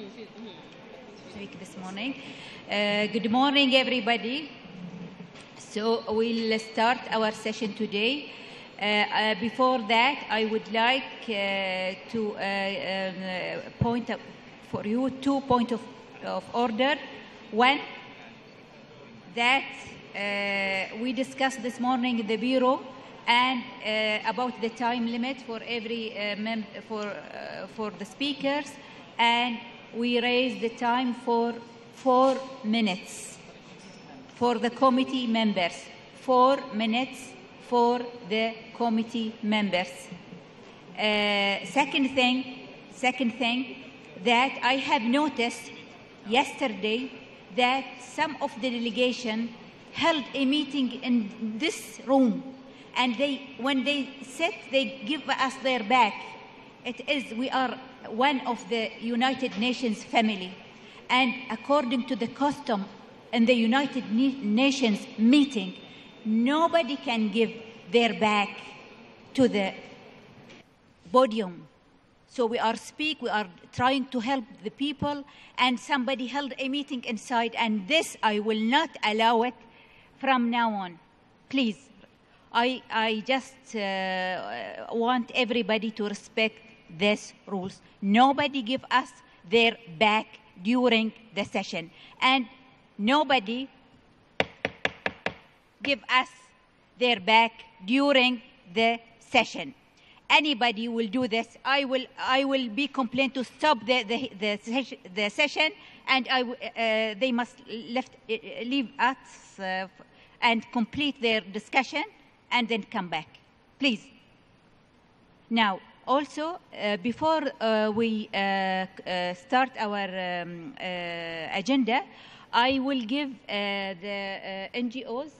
speak this morning. Good morning, everybody. So we'll start our session today. Before that, I would like to point out for you 2 points of order. One, that we discussed this morning in the Bureau and about the time limit for every for the speakers, and we raised the time for 4 minutes for the committee members. 4 minutes for the committee members. Second thing that I have noticed yesterday that some of the delegation held a meeting in this room, and when they sit, they give us their back. We are one of the United Nations family, and according to the custom in the United Nations meeting, nobody can give their back to the podium. So we are trying to help the people, and somebody held a meeting inside, and this I will not allow it from now on. Please, I just want everybody to respect these rules. Nobody give us their back during the session, and nobody give us their back during the session. Anybody will do this, I will be complained to stop the session, and they must leave us and complete their discussion and then come back, please. Now, also, before we start our agenda, I will give the NGOs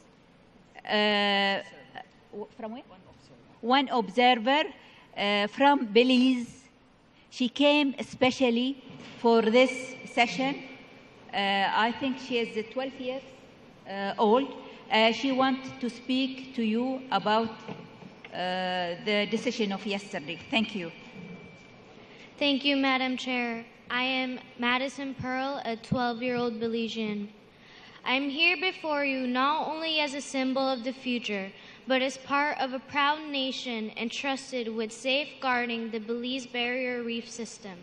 from where? One observer from Belize. She came especially for this session. I think she is 12 years old. She wants to speak to you about the decision of yesterday. Thank you. Thank you, Madam Chair. I am Madison Pearl, a 12-year-old Belizean. I am here before you not only as a symbol of the future, but as part of a proud nation entrusted with safeguarding the Belize Barrier Reef system.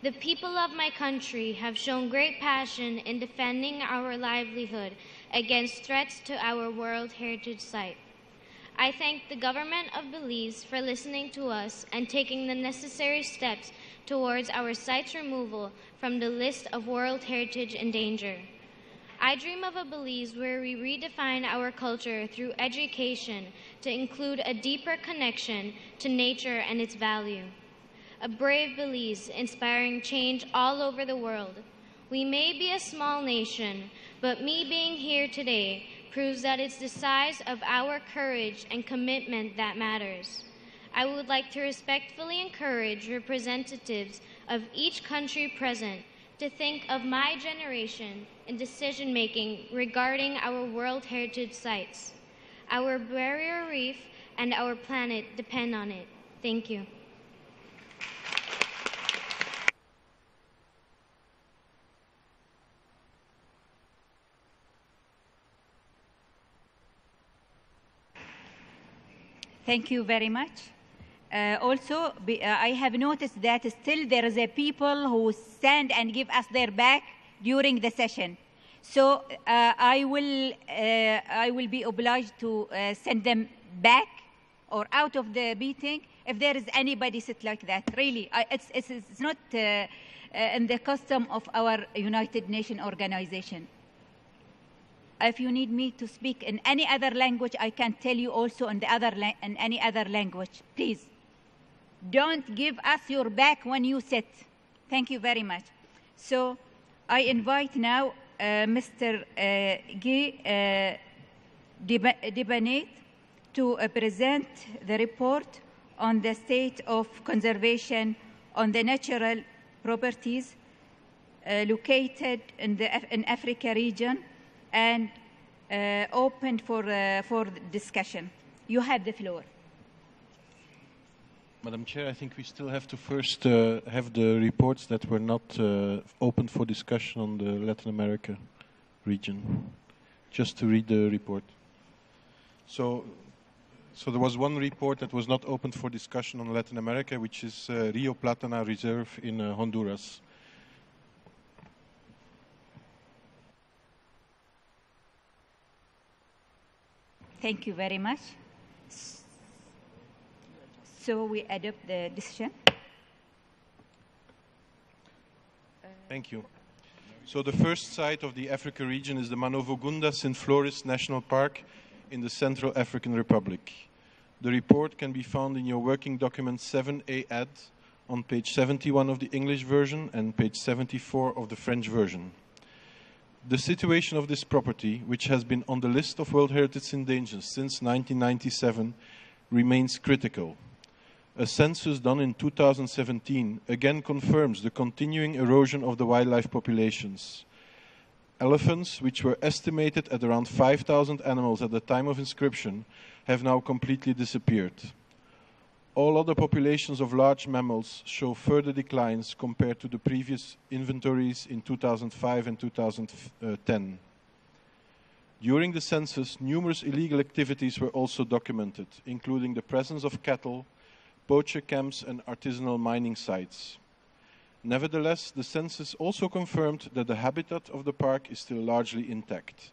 The people of my country have shown great passion in defending our livelihood against threats to our World Heritage Site. I thank the government of Belize for listening to us and taking the necessary steps towards our site's removal from the list of World Heritage in danger. I dream of a Belize where we redefine our culture through education to include a deeper connection to nature and its value. A brave Belize inspiring change all over the world. We may be a small nation, but me being here today proves that it's the size of our courage and commitment that matters. I would like to respectfully encourage representatives of each country present to think of my generation in decision-making regarding our World Heritage Sites. Our barrier reef and our planet depend on it. Thank you. Thank you very much. Also, I have noticed that still there is a people who stand and give us their back during the session. So I will be obliged to send them back or out of the meeting if there is anybody sit like that. Really, it's not in the custom of our United Nations organization. If you need me to speak in any other language, I can tell you also in any other language. Please, don't give us your back when you sit. Thank you very much. So I invite now Mr. Guy Debanet to present the report on the state of conservation on the natural properties located in Africa region and opened for discussion. You have the floor. Madam Chair, I think we still have to first have the reports that were not open for discussion on the Latin America region. Just to read the report. So there was one report that was not open for discussion on Latin America, which is Rio Platana Reserve in Honduras. Thank you very much. So we adopt the decision. Thank you. So the first site of the Africa region is the Manovogunda Sinflores National Park in the Central African Republic. The report can be found in your working document 7A add on page 71 of the English version and page 74 of the French version. The situation of this property, which has been on the list of World Heritage Endangered since 1997, remains critical. A census done in 2017 again confirms the continuing erosion of the wildlife populations. Elephants, which were estimated at around 5,000 animals at the time of inscription, have now completely disappeared. All other populations of large mammals show further declines compared to the previous inventories in 2005 and 2010. During the census, numerous illegal activities were also documented, including the presence of cattle, poacher camps and artisanal mining sites. Nevertheless, the census also confirmed that the habitat of the park is still largely intact.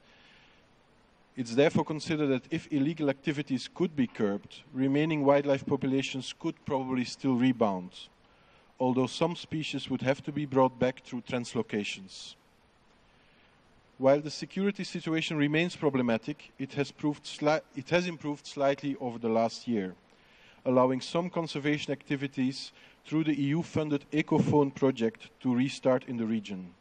It's therefore considered that if illegal activities could be curbed, remaining wildlife populations could probably still rebound, although some species would have to be brought back through translocations. While the security situation remains problematic, it has improved slightly over the last year, allowing some conservation activities through the EU-funded Ecophone project to restart in the region.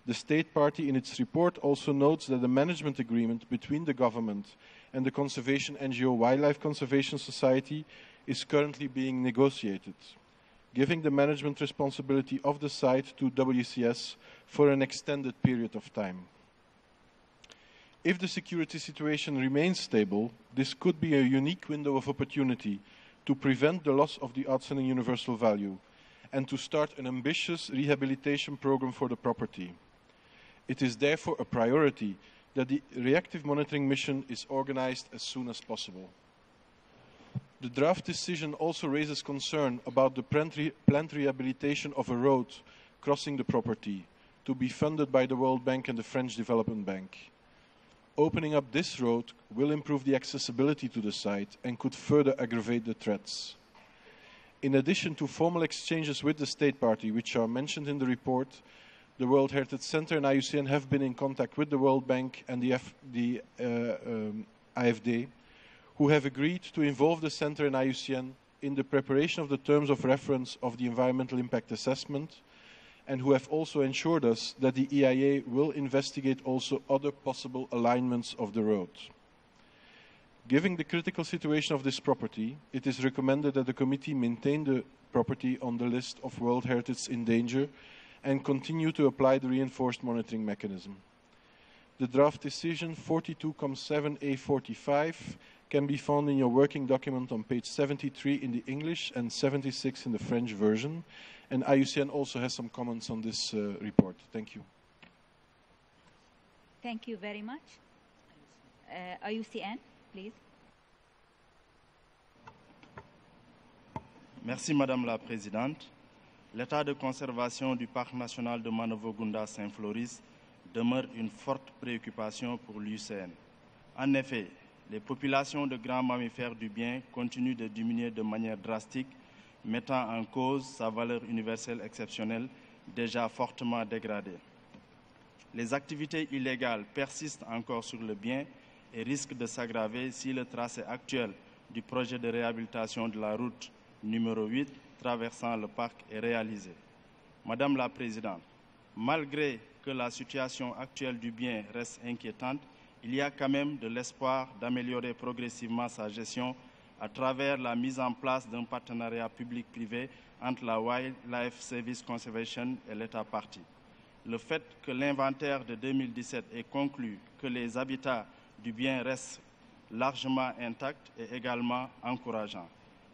The State Party in its report also notes that the management agreement between the government and the conservation NGO Wildlife Conservation Society is currently being negotiated, giving the management responsibility of the site to WCS for an extended period of time. If the security situation remains stable, this could be a unique window of opportunity to prevent the loss of the outstanding universal value and to start an ambitious rehabilitation program for the property. It is therefore a priority that the reactive monitoring mission is organized as soon as possible. The draft decision also raises concern about the planned rehabilitation of a road crossing the property to be funded by the World Bank and the French Development Bank. Opening up this road will improve the accessibility to the site and could further aggravate the threats. In addition to formal exchanges with the State Party, which are mentioned in the report, the World Heritage Center and IUCN have been in contact with the World Bank and the IFD, who have agreed to involve the Center and IUCN in the preparation of the terms of reference of the environmental impact assessment, and who have also assured us that the EIA will investigate also other possible alignments of the road. Given the critical situation of this property, it is recommended that the committee maintain the property on the list of World Heritage in danger and continue to apply the reinforced monitoring mechanism. The draft decision 42.7A45 can be found in your working document on page 73 in the English and 76 in the French version, and IUCN also has some comments on this report. Thank you. Thank you very much. IUCN, please. Merci Madame la Présidente. L'état de conservation du parc national de Manovogunda-Saint-Floris demeure une forte préoccupation pour l'UCN. En effet, les populations de grands mammifères du bien continuent de diminuer de manière drastique, mettant en cause sa valeur universelle exceptionnelle déjà fortement dégradée. Les activités illégales persistent encore sur le bien et risquent de s'aggraver si le tracé actuel du projet de réhabilitation de la route numéro 8 traversant le parc est réalisé. Madame la Présidente, malgré que la situation actuelle du bien reste inquiétante, il y a quand même de l'espoir d'améliorer progressivement sa gestion à travers la mise en place d'un partenariat public-privé entre la Wildlife Service Conservation et l'État partie. Le fait que l'inventaire de 2017 ait conclu que les habitats du bien restent largement intacts est également encourageant.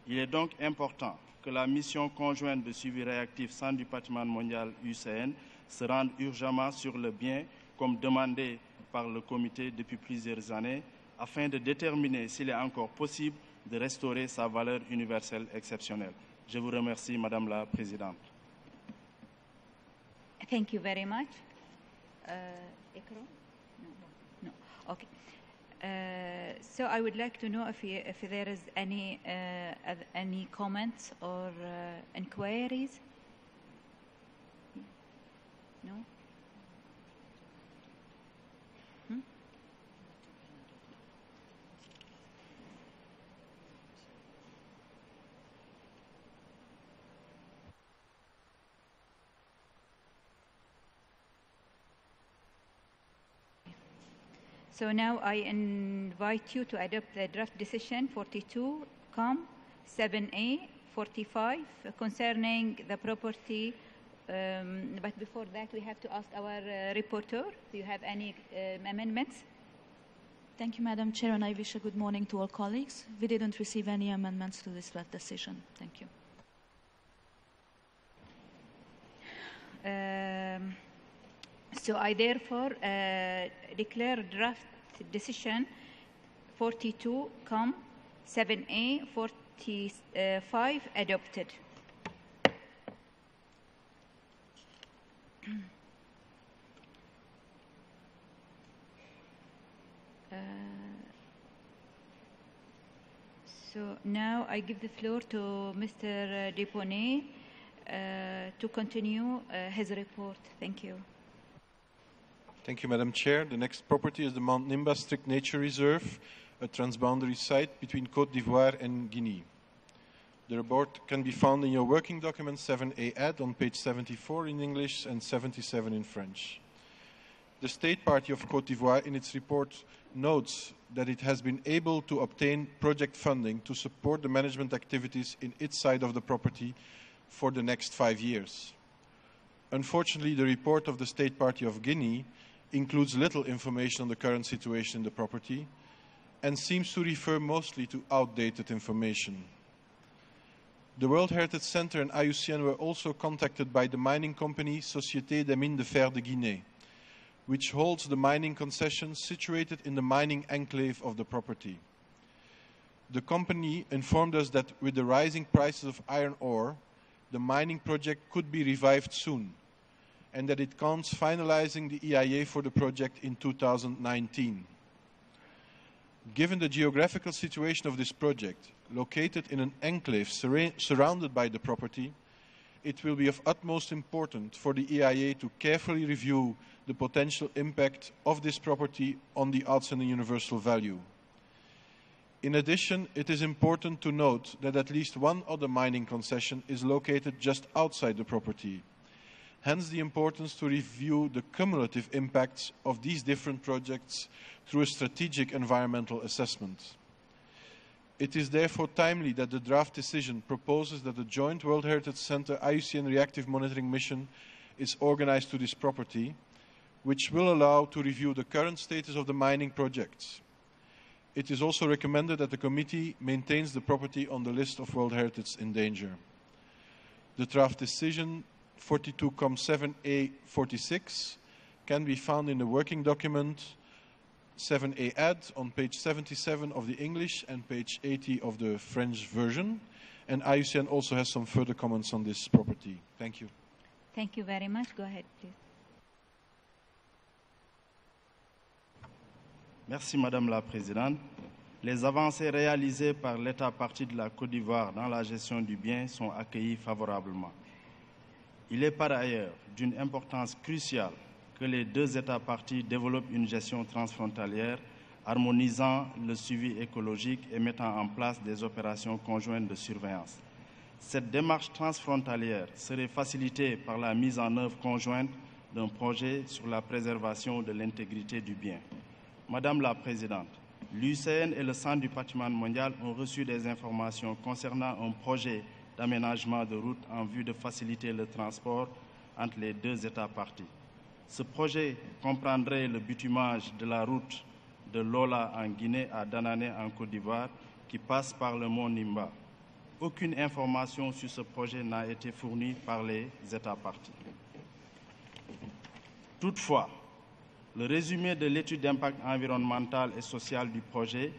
Il est donc important que la mission conjointe de suivi réactif Centre du patrimoine mondial UCN se rende urgemment sur le bien, comme demandé par le comité depuis plusieurs années, afin de déterminer s'il est encore possible de restaurer sa valeur universelle exceptionnelle. Je vous remercie, Madame la Présidente. Thank you very much. Ikram? No. Okay. So I would like to know if there is any comments or inquiries. No. So now I invite you to adopt the draft decision 42-7A 45 concerning the property. But before that, we have to ask our reporter. Do you have any amendments? Thank you, Madam Chair, and I wish a good morning to all colleagues. We didn't receive any amendments to this draft decision. Thank you. So I therefore declare draft decision 42-7A 45 adopted. So now I give the floor to Mr. Deponay to continue his report. Thank you. Thank you, Madam Chair. The next property is the Mount Nimba Strict Nature Reserve, a transboundary site between Cote d'Ivoire and Guinea. The report can be found in your working document 7A Add on page 74 in English and 77 in French. The State Party of Cote d'Ivoire in its report notes that it has been able to obtain project funding to support the management activities in its side of the property for the next 5 years. Unfortunately, the report of the State Party of Guinea includes little information on the current situation in the property and seems to refer mostly to outdated information. The World Heritage Center and IUCN were also contacted by the mining company Société des Mines de Fer de Guinée, which holds the mining concession situated in the mining enclave of the property. The company informed us that with the rising prices of iron ore, the mining project could be revived soon, and that it counts finalizing the EIA for the project in 2019. Given the geographical situation of this project, located in an enclave surrounded by the property, it will be of utmost importance for the EIA to carefully review the potential impact of this property on the outstanding universal value. In addition, it is important to note that at least one other mining concession is located just outside the property. Hence the importance to review the cumulative impacts of these different projects through a strategic environmental assessment. It is therefore timely that the draft decision proposes that the joint World Heritage Center IUCN reactive monitoring mission is organized to this property, which will allow to review the current status of the mining projects. It is also recommended that the committee maintains the property on the list of World Heritage in danger. The draft decision 42-7A 46 can be found in the working document 7A Add on page 77 of the English and page 80 of the French version. And IUCN also has some further comments on this property. Thank you. Thank you very much. Go ahead, please. Merci, Madame la Présidente. Les avancées réalisées par l'État partie de la Côte d'Ivoire dans la gestion du bien sont accueillies favorablement. Il est par ailleurs d'une importance cruciale que les deux États parties développent une gestion transfrontalière harmonisant le suivi écologique et mettant en place des opérations conjointes de surveillance. Cette démarche transfrontalière serait facilitée par la mise en œuvre conjointe d'un projet sur la préservation de l'intégrité du bien. Madame la Présidente, l'UCN et le Centre du patrimoine mondial ont reçu des informations concernant un projet d'aménagement de route en vue de faciliter le transport entre les deux États parties. Ce projet comprendrait le bitumage de la route de Lola en Guinée à Danané en Côte d'Ivoire qui passe par le mont Nimba. aucune information sur ce projet n'a été fournie par les États parties. Toutefois, le résumé de l'étude d'impact environnemental et social du projet,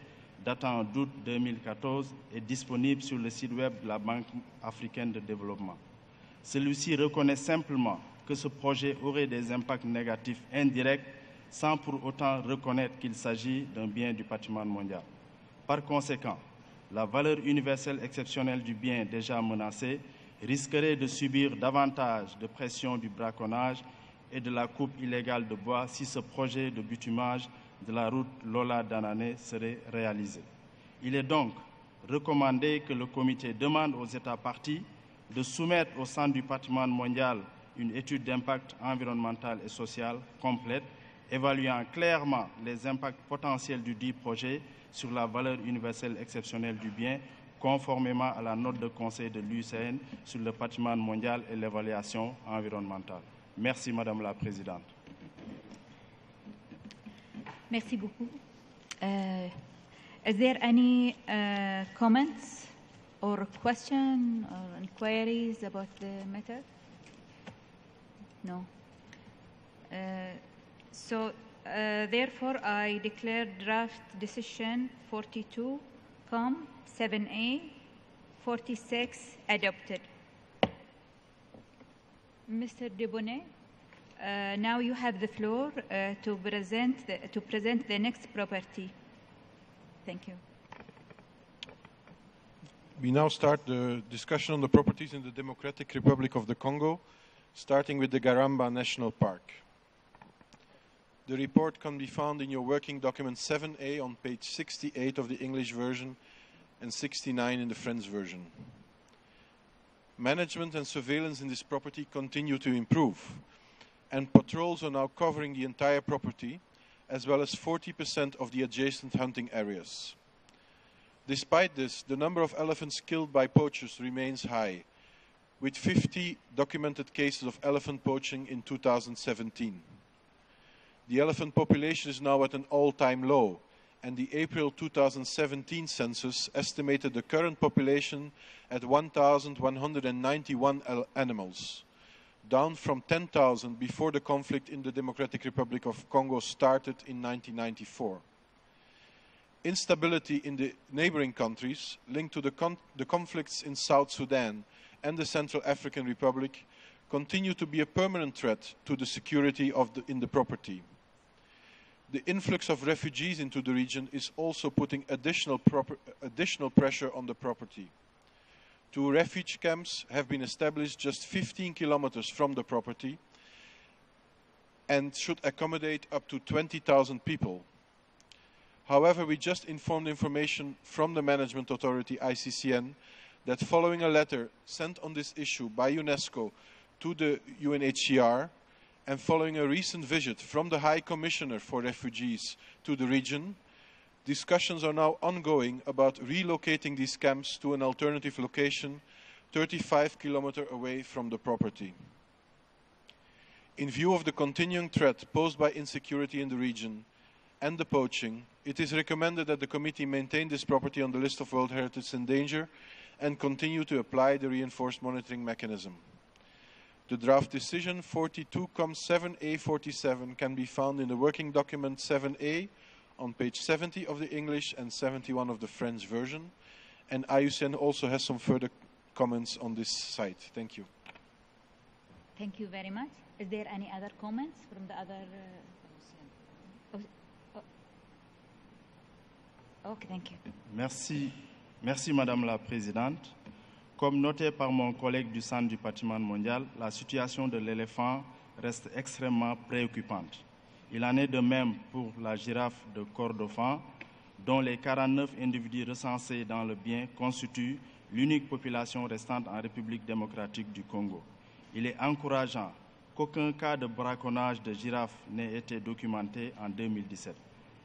datant d'août 2014, est disponible sur le site web de la Banque africaine de développement. Celui-ci reconnaît simplement que ce projet aurait des impacts négatifs indirects sans pour autant reconnaître qu'il s'agit d'un bien du patrimoine mondial. Par conséquent, la valeur universelle exceptionnelle du bien déjà menacé risquerait de subir davantage de pression du braconnage et de la coupe illégale de bois si ce projet de bitumage de la route Lola-Danané serait réalisé. Il est donc recommandé que le comité demande aux États parties de soumettre au Centre du patrimoine mondial une étude d'impact environnemental et social complète, évaluant clairement les impacts potentiels du dit projet sur la valeur universelle exceptionnelle du bien, conformément à la note de conseil de l'UICN sur le patrimoine mondial et l'évaluation environnementale. Merci, Madame la Présidente. Merci beaucoup. Is there any comments or questions or inquiries about the matter? No. Therefore, I declare draft decision 42, 7A, 46 adopted. Mr. Debonnet, now you have the floor to present the next property. Thank you. We now start the discussion on the properties in the Democratic Republic of the Congo, starting with the Garamba National Park. The report can be found in your working document 7A on page 68 of the English version and 69 in the French version. Management and surveillance in this property continue to improve, and patrols are now covering the entire property, as well as 40% of the adjacent hunting areas. Despite this, the number of elephants killed by poachers remains high, with 50 documented cases of elephant poaching in 2017. The elephant population is now at an all-time low, and the April 2017 census estimated the current population at 1,191 animals, down from 10,000 before the conflict in the Democratic Republic of Congo started in 1994. Instability in the neighboring countries linked to the conflicts in South Sudan and the Central African Republic continue to be a permanent threat to the security in the property. The influx of refugees into the region is also putting additional pressure on the property. 2 refuge camps have been established just 15 kilometers from the property and should accommodate up to 20,000 people. However, we just informed information from the management authority, ICCN, that following a letter sent on this issue by UNESCO to the UNHCR, and following a recent visit from the High Commissioner for Refugees to the region, discussions are now ongoing about relocating these camps to an alternative location 35 kilometers away from the property. In view of the continuing threat posed by insecurity in the region and the poaching, it is recommended that the committee maintain this property on the list of World Heritage in danger and continue to apply the reinforced monitoring mechanism. The draft decision 42-7A47 can be found in the working document 7A on page 70 of the English and 71 of the French version. And IUCN also has some further comments on this site. Thank you. Thank you very much. Is there any other comments from the other? Okay, thank you. Merci Madame la Présidente. Comme noté par mon collègue du Centre du patrimoine mondial, la situation de l'éléphant reste extrêmement préoccupante. Il en est de même pour la girafe de Kordofan, dont les 49 individus recensés dans le bien constituent l'unique population restante en République démocratique du Congo. Il est encourageant qu'aucun cas de braconnage de girafes n'ait été documenté en 2017.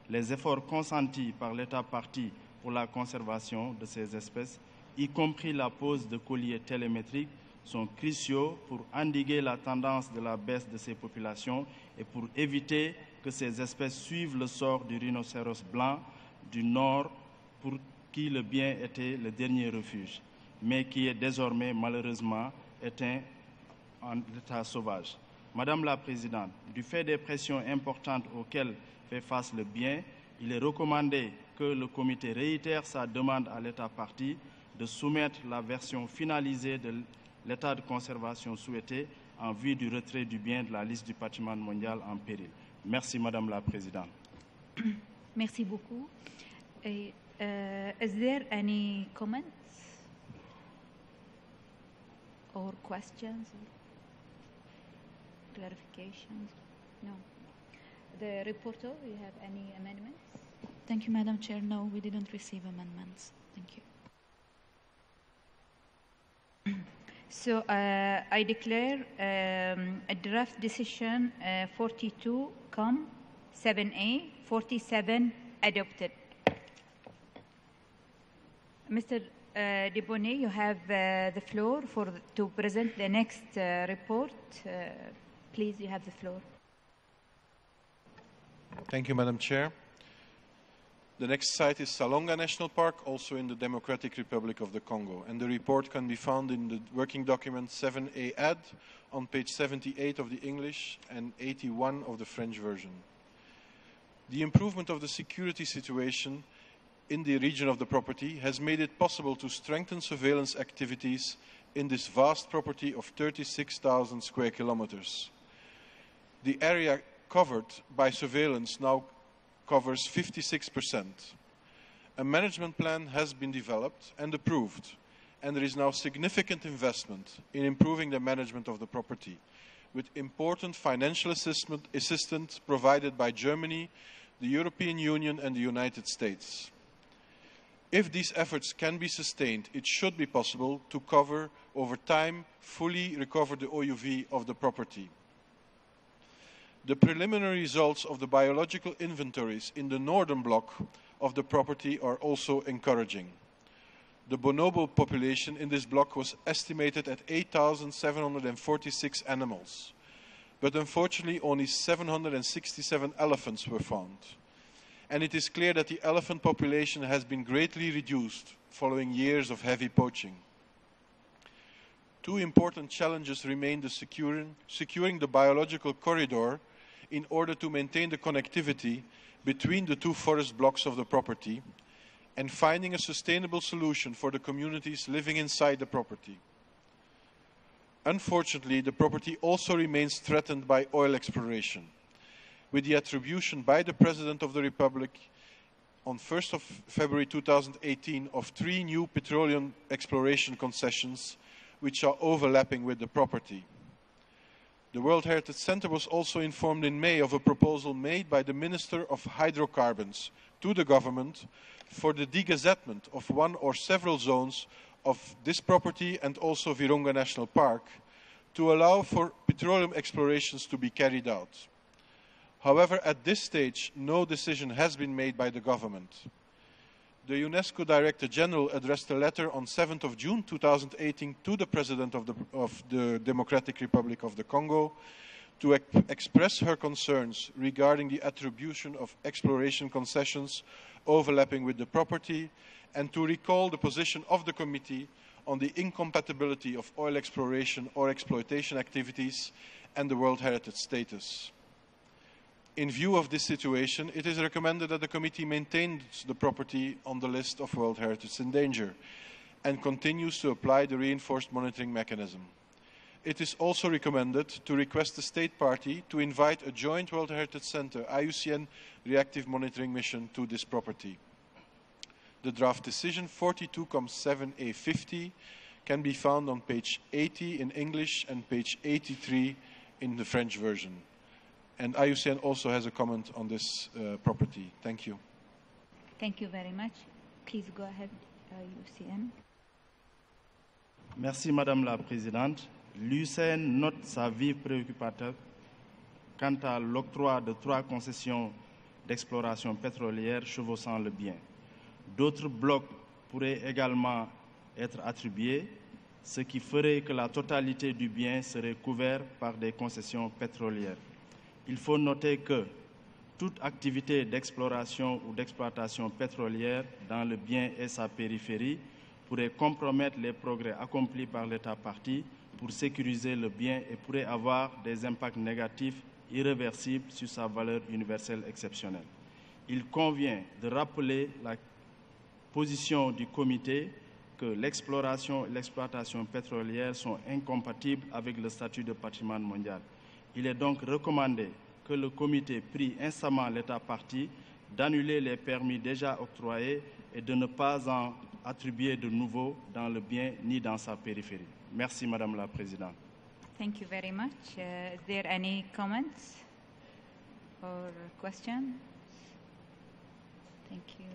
Les efforts consentis par l'État partie pour la conservation de ces espèces, y compris la pose de colliers télémétriques, sont cruciaux pour endiguer la tendance de la baisse de ces populations et pour éviter que ces espèces suivent le sort du rhinocéros blanc du Nord pour qui le bien était le dernier refuge. mais qui est désormais malheureusement éteint en état sauvage. Madame la Présidente, du fait des pressions importantes auxquelles fait face le bien, il est recommandé que le comité réitère sa demande à l'État partie de soumettre la version finalisée de l'état de conservation souhaité en vue du retrait du bien de la liste du patrimoine mondial en péril. Merci Madame la Présidente. Merci beaucoup. Is there any comments or questions or clarifications? No. The reporter, you have any amendments? Thank you, Madam Chair. No, we didn't receive amendments. Thank you. So I declare a draft decision 42, 7A, 47 adopted. Mr. Debonnet, you have the floor to present the next report. Please, you have the floor. Thank you, Madam Chair. The next site is Salonga National Park, also in the Democratic Republic of the Congo. And the report can be found in the working document 7A add on page 78 of the English and 81 of the French version. The improvement of the security situation in the region of the property has made it possible to strengthen surveillance activities in this vast property of 36,000 square kilometers. The area covered by surveillance now covers 56%. A management plan has been developed and approved, and there is now significant investment in improving the management of the property, with important financial assistance provided by Germany, the European Union and the United States. If these efforts can be sustained, it should be possible to cover over time, fully recover the OUV of the property. The preliminary results of the biological inventories in the northern block of the property are also encouraging. The bonobo population in this block was estimated at 8,746 animals, but unfortunately only 767 elephants were found. And it is clear that the elephant population has been greatly reduced following years of heavy poaching. Two important challenges remain the securing the biological corridor in order to maintain the connectivity between the two forest blocks of the property and finding a sustainable solution for the communities living inside the property. Unfortunately, the property also remains threatened by oil exploration, with the attribution by the President of the Republic on 1st of February 2018 of 3 new petroleum exploration concessions which are overlapping with the property. The World Heritage Center was also informed in May of a proposal made by the Minister of Hydrocarbons to the government for the degazettement of one or several zones of this property and also Virunga National Park to allow for petroleum explorations to be carried out. However, at this stage, no decision has been made by the government. The UNESCO Director General addressed a letter on 7th of June 2018 to the President of the Democratic Republic of the Congo to express her concerns regarding the attribution of exploration concessions overlapping with the property and to recall the position of the committee on the incompatibility of oil exploration or exploitation activities and the World Heritage status. In view of this situation, it is recommended that the committee maintains the property on the list of World Heritage in danger and continues to apply the reinforced monitoring mechanism. It is also recommended to request the state party to invite a joint World Heritage Center IUCN reactive monitoring mission to this property. The draft decision 42,7A50 can be found on page 80 in English and page 83 in the French version. And IUCN also has a comment on this property. Thank you. Thank you very much. Please go ahead, IUCN. Merci Madame la Présidente. L'UCN note sa vive préoccupation quant à l'octroi de 3 concessions d'exploration pétrolière chevauchant le bien. D'autres blocs pourraient également être attribués, ce qui ferait que la totalité du bien serait couverte par des concessions pétrolières. Il faut noter que toute activité d'exploration ou d'exploitation pétrolière dans le bien et sa périphérie pourrait compromettre les progrès accomplis par l'État partie pour sécuriser le bien et pourrait avoir des impacts négatifs irréversibles sur sa valeur universelle exceptionnelle. Il convient de rappeler la position du comité que l'exploration et l'exploitation pétrolière sont incompatibles avec le statut de patrimoine mondial. Il est donc recommandé que le comité prie instamment l'État partie d'annuler les permis déjà octroyés et de ne pas en attribuer de nouveaux dans le bien ni dans sa périphérie. Merci, Madame la Présidente. Thank you very much. Is there any comments or questions? Thank you.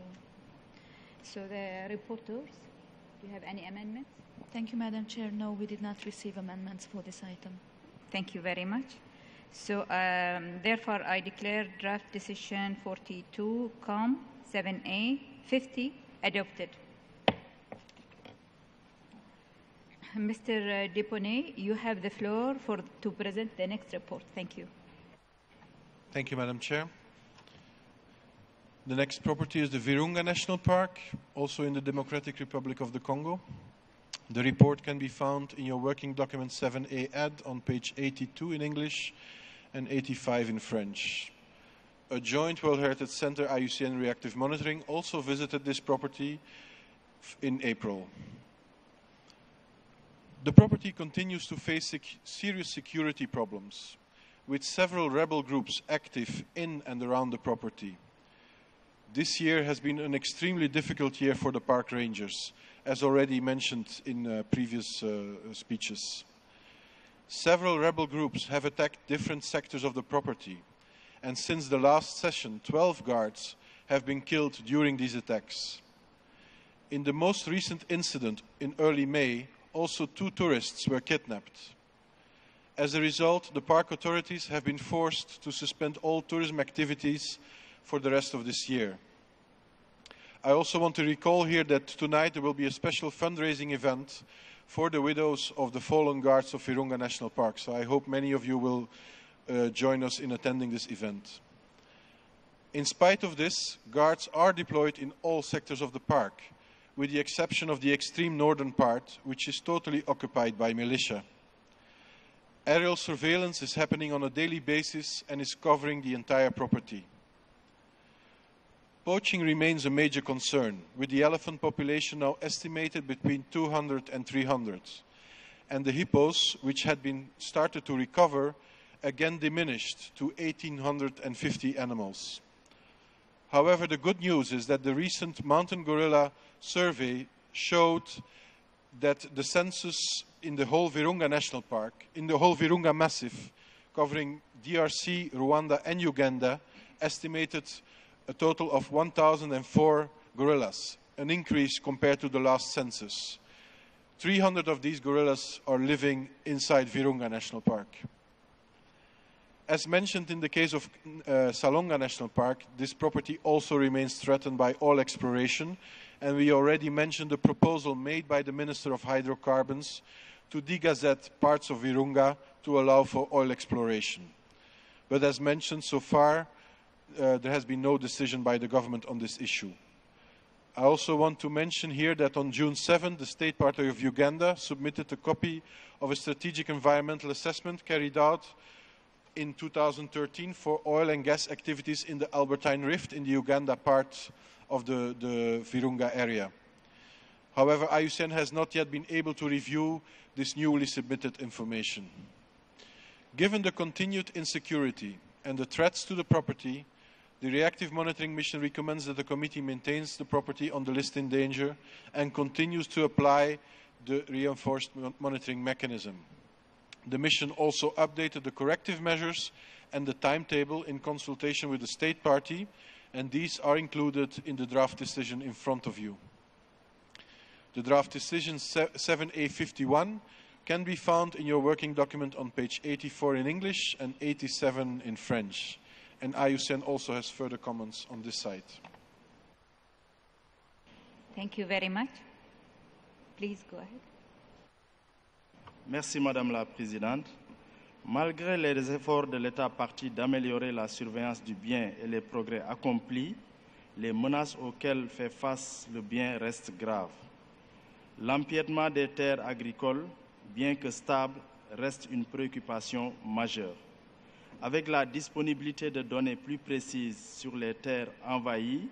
So the reporters, do you have any amendments? Thank you, Madam Chair. No, we did not receive amendments for this item. Thank you very much. So therefore, I declare draft decision 42, COM 7A 50 adopted. Mr. Deponey, you have the floor to present the next report. Thank you. Thank you, Madam Chair. The next property is the Virunga National Park, also in the Democratic Republic of the Congo. The report can be found in your working document 7A add on page 82 in English and 85 in French. A joint World Heritage Center IUCN Reactive Monitoring also visited this property in April. The property continues to face serious security problems, with several rebel groups active in and around the property. This year has been an extremely difficult year for the park rangers, as already mentioned in previous speeches. Several rebel groups have attacked different sectors of the property, and since the last session, 12 guards have been killed during these attacks. In the most recent incident in early May, also 2 tourists were kidnapped. As a result, the park authorities have been forced to suspend all tourism activities for the rest of this year. I also want to recall here that tonight there will be a special fundraising event for the widows of the fallen guards of Virunga National Park. So I hope many of you will join us in attending this event. In spite of this, guards are deployed in all sectors of the park, with the exception of the extreme northern part, which is totally occupied by militia. Aerial surveillance is happening on a daily basis and is covering the entire property. Poaching remains a major concern, with the elephant population now estimated between 200 and 300, and the hippos, which had been started to recover, again diminished to 1,850 animals. However, the good news is that the recent mountain gorilla survey showed that the census in the whole Virunga National Park, in the whole Virunga Massif, covering DRC, Rwanda and Uganda, estimated a total of 1,004 gorillas, an increase compared to the last census. 300 of these gorillas are living inside Virunga National Park. As mentioned in the case of Salonga National Park, this property also remains threatened by oil exploration, and we already mentioned the proposal made by the Minister of Hydrocarbons to degazette parts of Virunga to allow for oil exploration. But as mentioned so far, there has been no decision by the government on this issue. I also want to mention here that on June 7, the State Party of Uganda submitted a copy of a strategic environmental assessment carried out in 2013 for oil and gas activities in the Albertine Rift in the Uganda part of the Virunga area. However, IUCN has not yet been able to review this newly submitted information. Given the continued insecurity and the threats to the property, the Reactive Monitoring Mission recommends that the committee maintains the property on the list in danger and continues to apply the reinforced monitoring mechanism. The mission also updated the corrective measures and the timetable in consultation with the State Party, and these are included in the draft decision in front of you. The draft decision 7A51 can be found in your working document on page 84 in English and 87 in French. And IUCN also has further comments on this side. Thank you very much. Please go ahead. Merci, Madame la Présidente. Malgré les efforts de l'État partie d'améliorer la surveillance du bien et les progrès accomplis, les menaces auxquelles fait face le bien restent graves. L'empiètement des terres agricoles, bien que stable, reste une préoccupation majeure. Avec la disponibilité de données plus précises sur les terres envahies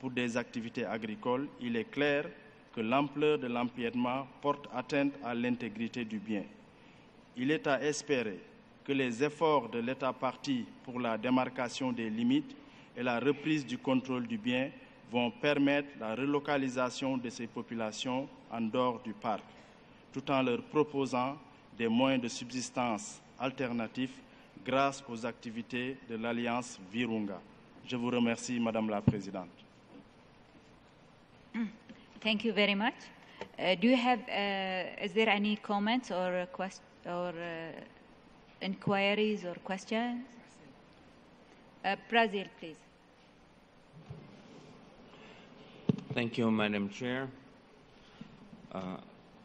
pour des activités agricoles, il est clair que l'ampleur de l'empiètement porte atteinte à l'intégrité du bien. Il est à espérer que les efforts de l'État parti pour la démarcation des limites et la reprise du contrôle du bien vont permettre la relocalisation de ces populations en dehors du parc, tout en leur proposant des moyens de subsistance alternatifs grâce aux activités de l'Alliance Virunga. Je vous remercie, Madame la Présidente. Thank you very much. Do you have, is there any comments or inquiries or questions? Brazil, please. Thank you, Madam Chair.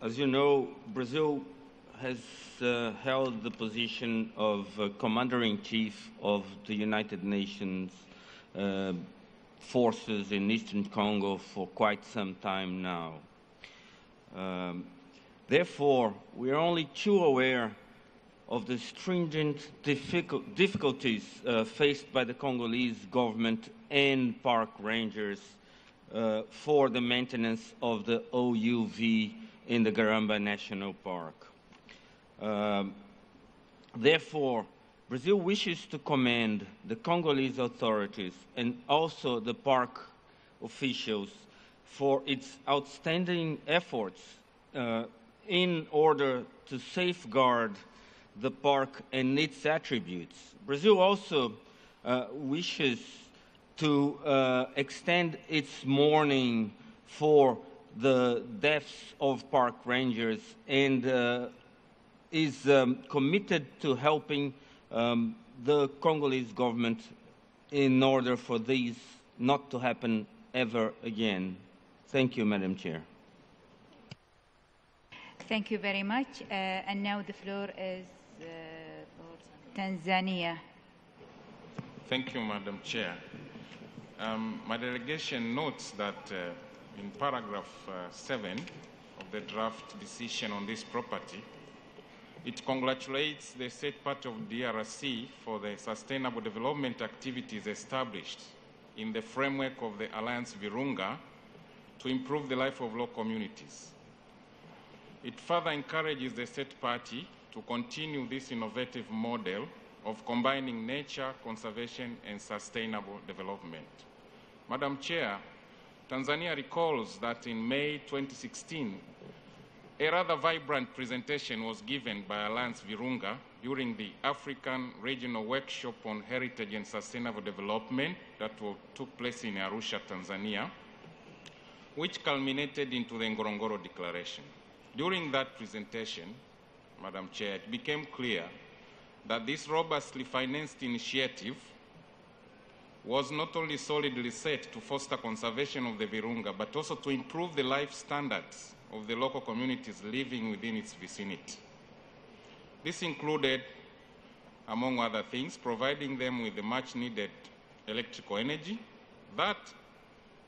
As you know, Brazil has held the position of Commander-in-Chief of the United Nations forces in Eastern Congo for quite some time now. Therefore, we are only too aware of the stringent difficulties faced by the Congolese government and park rangers for the maintenance of the OUV in the Garamba National Park. Therefore, Brazil wishes to commend the Congolese authorities and also the park officials for its outstanding efforts in order to safeguard the park and its attributes. Brazil also wishes to extend its mourning for the deaths of park rangers and is committed to helping the Congolese government in order for these not to happen ever again. Thank you, Madam Chair. Thank you very much. And now the floor is for Tanzania. Thank you, Madam Chair. My delegation notes that in paragraph 7 of the draft decision on this property, it congratulates the state part of DRC for the sustainable development activities established in the framework of the Alliance Virunga to improve the life of local communities. It further encourages the state party to continue this innovative model of combining nature, conservation, and sustainable development. Madam Chair, Tanzania recalls that in May 2016, a rather vibrant presentation was given by Alliance Virunga during the African Regional Workshop on Heritage and Sustainable Development that took place in Arusha, Tanzania, which culminated into the Ngorongoro Declaration. During that presentation, Madam Chair, it became clear that this robustly financed initiative was not only solidly set to foster conservation of the Virunga, but also to improve the life standards of the local communities living within its vicinity. This included, among other things, providing them with the much-needed electrical energy that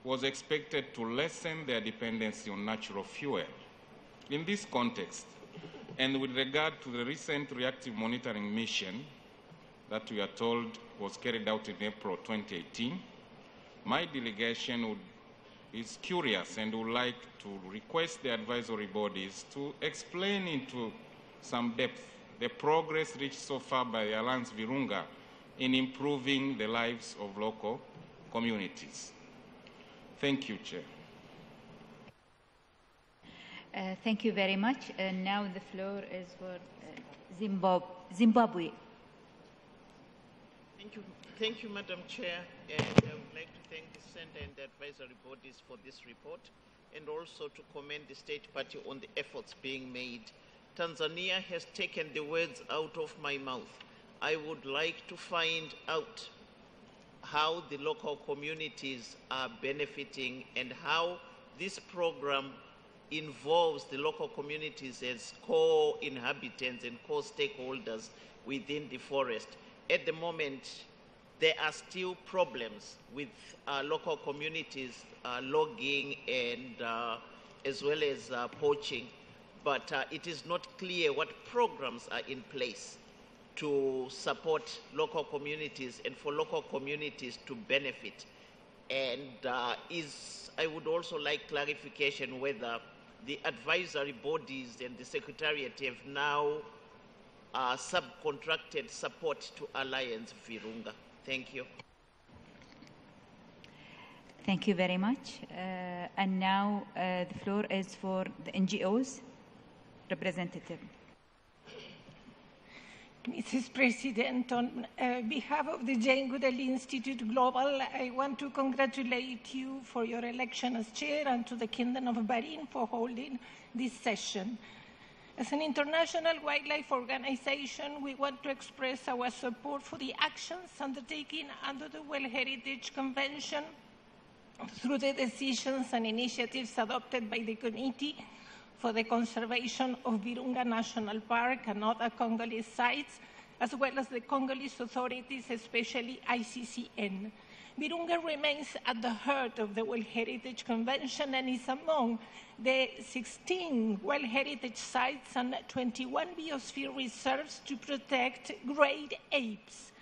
was expected to lessen their dependency on natural fuel. In this context, and with regard to the recent reactive monitoring mission that we are told was carried out in April 2018, my delegation is curious and would like to request the advisory bodies to explain into some depth the progress reached so far by the Alliance Virunga in improving the lives of local communities. Thank you, Chair. Thank you very much. And now the floor is for Zimbabwe. Thank you, Madam Chair. And I would like to thank the Center and the advisory bodies for this report, and also to commend the State Party on the efforts being made. Tanzania has taken the words out of my mouth. I would like to find out how the local communities are benefiting and how this program involves the local communities as core inhabitants and core stakeholders within the forest. At the moment, there are still problems with local communities logging and as well as poaching, but it is not clear what programs are in place to support local communities and for local communities to benefit. And I would also like clarification whether the advisory bodies and the Secretariat have now subcontracted support to Alliance Virunga. Thank you. Thank you very much. And now the floor is for the NGOs representative. Mrs. President, on behalf of the Jane Goodall Institute Global, I want to congratulate you for your election as chair and to the Kingdom of Bahrain for holding this session. As an international wildlife organization, we want to express our support for the actions undertaken under the World Heritage Convention through the decisions and initiatives adopted by the Committee for the Conservation of Virunga National Park and other Congolese sites, as well as the Congolese authorities, especially ICCN. Virunga remains at the heart of the World Heritage Convention and is among the 16 World Heritage Sites and 21 biosphere reserves to protect great apes.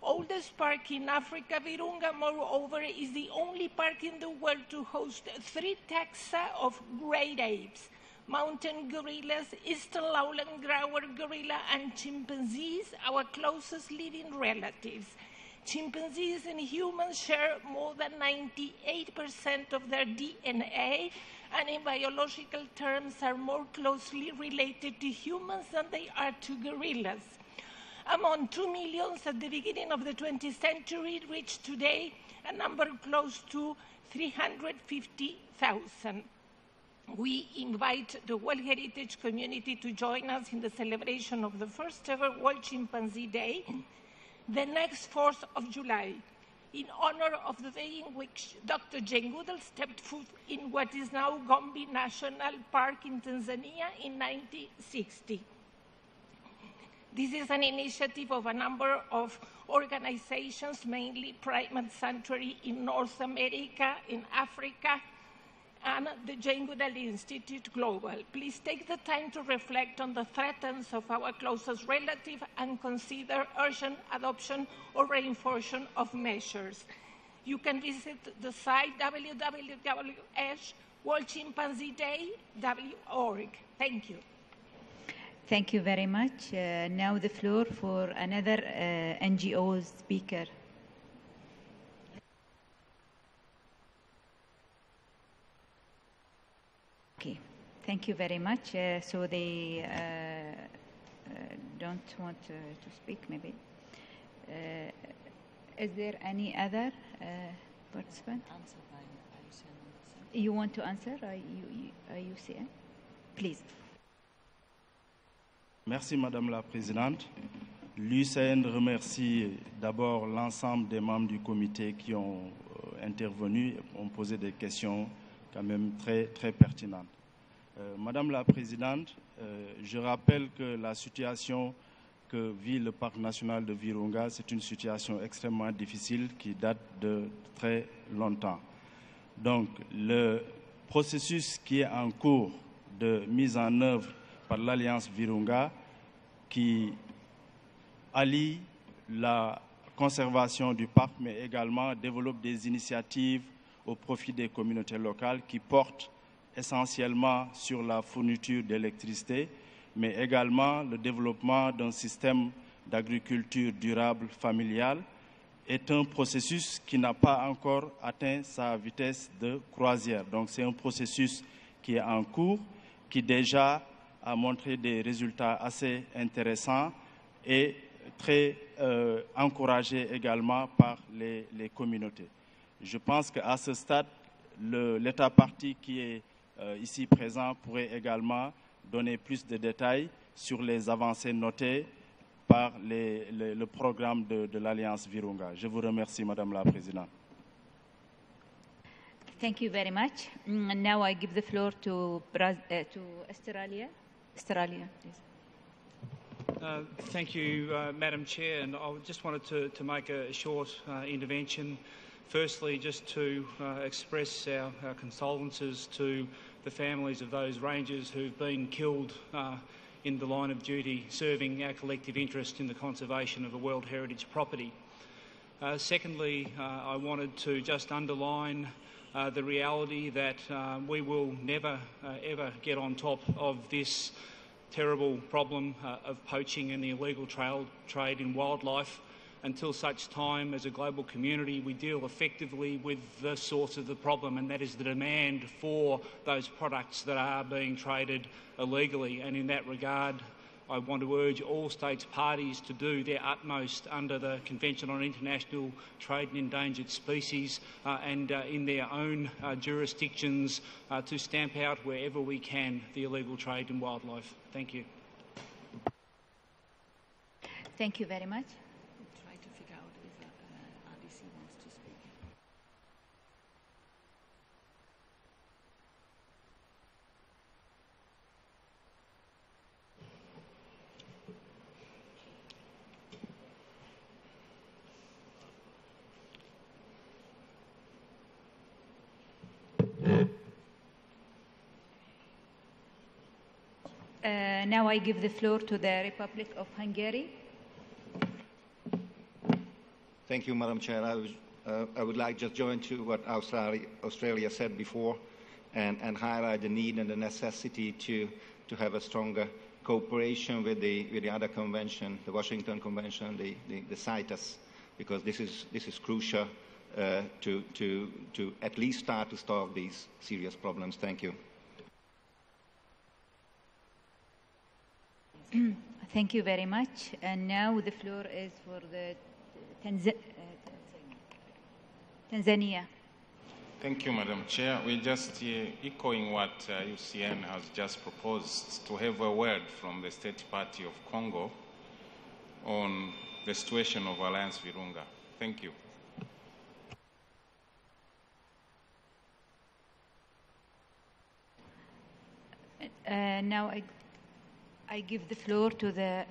Oldest park in Africa, Virunga, moreover, is the only park in the world to host 3 taxa of great apes: mountain gorillas, eastern lowland growler gorilla, and chimpanzees, our closest living relatives. Chimpanzees and humans share more than 98% of their DNA, and in biological terms are more closely related to humans than they are to gorillas. Among 2 million at the beginning of the 20th century, reached today a number close to 350,000. We invite the World Heritage community to join us in the celebration of the first ever World Chimpanzee Day, the next 4th of July, in honor of the day in which Dr. Jane Goodall stepped foot in what is now Gombe National Park in Tanzania in 1960. This is an initiative of a number of organizations, mainly primate sanctuary in North America, in Africa, and the Jane Goodall Institute Global. Please take the time to reflect on the threats of our closest relative and consider urgent adoption or reinforcement of measures. You can visit the site www.worldchimpanzeeday.org. Thank you. Thank you very much. Now the floor for another NGO speaker. Okay, thank you very much. So they don't want to speak, maybe. Is there any other participant? You want to answer? IUCN? Please. Merci Madame la Présidente. L'UCN remercie d'abord l'ensemble des membres du comité qui ont intervenu et ont posé des questions quand même très pertinentes. Madame la Présidente, je rappelle que la situation que vit le parc national de Virunga, c'est une situation extrêmement difficile qui date de très longtemps. Donc le processus qui est en cours de mise en œuvre par l'Alliance Virunga, qui allie la conservation du parc, mais également développe des initiatives au profit des communautés locales qui portent essentiellement sur la fourniture d'électricité, mais également le développement d'un système d'agriculture durable familiale, est un processus qui n'a pas encore atteint sa vitesse de croisière. Donc c'est un processus qui est en cours, qui déjà a montré des résultats assez intéressants et très encouragés également par les communautés. Je pense qu'à ce stade, l'État partie qui est ici présent pourrait également donner plus de détails sur les avancées notées par le programme de l'Alliance Virunga. Je vous remercie, Madame la Présidente. Thank you very much. Now I give the floor to Australia. Australia, please. Thank you, Madam Chair, and I just wanted to make a short intervention. Firstly, just to express our condolences to the families of those rangers who've been killed in the line of duty, serving our collective interest in the conservation of a World Heritage property. Secondly, I wanted to just underline the reality that we will never, ever get on top of this terrible problem of poaching and the illegal trade in wildlife until such time as a global community we deal effectively with the source of the problem, and that is the demand for those products that are being traded illegally. And in that regard, I want to urge all states parties to do their utmost under the Convention on International Trade in Endangered Species and in their own jurisdictions to stamp out wherever we can the illegal trade in wildlife. Thank you. Thank you very much. Try to figure out if RDC wants to speak. Now I give the floor to the Republic of Hungary. Thank you, Madam Chair. I would like just join to what Australia said before and highlight the need and the necessity to have a stronger cooperation with the other convention, the Washington Convention, the CITES, because this is crucial to at least start to solve these serious problems. Thank you. Thank you very much. And now the floor is for the Tanzania. Thank you, Madam Chair. We're just echoing what UCN has just proposed, to have a word from the State Party of Congo on the situation of Alliance Virunga. Thank you. Now I give the floor to the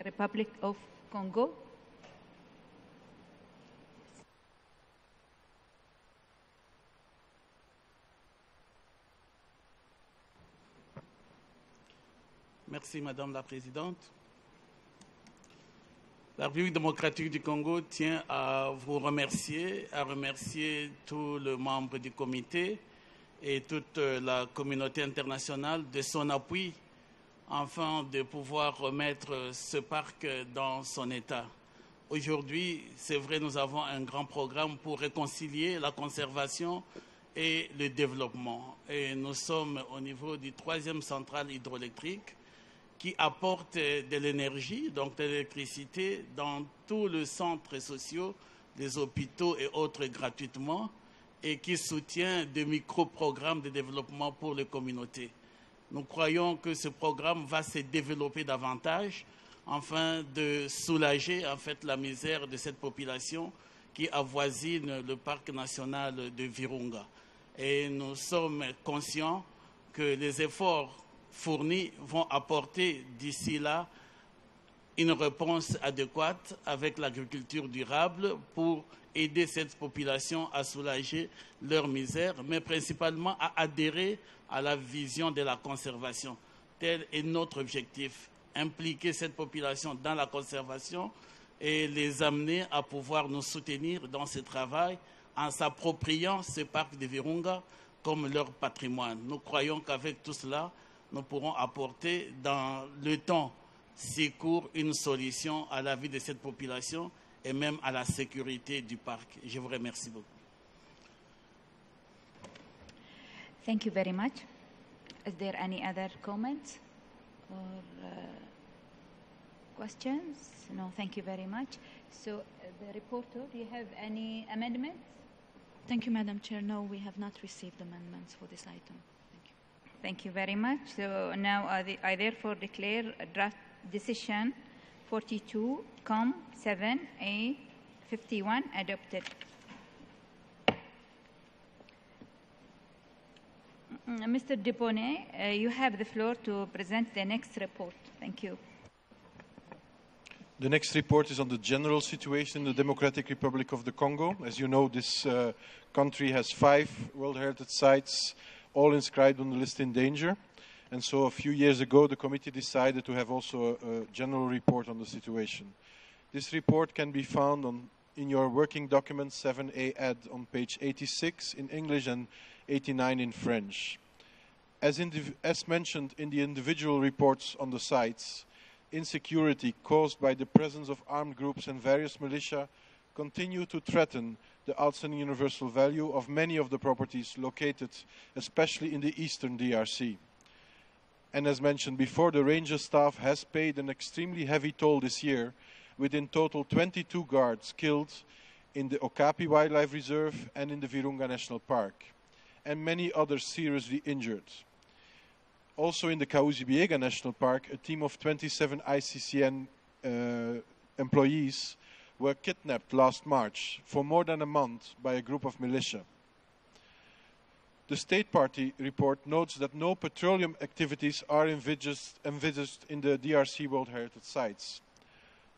Republic of Congo. Merci, Madame la Présidente. La République démocratique du Congo tient à vous remercier, à remercier tous les membres du comité et toute la communauté internationale de son appui afin de pouvoir remettre ce parc dans son état. Aujourd'hui, c'est vrai, nous avons un grand programme pour réconcilier la conservation et le développement. Et nous sommes au niveau du 3e centrale hydroélectrique qui apporte de l'énergie, donc de l'électricité, dans tous les centres sociaux, les hôpitaux et autres gratuitement, et qui soutient des micro-programmes de développement pour les communautés. Nous croyons que ce programme va se développer davantage afin de soulager en fait la misère de cette population qui avoisine le parc national de Virunga. Et nous sommes conscients que les efforts fournis vont apporter d'ici là une réponse adéquate avec l'agriculture durable pour aider cette population à soulager leur misère, mais principalement à adhérer à la vision de la conservation. Tel est notre objectif, impliquer cette population dans la conservation et les amener à pouvoir nous soutenir dans ce travail en s'appropriant ce parc de Virunga comme leur patrimoine. Nous croyons qu'avec tout cela, nous pourrons apporter dans le temps si court une solution à la vie de cette population et même à la sécurité du parc. Je vous remercie beaucoup. Thank you very much. Is there any other comments or questions? No, thank you very much. So, the reporter, do you have any amendments? Thank you, Madam Chair. No, we have not received amendments for this item. Thank you. Thank you very much. So now I therefore declare a draft decision 42, Com 7A 51 adopted. Mr. Depone, you have the floor to present the next report. Thank you. The next report is on the general situation in the Democratic Republic of the Congo. As you know, this country has 5 World Heritage Sites, all inscribed on the list in danger. And so a few years ago, the committee decided to have also a general report on the situation. This report can be found in your working document 7A add on page 86 in English and 89 in French. As mentioned in the individual reports on the sites, insecurity caused by the presence of armed groups and various militia continue to threaten the outstanding universal value of many of the properties located especially in the eastern DRC. And as mentioned before, the ranger staff has paid an extremely heavy toll this year, with in total 22 guards killed in the Okapi Wildlife Reserve and in the Virunga National Park, and many others seriously injured. Also in the Kauzi-Biega National Park, a team of 27 ICCN employees were kidnapped last March for more than a month by a group of militia. The State Party report notes that no petroleum activities are envisaged in the DRC World Heritage Sites.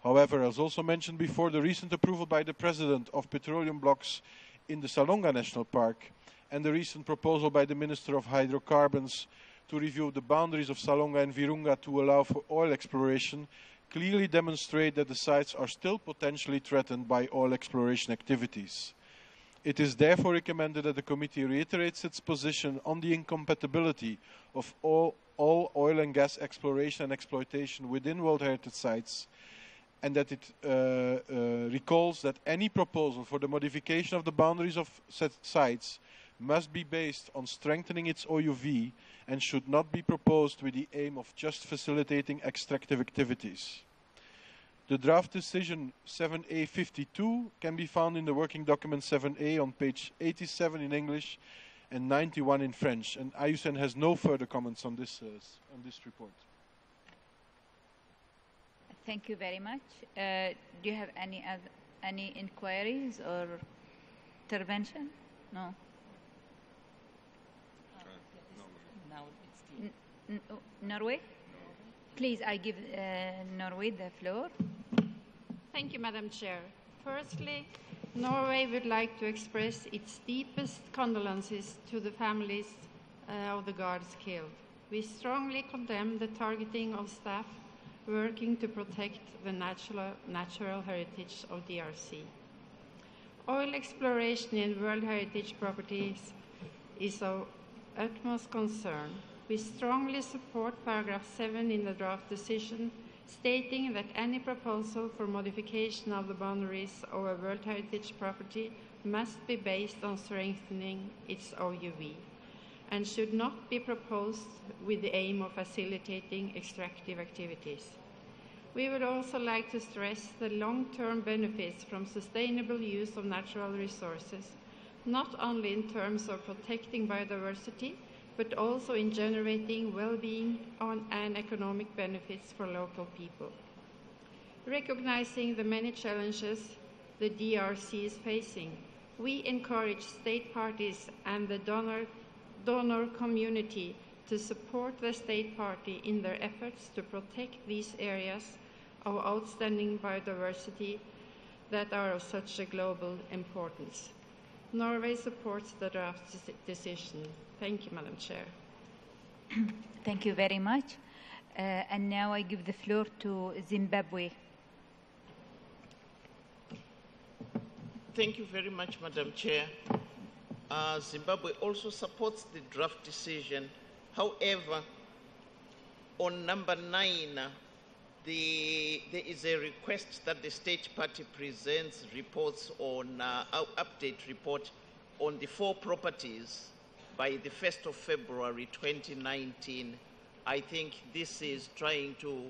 However, as also mentioned before, the recent approval by the President of petroleum blocks in the Salonga National Park and the recent proposal by the Minister of Hydrocarbons to review the boundaries of Salonga and Virunga to allow for oil exploration clearly demonstrate that the sites are still potentially threatened by oil exploration activities. It is therefore recommended that the committee reiterates its position on the incompatibility of all oil and gas exploration and exploitation within World Heritage Sites, and that it recalls that any proposal for the modification of the boundaries of said sites must be based on strengthening its OUV and should not be proposed with the aim of just facilitating extractive activities. The draft decision 7A52 can be found in the working document 7A on page 87 in English and 91 in French. And IUCN has no further comments on this report. Thank you very much. Do you have any inquiries or intervention? No. Norway? Please, I give Norway the floor. Thank you, Madam Chair. Firstly, Norway would like to express its deepest condolences to the families of the guards killed. We strongly condemn the targeting of staff working to protect the natural heritage of DRC. Oil exploration in World Heritage properties is of utmost concern. We strongly support paragraph 7 in the draft decision, stating that any proposal for modification of the boundaries of a World Heritage property must be based on strengthening its OUV and should not be proposed with the aim of facilitating extractive activities. We would also like to stress the long-term benefits from sustainable use of natural resources, not only in terms of protecting biodiversity, but also in generating well-being and economic benefits for local people. Recognizing the many challenges the DRC is facing, we encourage state parties and the donor community to support the state party in their efforts to protect these areas of outstanding biodiversity that are of such a global importance. Norway supports the draft decision. Thank you, Madam Chair. Thank you very much. And now I give the floor to Zimbabwe. Thank you very much, Madam Chair. Zimbabwe also supports the draft decision. However, on number 9, there is a request that the state party presents reports on our update report on the 4 properties by the 1st of February 2019. I think this is trying to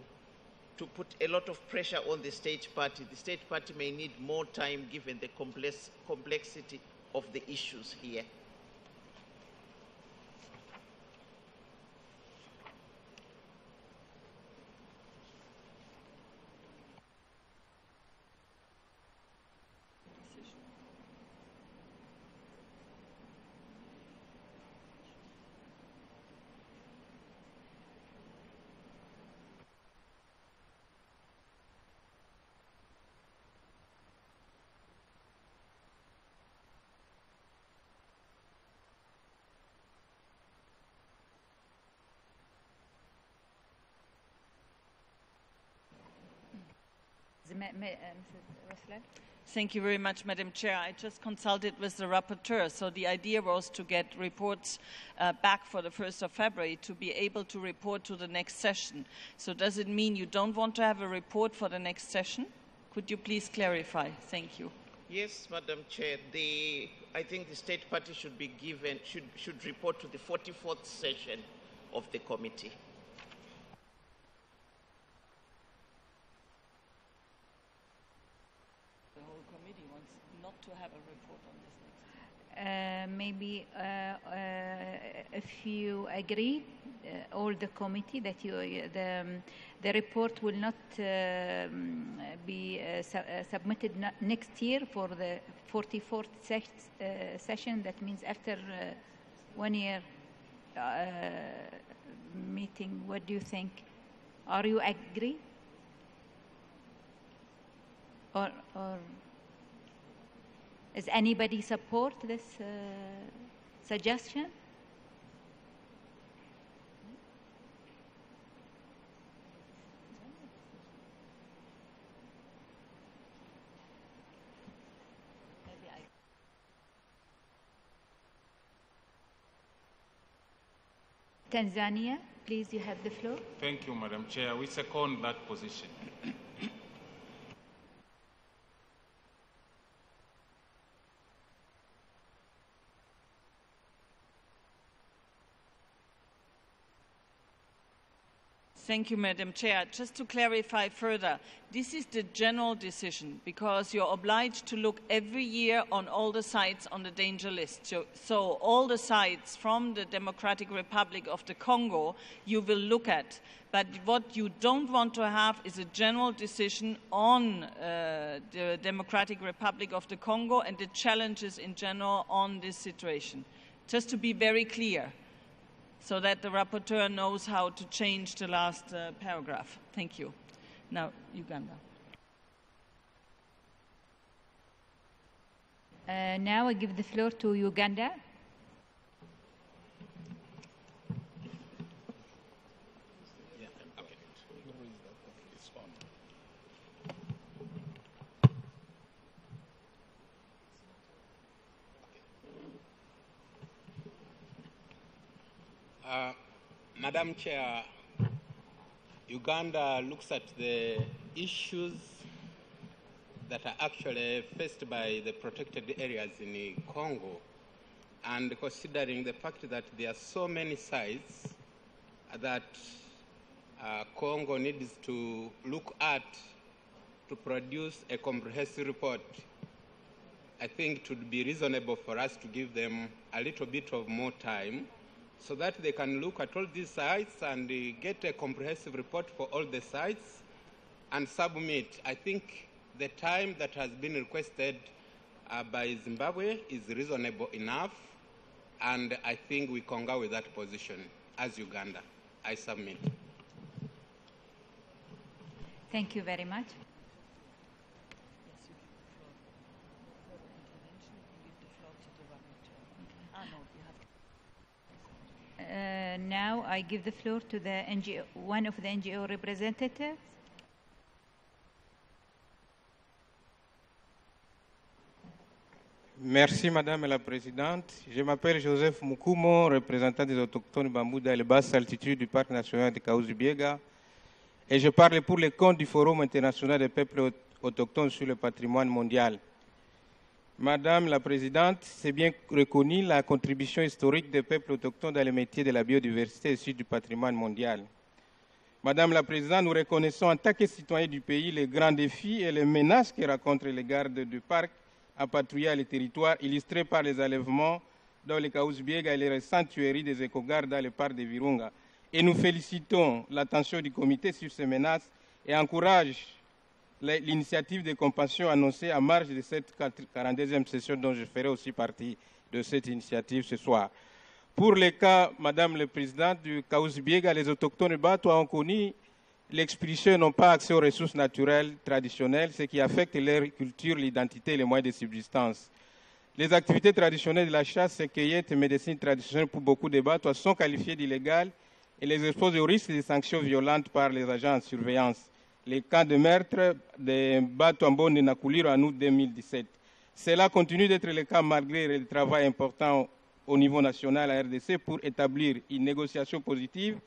put a lot of pressure on the state party. The state party may need more time given the complexity of the issues here. Mrs. Rosler. Thank you very much, Madam Chair. I just consulted with the rapporteur, so the idea was to get reports back for the 1st of February to be able to report to the next session. So does it mean you don't want to have a report for the next session? Could you please clarify? Thank you. Yes, Madam Chair. I think the State Party should be given, should report to the 44th session of the committee. To have a report on this next maybe if you agree, all the committee, that the report will not be submitted next year for the 44th session. That means after 1 year meeting. What do you think? Are you agree? Or does anybody support this suggestion? Tanzania, please, you have the floor. Thank you, Madam Chair. We second that position. Thank you, Madam Chair. Just to clarify further, this is the general decision because you're obliged to look every year on all the sites on the danger list. So all the sites from the Democratic Republic of the Congo you will look at. But what you don't want to have is a general decision on the Democratic Republic of the Congo and the challenges in general on this situation. Just to be very clear, so that the rapporteur knows how to change the last paragraph. Thank you. Now, Uganda. Now I give the floor to Uganda. Madam Chair, Uganda looks at the issues that are actually faced by the protected areas in Congo, and considering the fact that there are so many sites that Congo needs to look at to produce a comprehensive report, I think it would be reasonable for us to give them a little bit of more time so that they can look at all these sites and get a comprehensive report for all the sites and submit. I think the time that has been requested by Zimbabwe is reasonable enough, and I think we concur with that position as Uganda. I submit. Thank you very much. Now I give the floor to the NGO, one of the NGO representatives. Merci Madame la Présidente. Je m'appelle Joseph Mukumo, représentant des autochtones Bambouda et les basses altitudes du Parc national de Kahuzi-Biega, et je parle pour le compte du Forum international des peuples autochtones sur le patrimoine mondial. Madame la Présidente, c'est bien reconnu la contribution historique des peuples autochtones dans les métiers de la biodiversité issus du patrimoine mondial. Madame la Présidente, nous reconnaissons en tant que citoyens du pays les grands défis et les menaces que rencontrent les gardes du parc à patrouiller les territoires, illustrés par les enlèvements dans les Kahuzi-Biega et les récentes tueries des éco-gardes dans le parc de Virunga. Et nous félicitons l'attention du comité sur ces menaces et encourageons l'initiative de compassion annoncée en marge de cette 42e session dont je ferai aussi partie de cette initiative ce soir. Pour le cas, Madame la Présidente, du Kahuzi-Biega, les autochtones Batois ont connu l'expulsion et n'ont pas accès aux ressources naturelles traditionnelles, ce qui affecte leur culture, l'identité et les moyens de subsistance. Les activités traditionnelles de la chasse, cueillette et médecine traditionnelle pour beaucoup de Batois sont qualifiées d'illégales et les exposent au risque de sanctions violentes par les agents en surveillance. les cas de meurtre de Batoambo et Nakuliro en août 2017. Cela continue d'être le cas malgré le travail important au niveau national à RDC pour établir une négociation positive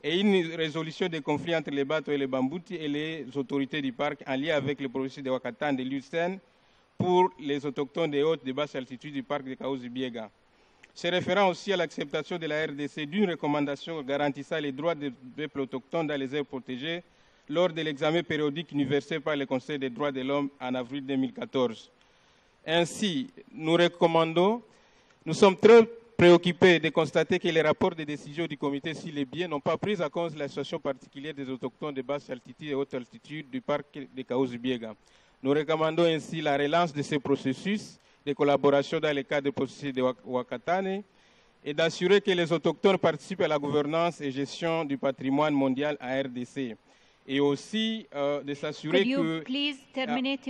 et une résolution des conflits entre les Bato et les Bambouti et les autorités du parc en lien avec le processus de Wakatan de l'UCN pour les autochtones des hautes et basses altitudes du parc de Kaouzi-Biega. Se référant aussi à l'acceptation de la RDC d'une recommandation garantissant les droits des peuples autochtones dans les aires protégées lors de l'examen périodique universel par le Conseil des droits de l'homme en avril 2014. Ainsi, nous sommes très préoccupés de constater que les rapports de décision du comité sur les biens n'ont pas pris en compte la situation particulière des autochtones de basse altitude et haute altitude du parc de Kaouzi-Biega. Nous recommandons ainsi la relance de ce processus de collaboration dans le cadre du processus de Wakatane et d'assurer que les autochtones participent à la gouvernance et gestion du patrimoine mondial à RDC. Et aussi de s'assurer que... Please terminate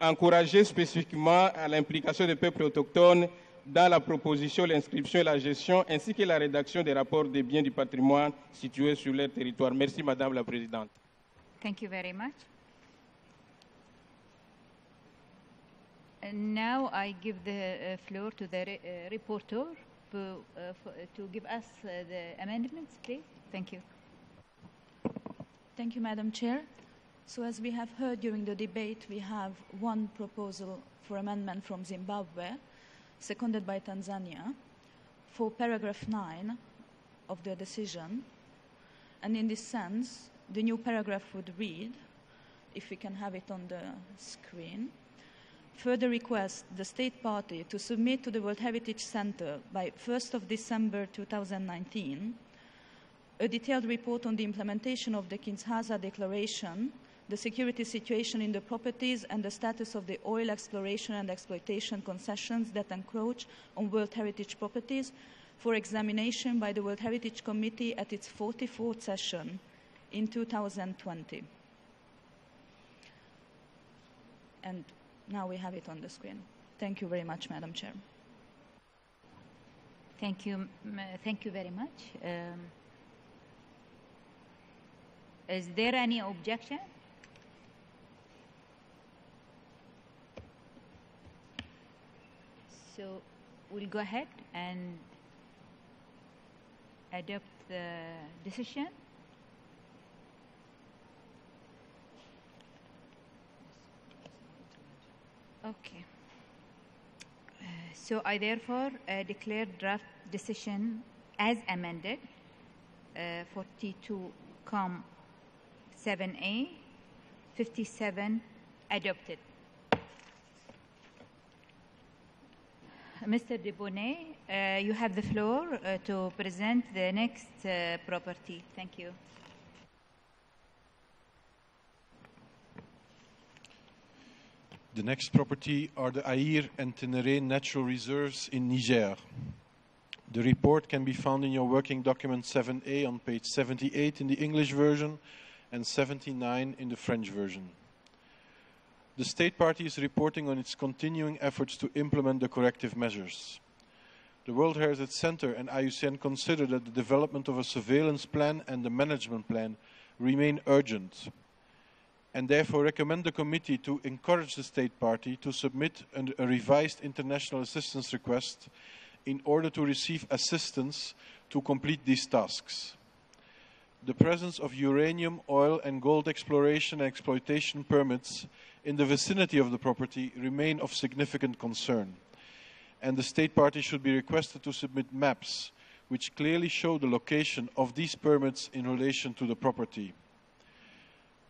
encourager spécifiquement à l'implication des peuples autochtones dans la proposition, l'inscription et la gestion, ainsi que la rédaction des rapports des biens du patrimoine situés sur leur territoire. Merci, Madame la Présidente. Thank you very much. And now I give the floor to the reporter to give us the amendments, please. Thank you. Thank you, Madam Chair. So as we have heard during the debate, we have one proposal for amendment from Zimbabwe, seconded by Tanzania, for paragraph 9 of the decision. And in this sense, the new paragraph would read, if we can have it on the screen, further request the state party to submit to the World Heritage Center by 1st of December 2019 a detailed report on the implementation of the Kinshasa Declaration, the security situation in the properties and the status of the oil exploration and exploitation concessions that encroach on World Heritage properties for examination by the World Heritage Committee at its 44th session in 2020. And now we have it on the screen. Thank you very much, Madam Chair. Thank you very much. Is there any objection? So we'll go ahead and adopt the decision. Okay. So I therefore declare draft decision as amended 42.7a 57 adopted. Mr. Debonnet, you have the floor to present the next property. Thank you. The next property are the Aïr and Ténéré natural reserves in Niger. The report can be found in your working document 7A on page 78 in the English version and 79 in the French version. The State Party is reporting on its continuing efforts to implement the corrective measures. The World Heritage Center and IUCN consider that the development of a surveillance plan and the management plan remain urgent, and therefore recommend the committee to encourage the State Party to submit a revised international assistance request in order to receive assistance to complete these tasks. The presence of uranium, oil and gold exploration and exploitation permits in the vicinity of the property remain of significant concern, and the State Party should be requested to submit maps which clearly show the location of these permits in relation to the property.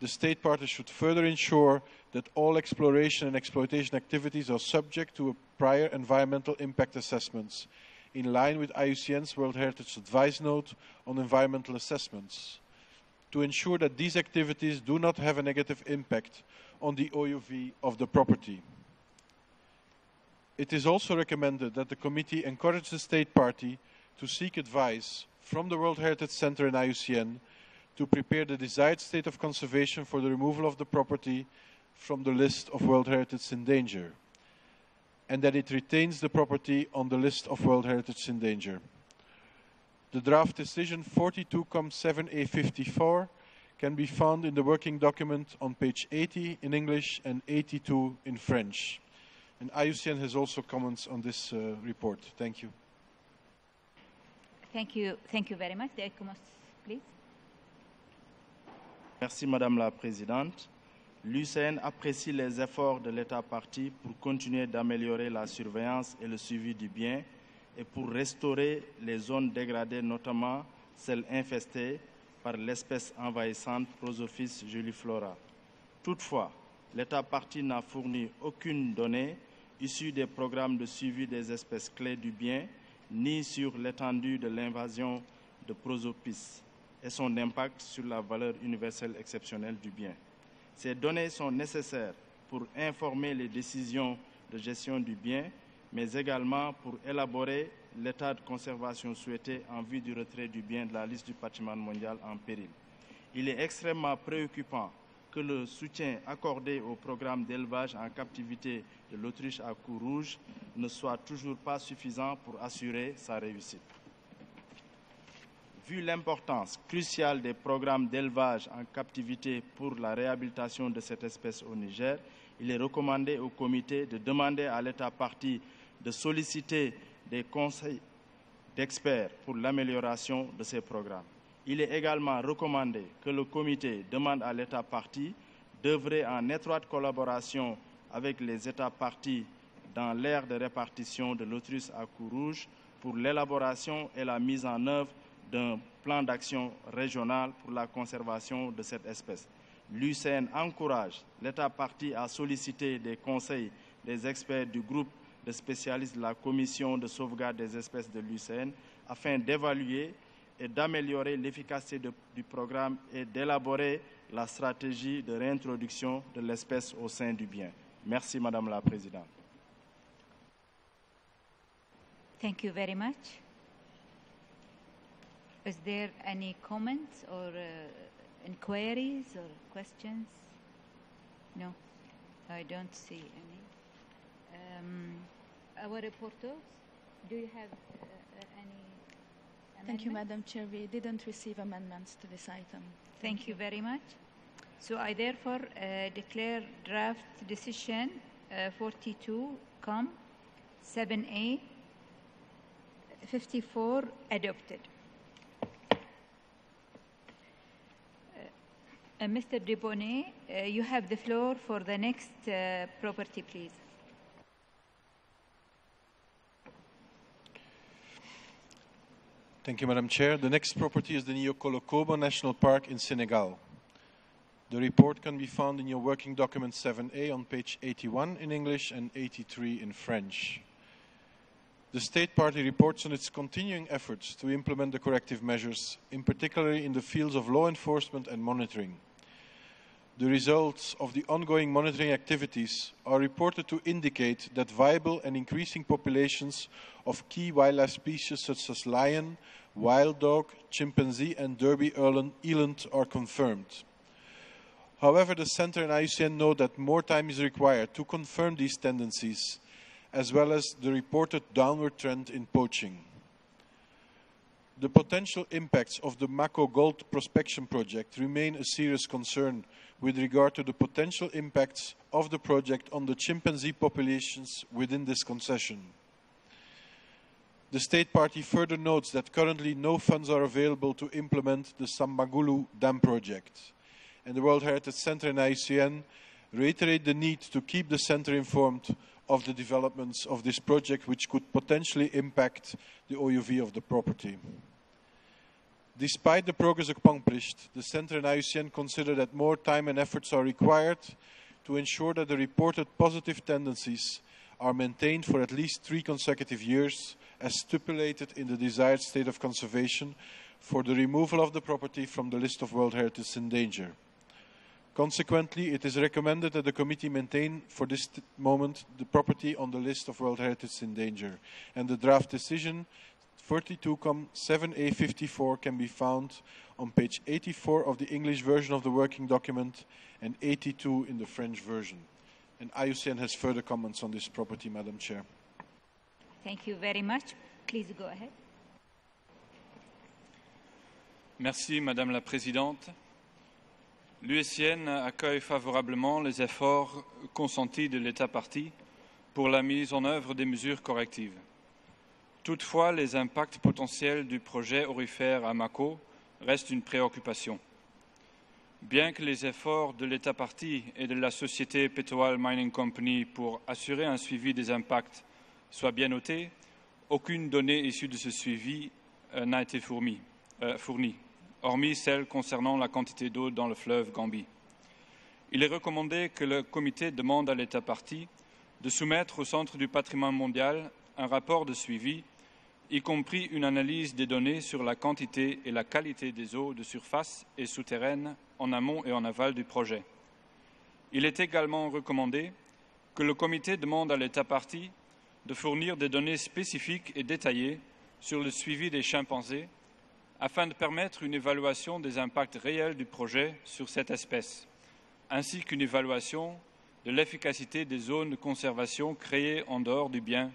The State Party should further ensure that all exploration and exploitation activities are subject to prior environmental impact assessments, in line with IUCN's World Heritage Advice Note on environmental assessments, to ensure that these activities do not have a negative impact on the OUV of the property. It is also recommended that the committee encourage the State Party to seek advice from the World Heritage Center and IUCN to prepare the desired state of conservation for the removal of the property from the list of World Heritage in danger, and that it retains the property on the list of World Heritage in danger. The draft decision 42.7a54 can be found in the working document on page 80 in English and 82 in French. And IUCN has also comments on this report. Thank you. Thank you. Thank you very much. The ECOMOS, please. Merci, Madame la Présidente. L'UCN apprécie les efforts de l'État partie pour continuer d'améliorer la surveillance et le suivi du bien et pour restaurer les zones dégradées, notamment celles infestées par l'espèce envahissante Prosophis juliflora. Toutefois, l'État partie n'a fourni aucune donnée issue des programmes de suivi des espèces clés du bien, ni sur l'étendue de l'invasion de Prosopis et son impact sur la valeur universelle exceptionnelle du bien. Ces données sont nécessaires pour informer les décisions de gestion du bien, mais également pour élaborer l'état de conservation souhaité en vue du retrait du bien de la liste du patrimoine mondial en péril. Il est extrêmement préoccupant que le soutien accordé au programme d'élevage en captivité de l'Autriche à cou rouge ne soit toujours pas suffisant pour assurer sa réussite. Vu l'importance cruciale des programmes d'élevage en captivité pour la réhabilitation de cette espèce au Niger, il est recommandé au comité de demander à l'État partie de solliciter des conseils d'experts pour l'amélioration de ces programmes. Il est également recommandé que le comité demande à l'État partie d'œuvrer en étroite collaboration avec les États parties dans l'aire de répartition de l'Autriche à cou rouge pour l'élaboration et la mise en œuvre d'un plan d'action régional pour la conservation de cette espèce. L'UCN encourage l'État partie à solliciter des conseils des experts du groupe de spécialistes de la Commission de sauvegarde des espèces de l'UCN afin d'évaluer et d'améliorer l'efficacité du programme et d'élaborer la stratégie de réintroduction de l'espèce au sein du bien. Merci, Madame la Présidente. Thank you very much. Is there any comments or inquiries or questions? No, I don't see any. Our reporters, do you have any amendments? Thank you, Madam Chair. We didn't receive amendments to this item. Thank you very much. So I therefore declare draft decision 42-7A 54 adopted. Mr. Debonnet, you have the floor for the next property, please. Thank you, Madam Chair. The next property is the Niokolo-Kobo National Park in Senegal. The report can be found in your working document 7A on page 81 in English and 83 in French. The State Party reports on its continuing efforts to implement the corrective measures, in particular in the fields of law enforcement and monitoring. The results of the ongoing monitoring activities are reported to indicate that viable and increasing populations of key wildlife species such as lion, wild dog, chimpanzee and Derby eland are confirmed. However, the Centre and IUCN know that more time is required to confirm these tendencies, as well as the reported downward trend in poaching. The potential impacts of the Mako Gold Prospection Project remain a serious concern with regard to the potential impacts of the project on the chimpanzee populations within this concession. The State Party further notes that currently no funds are available to implement the Sambagulu Dam project, and the World Heritage Centre and IUCN reiterate the need to keep the Centre informed of the developments of this project, which could potentially impact the OUV of the property. Despite the progress accomplished, the Centre and IUCN consider that more time and efforts are required to ensure that the reported positive tendencies are maintained for at least 3 consecutive years, as stipulated in the desired state of conservation for the removal of the property from the list of World Heritage in danger. Consequently, it is recommended that the committee maintain for this moment the property on the list of World Heritage in danger, and the draft decision 42-7A54 can be found on page 84 of the English version of the working document and 82 in the French version. And IUCN has further comments on this property, Madam Chair. Thank you very much. Please go ahead. Merci, Madame la Présidente. L'USN accueille favorablement les efforts consentis de l'État partie pour la mise en œuvre des mesures correctives. Toutefois, les impacts potentiels du projet aurifère à Mako restent une préoccupation. Bien que les efforts de l'État partie et de la société Petroal Mining Company pour assurer un suivi des impacts soient bien notés, aucune donnée issue de ce suivi n'a été fournie, hormis celle concernant la quantité d'eau dans le fleuve Gambie. Il est recommandé que le comité demande à l'État partie de soumettre au Centre du patrimoine mondial un rapport de suivi, y compris une analyse des données sur la quantité et la qualité des eaux de surface et souterraines en amont et en aval du projet. Il est également recommandé que le comité demande à l'État partie de fournir des données spécifiques et détaillées sur le suivi des chimpanzés afin de permettre une évaluation des impacts réels du projet sur cette espèce, ainsi qu'une évaluation de l'efficacité des zones de conservation créées en dehors du bien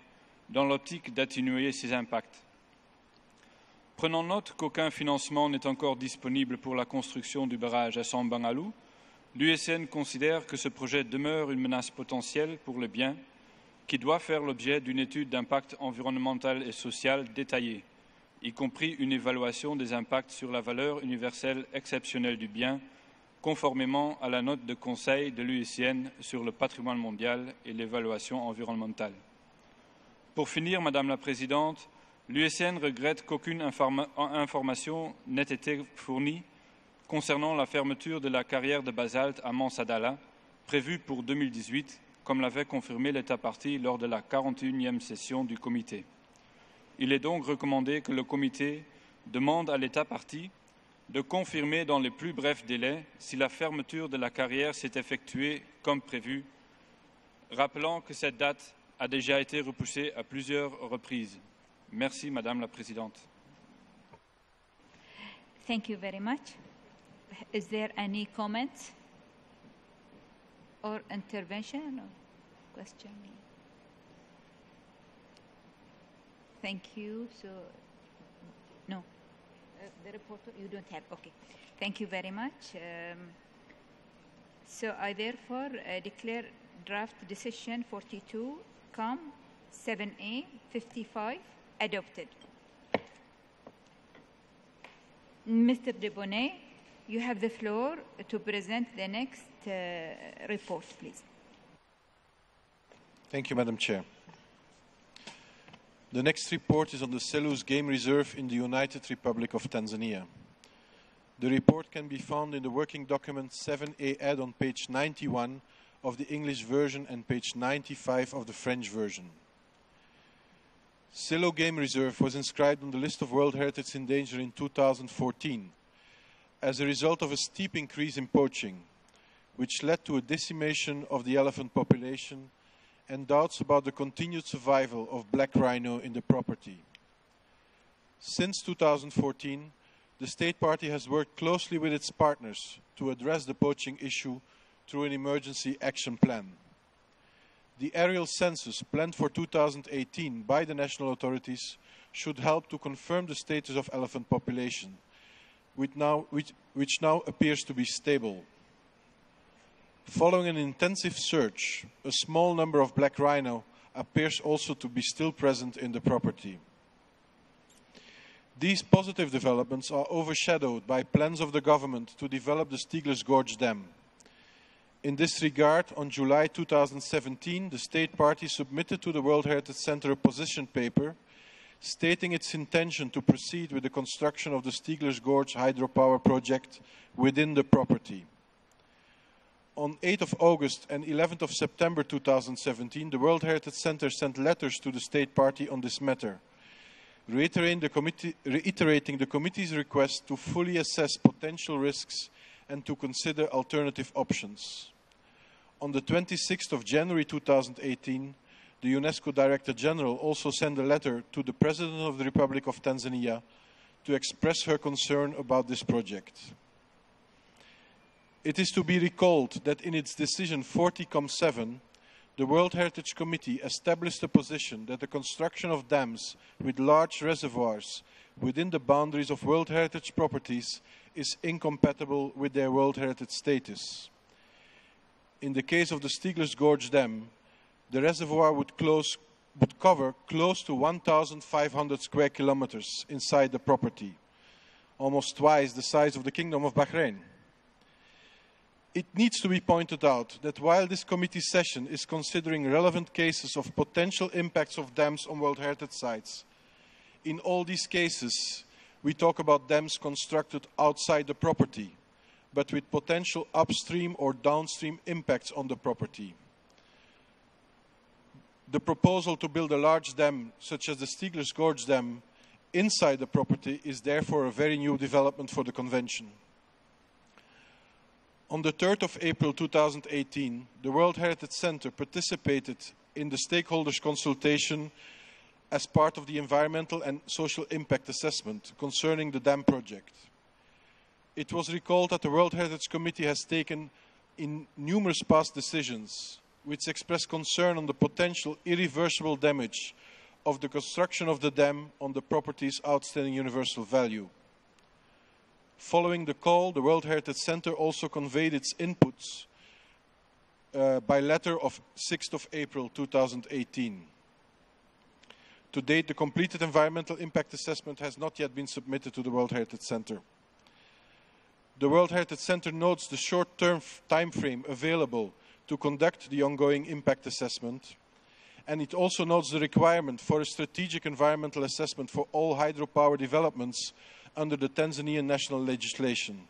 dans l'optique d'atténuer ces impacts. Prenons note qu'aucun financement n'est encore disponible pour la construction du barrage à Sambangalou. L'USN considère que ce projet demeure une menace potentielle pour le bien qui doit faire l'objet d'une étude d'impact environnemental et social détaillée, y compris une évaluation des impacts sur la valeur universelle exceptionnelle du bien, conformément à la note de conseil de l'USN sur le patrimoine mondial et l'évaluation environnementale. Pour finir, Madame la Présidente, l'USN regrette qu'aucune information n'ait été fournie concernant la fermeture de la carrière de basalte à Mansadala, prévue pour 2018, comme l'avait confirmé l'État partie lors de la 41e session du comité. Il est donc recommandé que le comité demande à l'État partie de confirmer dans les plus brefs délais si la fermeture de la carrière s'est effectuée comme prévu, rappelant que cette date a déjà été repoussée à plusieurs reprises. Merci, Madame la Présidente. Thank you very much. Is there any comments or intervention or question? Thank you. So, no, the reporter, you don't have. Okay. Thank you very much. So I therefore declare draft decision 42, COM 7A 55 adopted. Mr. Debonnet, you have the floor to present the next report, please. Thank you, Madam Chair. The next report is on the Soluz Game Reserve in the United Republic of Tanzania. The report can be found in the working document 7A Add on page 91 of the English version and page 95 of the French version. Soluz Game Reserve was inscribed on the list of World Heritage in Danger in 2014 as a result of a steep increase in poaching, which led to a decimation of the elephant population and doubts about the continued survival of black rhino in the property. Since 2014, the state party has worked closely with its partners to address the poaching issue through an emergency action plan. The aerial census planned for 2018 by the national authorities should help to confirm the status of elephant population, which now appears to be stable. Following an intensive search, a small number of black rhino appears also to be still present in the property. These positive developments are overshadowed by plans of the government to develop the Stiegler's Gorge Dam. In this regard, on July 2017, the State Party submitted to the World Heritage Center a position paper stating its intention to proceed with the construction of the Stiegler's Gorge hydropower project within the property. On 8th of August and 11th of September 2017, the World Heritage Center sent letters to the State Party on this matter, reiterating the committee's request to fully assess potential risks and to consider alternative options. On the 26th of January 2018, the UNESCO Director General also sent a letter to the President of the Republic of Tanzania to express her concern about this project. It is to be recalled that in its decision 40-7, the World Heritage Committee established a position that the construction of dams with large reservoirs within the boundaries of World Heritage properties is incompatible with their World Heritage status. In the case of the Stiegler's Gorge Dam, the reservoir would cover close to 1,500 square kilometers inside the property, almost twice the size of the Kingdom of Bahrain. It needs to be pointed out that while this committee session is considering relevant cases of potential impacts of dams on World Heritage sites, in all these cases, we talk about dams constructed outside the property, but with potential upstream or downstream impacts on the property. The proposal to build a large dam, such as the Stiegler's Gorge Dam, inside the property is therefore a very new development for the Convention. On the 3rd of April 2018, the World Heritage Center participated in the stakeholders' consultation as part of the environmental and social impact assessment concerning the dam project. It was recalled that the World Heritage Committee has taken in numerous past decisions which express concern on the potential irreversible damage of the construction of the dam on the property's outstanding universal value. Following the call, the World Heritage Center also conveyed its inputs by letter of 6th of April 2018. To date, the completed environmental impact assessment has not yet been submitted to the World Heritage Center. The World Heritage Center notes the short-term time frame available to conduct the ongoing impact assessment, and it also notes the requirement for a strategic environmental assessment for all hydropower developments under the Tanzanian national legislation.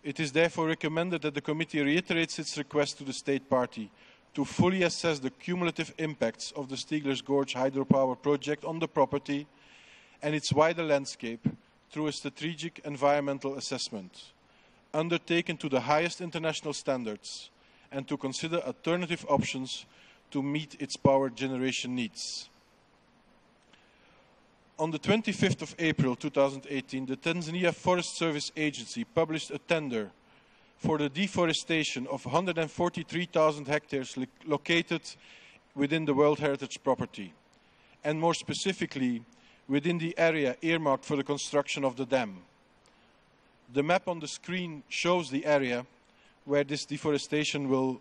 It is therefore recommended that the committee reiterates its request to the state party to fully assess the cumulative impacts of the Stiegler's Gorge hydropower project on the property and its wider landscape through a strategic environmental assessment, undertaken to the highest international standards, and to consider alternative options to meet its power generation needs. On the 25th of April 2018, the Tanzania Forest Service Agency published a tender for the deforestation of 143,000 hectares located within the World Heritage property, and more specifically, within the area earmarked for the construction of the dam. The map on the screen shows the area where this deforestation will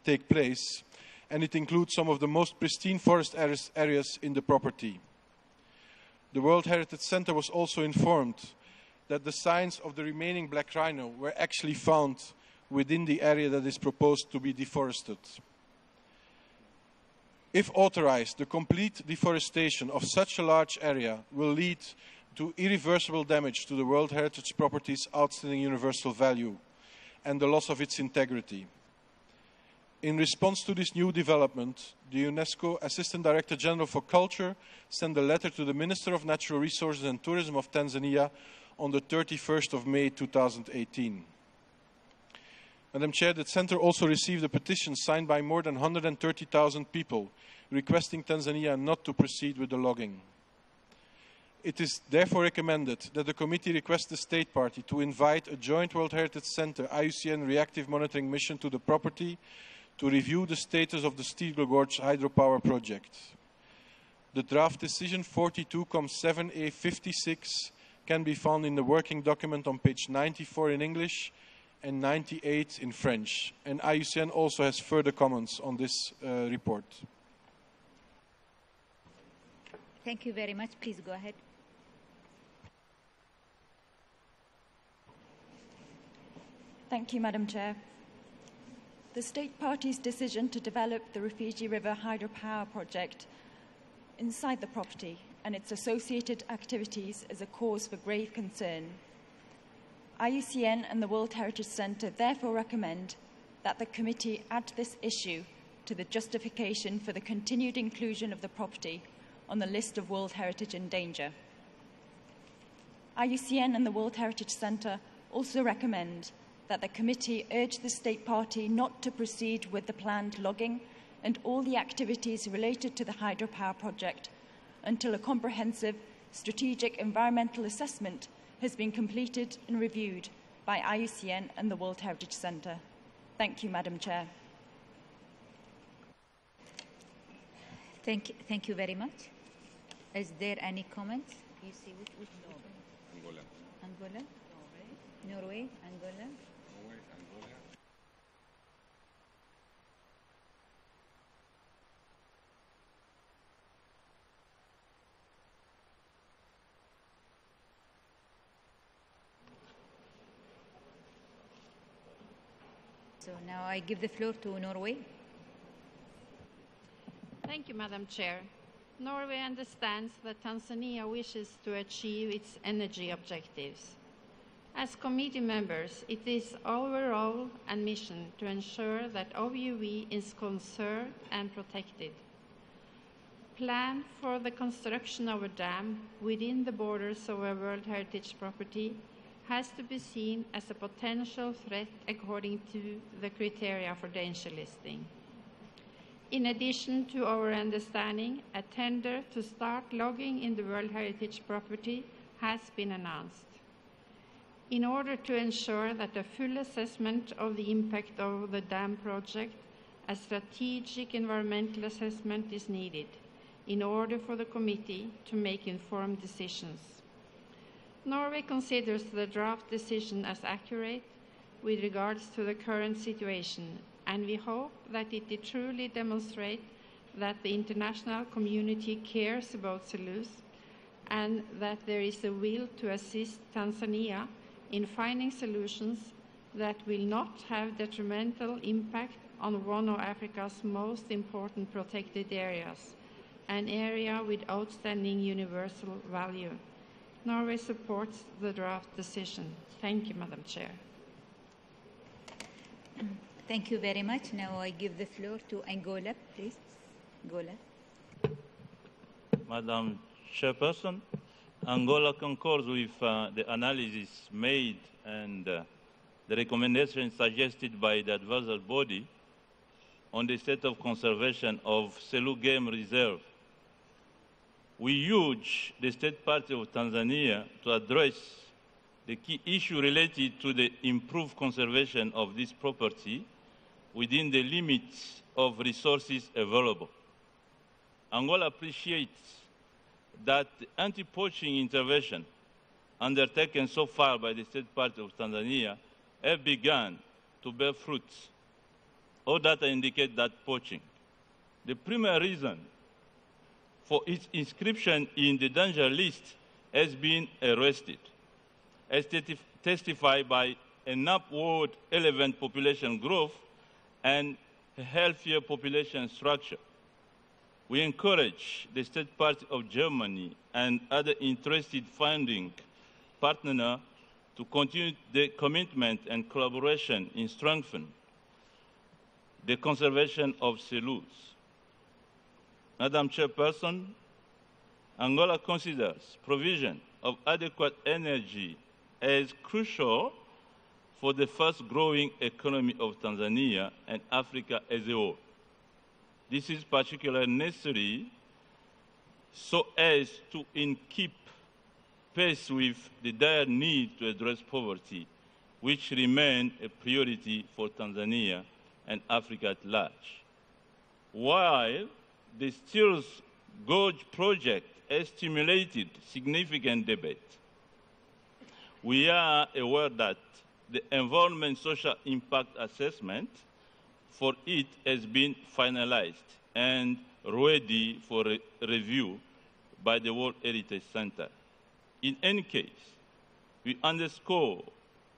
take place, and it includes some of the most pristine forest areas in the property. The World Heritage Center was also informed that the signs of the remaining black rhino were actually found within the area that is proposed to be deforested. If authorized, the complete deforestation of such a large area will lead to irreversible damage to the World Heritage property's outstanding universal value and the loss of its integrity. In response to this new development, the UNESCO Assistant Director General for Culture sent a letter to the Minister of Natural Resources and Tourism of Tanzania on the 31st of May 2018. Madam Chair, the Centre also received a petition signed by more than 130,000 people requesting Tanzania not to proceed with the logging. It is therefore recommended that the committee request the state party to invite a joint World Heritage Center IUCN reactive monitoring mission to the property to review the status of the Stiegler Gorge hydropower project. The draft decision 42-7A56 can be found in the working document on page 94 in English and 98 in French. And IUCN also has further comments on this report. Thank you very much. Please go ahead. Thank you, Madam Chair. The state party's decision to develop the Refugee River hydropower project inside the property and its associated activities is a cause for grave concern. IUCN and the World Heritage Centre therefore recommend that the committee add this issue to the justification for the continued inclusion of the property on the list of World Heritage in danger. IUCN and the World Heritage Centre also recommend that the committee urge the state party not to proceed with the planned logging and all the activities related to the hydropower project until a comprehensive strategic environmental assessment has been completed and reviewed by IUCN and the World Heritage Centre. Thank you, Madam Chair. Thank you very much. Is there any comments? You see which Angola. Angola, Norway, Angola. So now I give the floor to Norway. Thank you, Madam Chair. Norway understands that Tanzania wishes to achieve its energy objectives. As committee members, it is our role and mission to ensure that OUV is conserved and protected. Plan for the construction of a dam within the borders of a World Heritage property has to be seen as a potential threat according to the criteria for danger listing. In addition to our understanding, a tender to start logging in the World Heritage property has been announced. In order to ensure that a full assessment of the impact of the dam project, a strategic environmental assessment is needed in order for the committee to make informed decisions. Norway considers the draft decision as accurate with regards to the current situation, and we hope that it truly demonstrates that the international community cares about Soluz and that there is a will to assist Tanzania in finding solutions that will not have detrimental impact on one of Africa's most important protected areas, an area with outstanding universal value. Norway supports the draft decision. Thank you, Madam Chair. Thank you very much. Now I give the floor to Angola, please. Angola. Madam Chairperson, Angola concurs with the analysis made and the recommendations suggested by the advisory body on the state of conservation of Selous Game Reserve. We urge the State Party of Tanzania to address the key issue related to the improved conservation of this property within the limits of resources available. Angola appreciates that the anti-poaching intervention undertaken so far by the State Party of Tanzania have begun to bear fruits. All data indicate that poaching, the primary reason for its inscription in the danger list, has been arrested, as testified by an upward 11 population growth and a healthier population structure. We encourage the State Party of Germany and other interested funding partners to continue the commitment and collaboration in strengthening the conservation of Soluz. Madam Chairperson, Angola considers provision of adequate energy as crucial for the fast-growing economy of Tanzania and Africa as a whole. This is particularly necessary so as to keep pace with the dire need to address poverty, which remains a priority for Tanzania and Africa at large. While the Steels Gorge project has stimulated significant debate, we are aware that the environment social impact assessment for it has been finalized and ready for review by the World Heritage Center. In any case, we underscore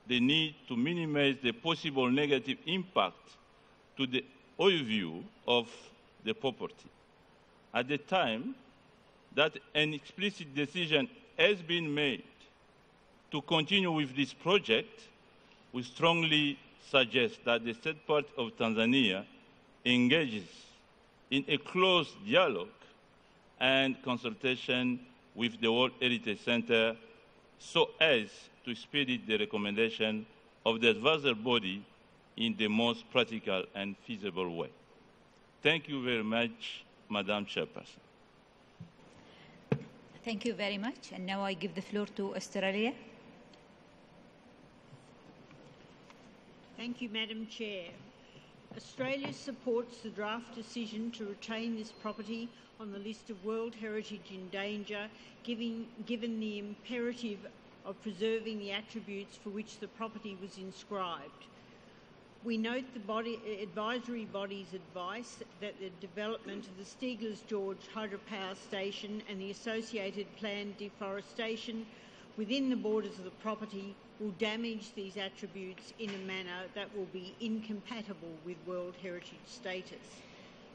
the need to minimize the possible negative impact to the overview of the property. At the time that an explicit decision has been made to continue with this project, we strongly suggest that the State Party of Tanzania engages in a close dialogue and consultation with the World Heritage Center so as to speed the recommendation of the advisory body in the most practical and feasible way. Thank you very much, Madam Chairperson. Thank you very much. And now I give the floor to Australia. Thank you, Madam Chair. Australia supports the draft decision to retain this property on the list of World Heritage in danger, given the imperative of preserving the attributes for which the property was inscribed. We note the advisory body's advice that the development of the Stiegler's-George hydropower station and the associated planned deforestation within the borders of the property will damage these attributes in a manner that will be incompatible with World Heritage status.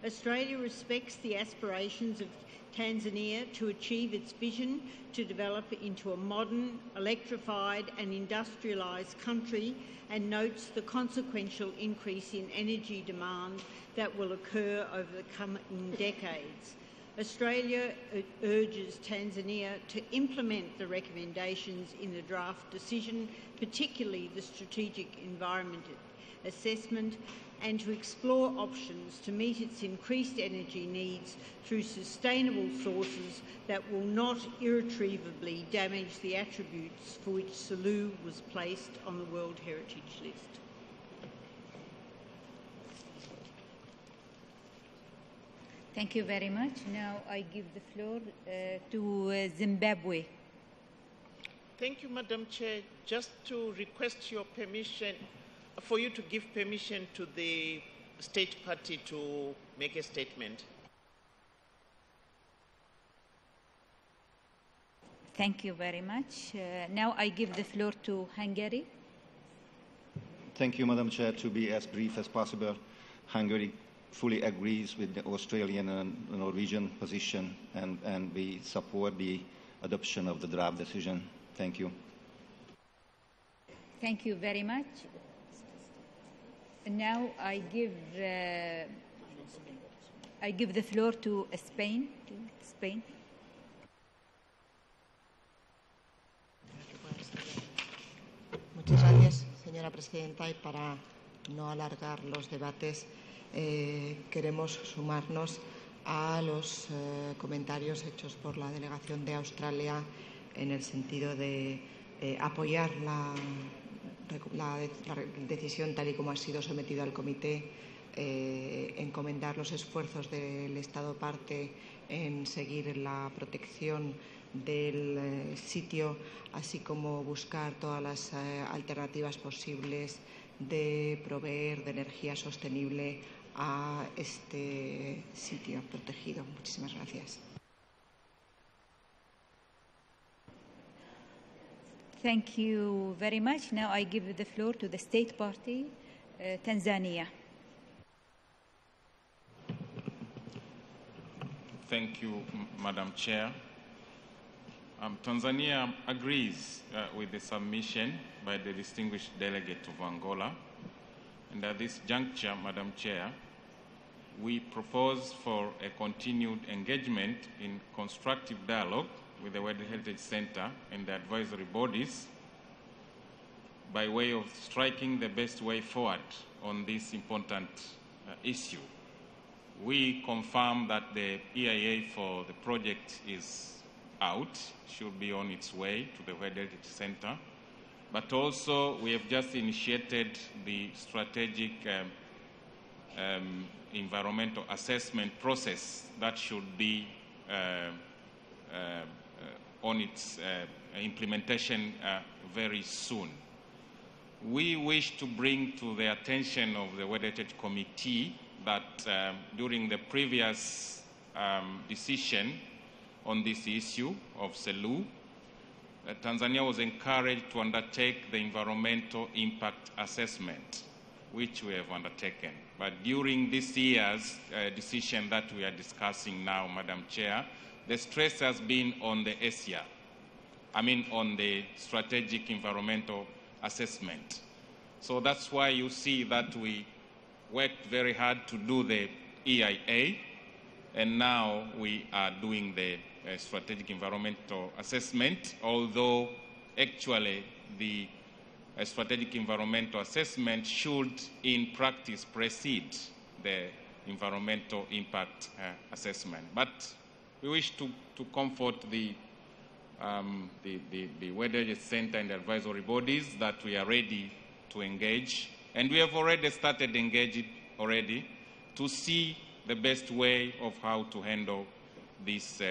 Australia respects the aspirations of Tanzania to achieve its vision to develop into a modern, electrified and industrialised country, and notes the consequential increase in energy demand that will occur over the coming decades. Australia urges Tanzania to implement the recommendations in the draft decision, particularly the strategic environment assessment, and to explore options to meet its increased energy needs through sustainable sources that will not irretrievably damage the attributes for which Soluz was placed on the World Heritage List. Thank you very much. Now I give the floor to Zimbabwe. Thank you, Madam Chair. Just to request your permission, for you to give permission to the state party to make a statement. Thank you very much. Now I give the floor to Hungary. Thank you, Madam Chair. To be as brief as possible, Hungary fully agrees with the Australian and Norwegian position, and we support the adoption of the draft decision. Thank you. Thank you very much. Now I give the floor to Spain. Muchas gracias, señora presidenta. Y para no alargar los debates, queremos sumarnos a los comentarios hechos por la delegación de Australia en el sentido de apoyar la decisión tal y como ha sido sometida al comité, encomendar los esfuerzos del Estado parte en seguir la protección del sitio, así como buscar todas las alternativas posibles de proveer de energía sostenible a este sitio protegido. Muchísimas gracias. Thank you very much. Now I give the floor to the state party, Tanzania. Thank you, Madam Chair. Tanzania agrees with the submission by the distinguished delegate of Angola. And at this juncture, Madam Chair, we propose for a continued engagement in constructive dialogue with the World Heritage Center and the advisory bodies by way of striking the best way forward on this important issue. We confirm that the EIA for the project is out, should be on its way to the World Heritage Center, but also we have just initiated the strategic environmental assessment process that should be on its implementation very soon. We wish to bring to the attention of the World Heritage Committee that during the previous decision on this issue of Soluz, Tanzania was encouraged to undertake the environmental impact assessment, which we have undertaken. But during this year's decision that we are discussing now, Madam Chair, the stress has been on the ASIA, on the strategic environmental assessment. So that's why you see that we worked very hard to do the EIA, and now we are doing the strategic environmental assessment, although actually the strategic environmental assessment should in practice precede the environmental impact assessment. But we wish to comfort the World Heritage Center and the advisory bodies that we are ready to engage, and we have already started engaging already to see the best way of how to handle this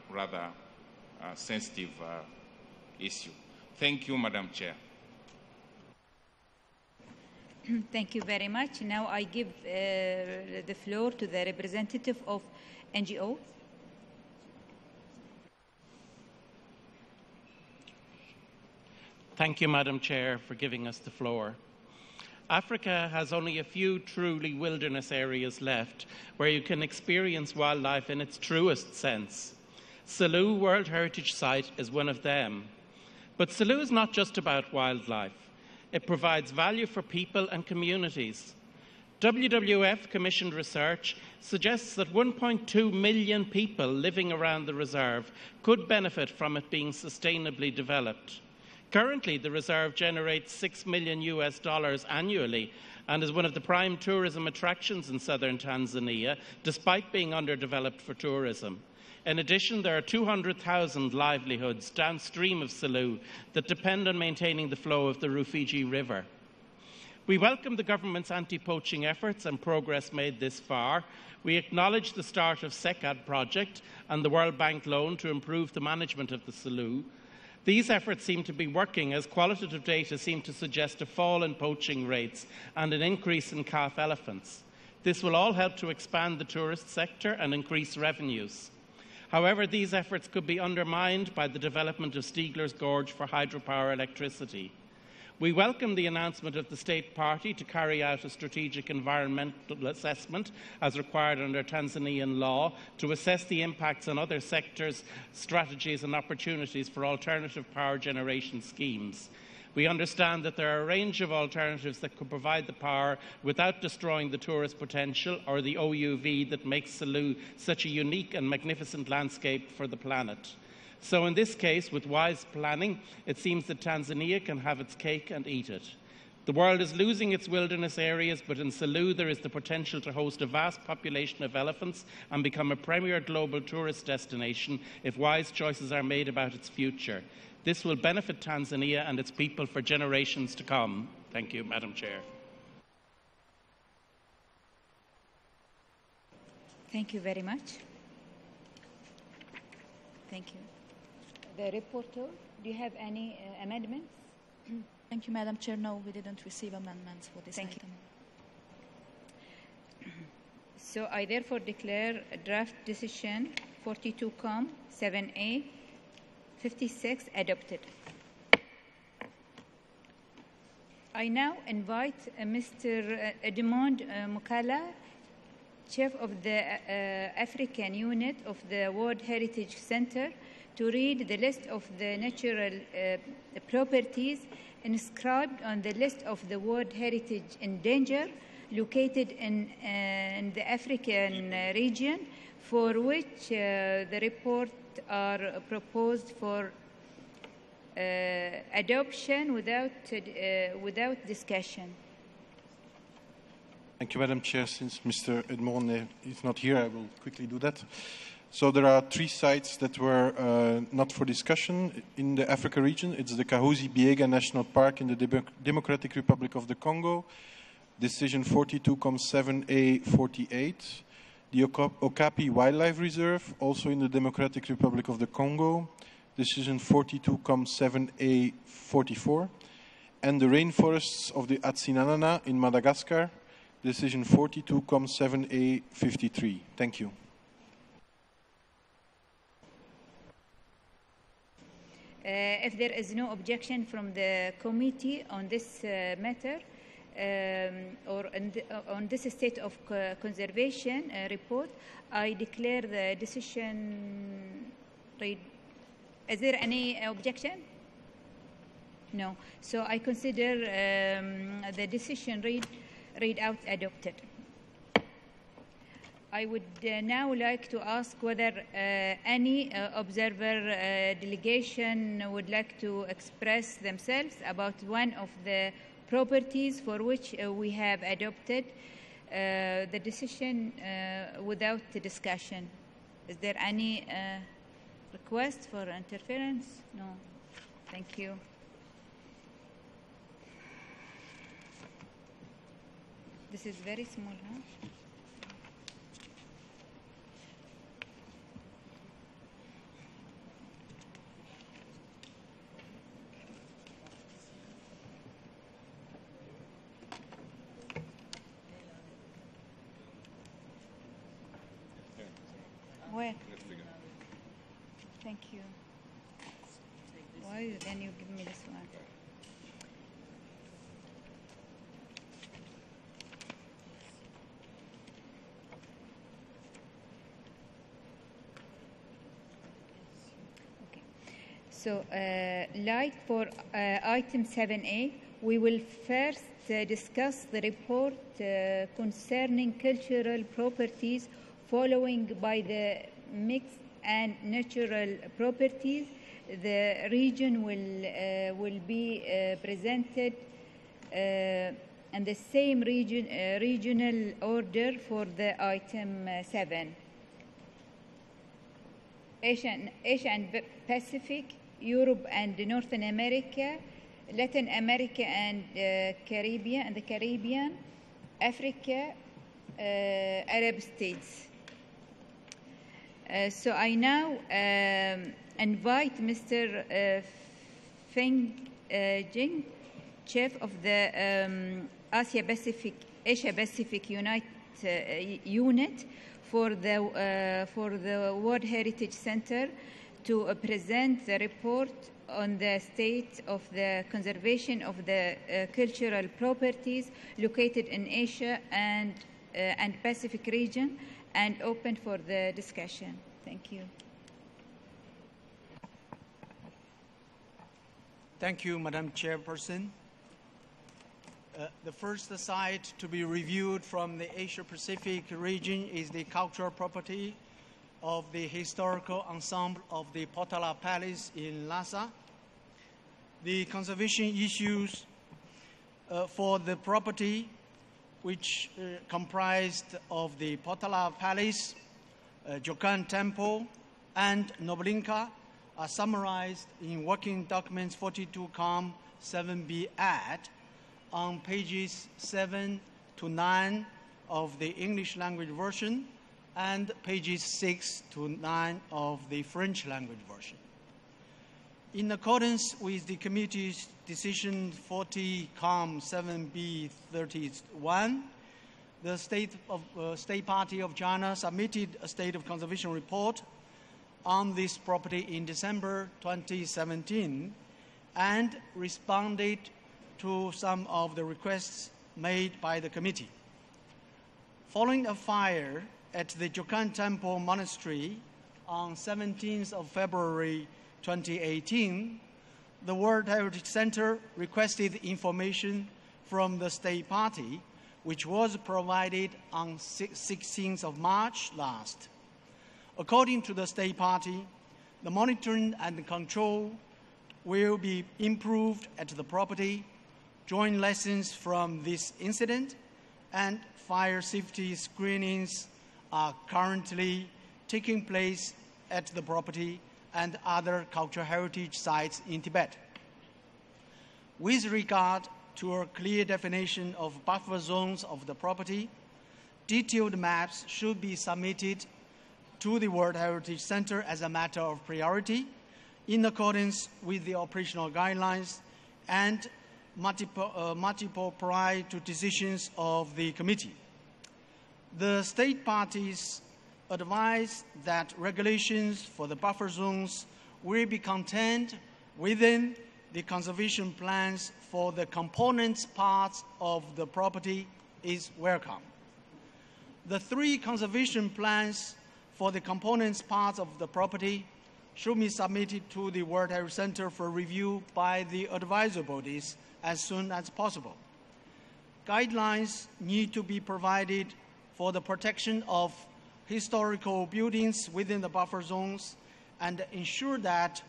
rather sensitive issue. Thank you, Madam Chair. Thank you very much. Now I give the floor to the representative of NGO. Thank you, Madam Chair, for giving us the floor. Africa has only a few truly wilderness areas left where you can experience wildlife in its truest sense. Soluz World Heritage Site is one of them. But Soluz is not just about wildlife. It provides value for people and communities. WWF commissioned research suggests that 1.2 million people living around the reserve could benefit from it being sustainably developed. Currently, the reserve generates $6 million annually and is one of the prime tourism attractions in southern Tanzania, despite being underdeveloped for tourism. In addition, there are 200,000 livelihoods downstream of Soluz that depend on maintaining the flow of the Refugee River. We welcome the government's anti-poaching efforts and progress made this far. We acknowledge the start of SECAD project and the World Bank loan to improve the management of the Soluz. These efforts seem to be working, as qualitative data seem to suggest a fall in poaching rates and an increase in calf elephants. This will all help to expand the tourist sector and increase revenues. However, these efforts could be undermined by the development of Stiegler's Gorge for hydropower electricity. We welcome the announcement of the State Party to carry out a strategic environmental assessment as required under Tanzanian law to assess the impacts on other sectors, strategies and opportunities for alternative power generation schemes. We understand that there are a range of alternatives that could provide the power without destroying the tourist potential or the OUV that makes Soluz such a unique and magnificent landscape for the planet. So in this case, with wise planning, it seems that Tanzania can have its cake and eat it. The world is losing its wilderness areas, but in Soluz there is the potential to host a vast population of elephants and become a premier global tourist destination if wise choices are made about its future. This will benefit Tanzania and its people for generations to come. Thank you, Madam Chair. Thank you very much. Thank you. The reporter, do you have any amendments? Thank you, Madam Chair. No, we didn't receive amendments for this item. So I therefore declare draft decision 42Com 7A 56 adopted. I now invite Mr. Edmond Mukala, Chief of the African Unit of the World Heritage Center, to read the list of the natural properties inscribed on the list of the World Heritage in danger located in the African region, for which the report are proposed for adoption without discussion. Thank you, Madam Chair. Since Mr. Edmond is not here, I will quickly do that. So there are 3 sites that were not for discussion in the Africa region. It's the Kahuzi-Biega National Park in the Democratic Republic of the Congo, Decision 42Com7A48, the Okapi Wildlife Reserve, also in the Democratic Republic of the Congo, Decision 42Com7A44, and the rainforests of the Atsinanana in Madagascar, Decision 42Com7A53. Thank you. If there is no objection from the committee on this matter, or on this state of conservation report, I declare the decision read. Is there any objection? No. So I consider the decision read out adopted. I would now like to ask whether any observer delegation would like to express themselves about one of the properties for which we have adopted the decision without the discussion. Is there any request for interference? No. Thank you. This is very small, huh? Where? Thank you. Why then you give me this one? Okay. So, like for item 7A, we will first discuss the report concerning cultural properties, following by the mixed and natural properties. The region will be presented in the same regional order for the item 7. Asia and Pacific, Europe and North America, Latin America and the Caribbean, Africa, Arab states. So I now invite Mr. Feng Jing, Chief of the Asia Pacific Unit for the World Heritage Center to present the report on the state of the conservation of the cultural properties located in Asia and Pacific region, and open for the discussion. Thank you. Thank you, Madam Chairperson. The first site to be reviewed from the Asia-Pacific region is the cultural property of the historical ensemble of the Potala Palace in Lhasa. The conservation issues for the property, which comprised of the Potala Palace, Jokan Temple, and Noblinka, are summarized in Working Documents 42-COM 7B Add on pages 7 to 9 of the English language version and pages 6 to 9 of the French language version. In accordance with the committee's decision 40-COM 7B 31, the State Party of China submitted a State of Conservation report on this property in December 2017 and responded to some of the requests made by the committee. Following a fire at the Jokan Temple Monastery on 17th of February 2018, the World Heritage Center requested information from the State Party, which was provided on 16th of March last. According to the State Party, the monitoring and control will be improved at the property, joint lessons from this incident, and fire safety screenings are currently taking place at the property and other cultural heritage sites in Tibet. With regard to a clear definition of buffer zones of the property, detailed maps should be submitted to the World Heritage Center as a matter of priority in accordance with the operational guidelines and multiple prior to decisions of the committee. The state parties advise that regulations for the buffer zones will be contained within the conservation plans for the components parts of the property is welcome. The 3 conservation plans for the components parts of the property should be submitted to the World Heritage Center for review by the advisory bodies as soon as possible. Guidelines need to be provided for the protection of historical buildings within the buffer zones and ensure that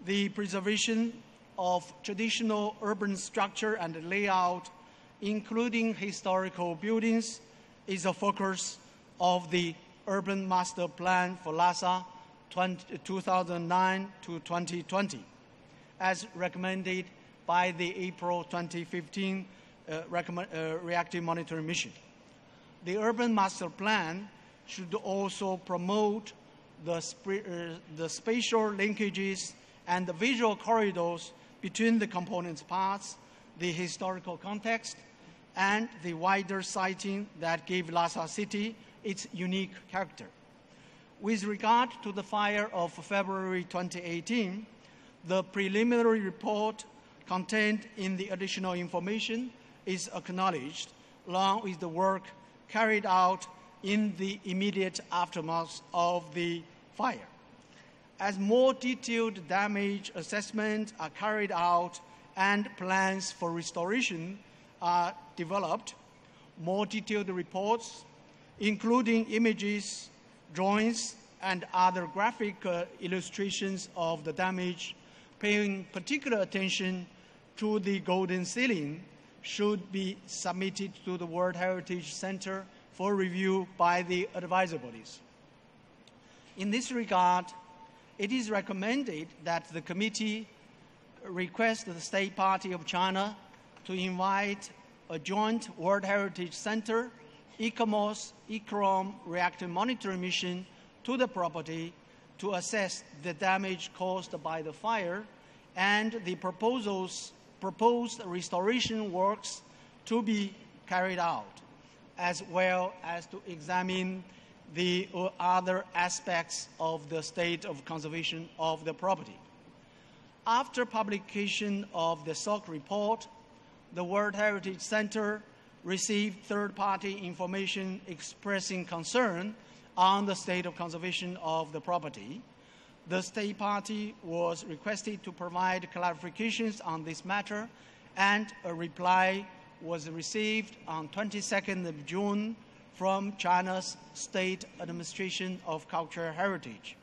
the preservation of traditional urban structure and layout, including historical buildings, is a focus of the Urban Master Plan for Lhasa 2009 to 2020, as recommended by the April 2015 Reactive Monitoring Mission. The Urban Master Plan should also promote the spatial linkages and the visual corridors between the components parts, the historical context, and the wider siting that gave Lhasa city its unique character. With regard to the fire of February 2018, the preliminary report contained in the additional information is acknowledged, along with the work carried out in the immediate aftermath of the fire. As more detailed damage assessments are carried out and plans for restoration are developed, more detailed reports, including images, drawings, and other graphic illustrations of the damage, paying particular attention to the golden ceiling, should be submitted to the World Heritage Center for review by the advisory bodies. In this regard, it is recommended that the committee request the State Party of China to invite a joint World Heritage Center, ICOMOS, ICROM reactor monitoring mission to the property to assess the damage caused by the fire and the proposed restoration works to be carried out, as well as to examine the other aspects of the state of conservation of the property. After publication of the SOC report, the World Heritage Center received third-party information expressing concern on the state of conservation of the property. The State Party was requested to provide clarifications on this matter, and a reply was received on 22nd of June from China's State Administration of Cultural Heritage.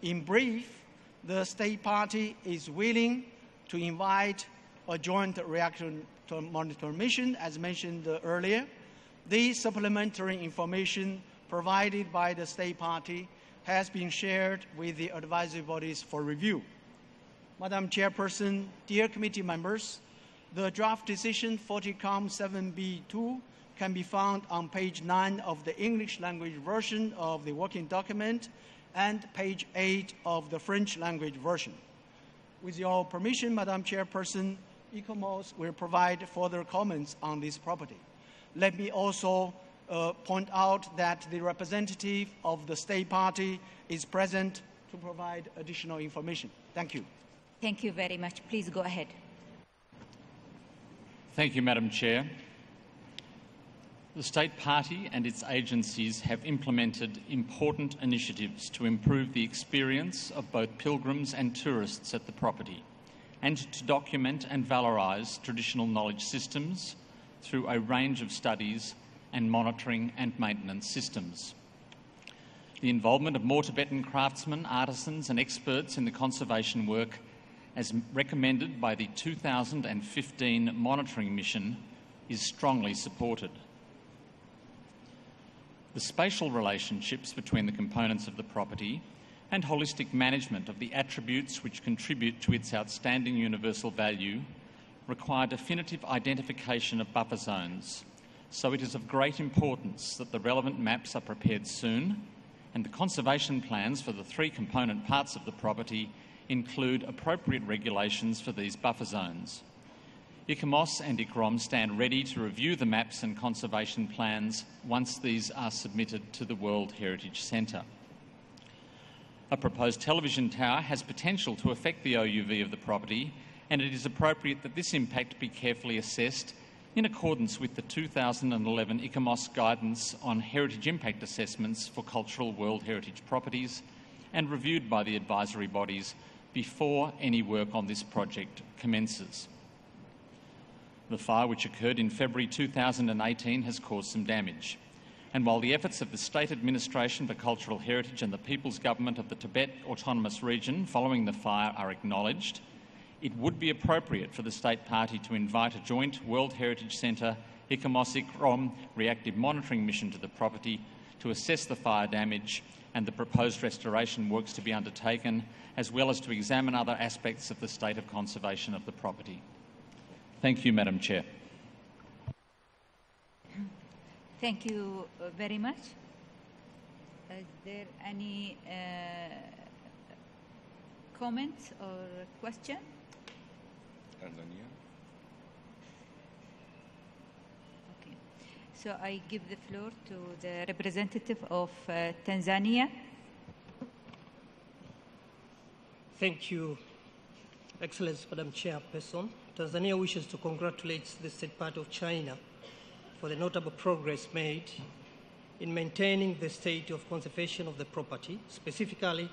In brief, the State Party is willing to invite a joint reactor monitoring mission, as mentioned earlier. The supplementary information provided by the State Party has been shared with the advisory bodies for review. Madam Chairperson, dear committee members, the draft decision 40COM7B2 can be found on page 9 of the English language version of the working document and page 8 of the French language version. With your permission, Madam Chairperson, ICOMOS will provide further comments on this property. Let me also point out that the representative of the State Party is present to provide additional information. Thank you. Thank you very much. Please go ahead. Thank you, Madam Chair. The State Party and its agencies have implemented important initiatives to improve the experience of both pilgrims and tourists at the property, and to document and valorise traditional knowledge systems through a range of studies and monitoring and maintenance systems. The involvement of more Tibetan craftsmen, artisans and experts in the conservation work, as recommended by the 2015 monitoring mission, is strongly supported. The spatial relationships between the components of the property and holistic management of the attributes which contribute to its outstanding universal value require definitive identification of buffer zones, so it is of great importance that the relevant maps are prepared soon and the conservation plans for the three component parts of the property include appropriate regulations for these buffer zones. ICOMOS and ICROM stand ready to review the maps and conservation plans once these are submitted to the World Heritage Centre. A proposed television tower has potential to affect the OUV of the property, and it is appropriate that this impact be carefully assessed in accordance with the 2011 ICOMOS guidance on heritage impact assessments for cultural World Heritage properties and reviewed by the advisory bodies before any work on this project commences. The fire, which occurred in February 2018, has caused some damage. And while the efforts of the State Administration for Cultural Heritage and the People's Government of the Tibet Autonomous Region following the fire are acknowledged, it would be appropriate for the State Party to invite a joint World Heritage Centre ICOMOS-ICROM reactive monitoring mission to the property to assess the fire damage and the proposed restoration works to be undertaken, as well as to examine other aspects of the state of conservation of the property. Thank you, Madam Chair. Thank you very much. Is there any comments or question? Tanzania. Okay. So I give the floor to the representative of Tanzania. Thank you, Excellency Madam Chairperson. Tanzania wishes to congratulate the State Party of China for the notable progress made in maintaining the state of conservation of the property, specifically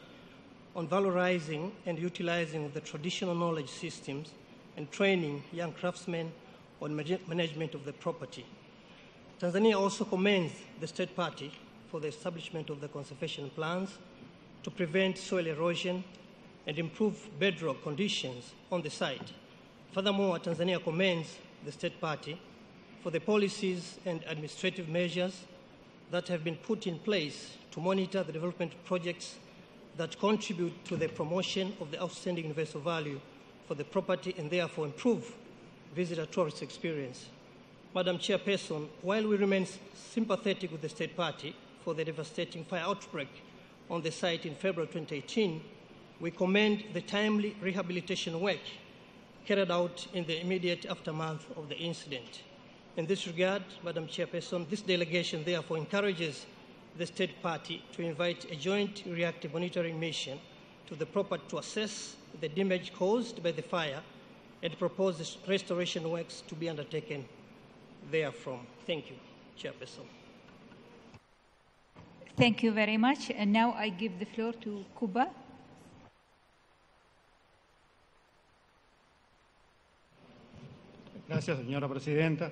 on valorizing and utilizing the traditional knowledge systems and training young craftsmen on management of the property. Tanzania also commends the State Party for the establishment of the conservation plans to prevent soil erosion and improve bedrock conditions on the site. Furthermore, Tanzania commends the State Party for the policies and administrative measures that have been put in place to monitor the development of projects that contribute to the promotion of the outstanding universal value for the property and therefore improve visitor tourist experience. Madam Chairperson, while we remain sympathetic with the State Party for the devastating fire outbreak on the site in February 2018, we commend the timely rehabilitation work carried out in the immediate aftermath of the incident. In this regard, Madam Chairperson, this delegation therefore encourages the State Party to invite a joint reactive monitoring mission to the property to assess the damage caused by the fire and propose restoration works to be undertaken therefrom. Thank you, Chairperson. Thank you very much. And now I give the floor to Kuba. Gracias, señora presidenta.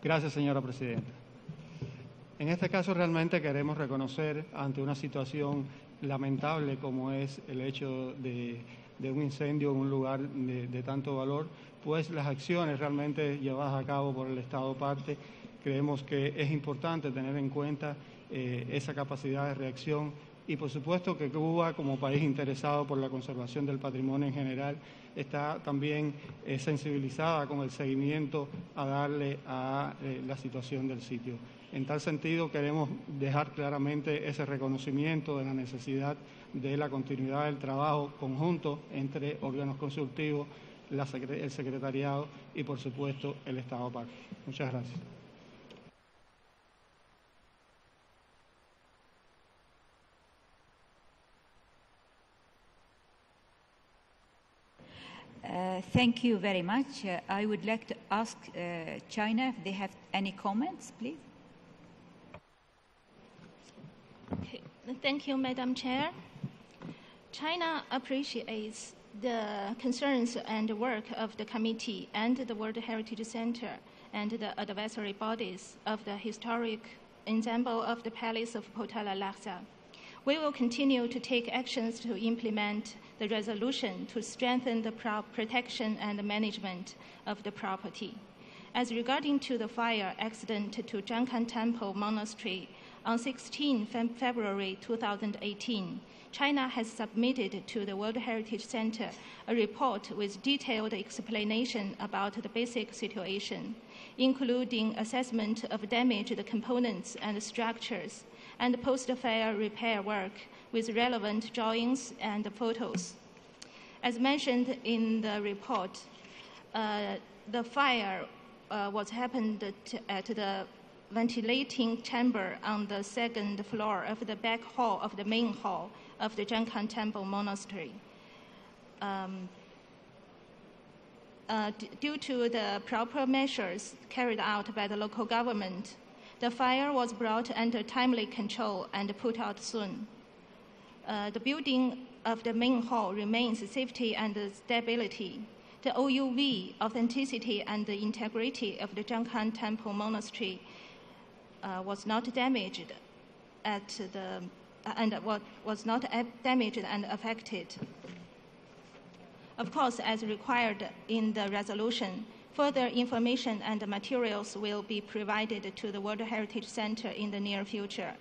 Gracias, señora presidenta. En este caso realmente queremos reconocer ante una situación lamentable como es el hecho de un incendio en un lugar de tanto valor, pues las acciones realmente llevadas a cabo por el Estado parte, creemos que es importante tener en cuenta esa capacidad de reacción y por supuesto que Cuba, como país interesado por la conservación del patrimonio en general, está también sensibilizada con el seguimiento a darle a la situación del sitio. En tal sentido, queremos dejar claramente ese reconocimiento de la necesidad de la continuidad del trabajo conjunto entre órganos consultivos, el secretariado y, por supuesto, el Estado parte. Muchas gracias. Thank you very much. I would like to ask China if they have any comments, please. Okay. Thank you, Madam Chair. China appreciates the concerns and work of the committee and the World Heritage Center and the advisory bodies of the historic ensemble of the Palace of Potala Laksa. We will continue to take actions to implement the resolution to strengthen the protection and management of the property. As regarding to the fire accident to Zhangkan Temple Monastery on 16 February 2018, China has submitted to the World Heritage Center a report with detailed explanation about the basic situation, including assessment of damaged components and structures, and post-fire repair work with relevant drawings and photos. As mentioned in the report, the fire was happened at the ventilating chamber on the second floor of the back hall of the main hall of the Zhangkan Temple Monastery. Due to the proper measures carried out by the local government, the fire was brought under timely control and put out soon. The building of the main hall remains safety and stability. The OUV, authenticity and the integrity of the Zhangkan Temple Monastery was not damaged and affected. Of course, as required in the resolution, further information and materials will be provided to the World Heritage Center in the near future.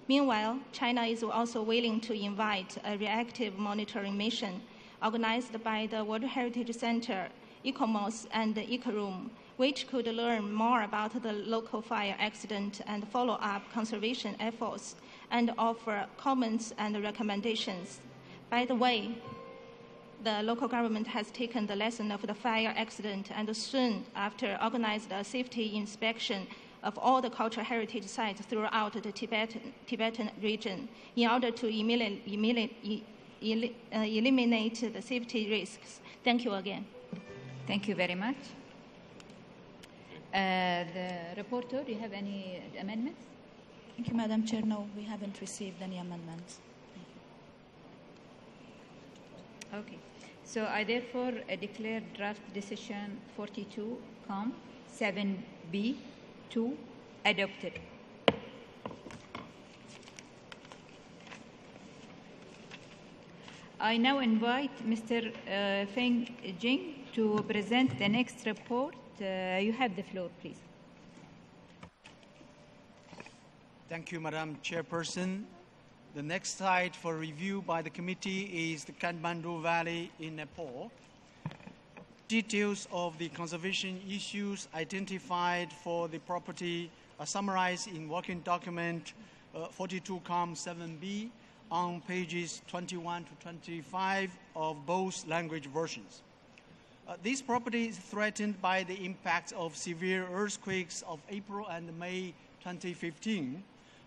Meanwhile, China is also willing to invite a reactive monitoring mission organized by the World Heritage Center, ICOMOS, and the ICROOM, which could learn more about the local fire accident and follow up conservation efforts and offer comments and recommendations. By the way, the local government has taken the lesson of the fire accident and soon after organized a safety inspection of all the cultural heritage sites throughout the Tibetan region in order to eliminate the safety risks. Thank you again. Thank you very much. The reporter, do you have any amendments? Thank you, Madam Chair. No, we haven't received any amendments. Okay. So I therefore declare draft decision 42, 7B, 2 adopted. I now invite Mr. Feng Jing to present the next report. You have the floor, please. Thank you, Madam Chairperson. The next site for review by the committee is the Kathmandu Valley in Nepal. Details of the conservation issues identified for the property are summarized in working document 42-7B on pages 21 to 25 of both language versions. This property is threatened by the impacts of severe earthquakes of April and May 2015.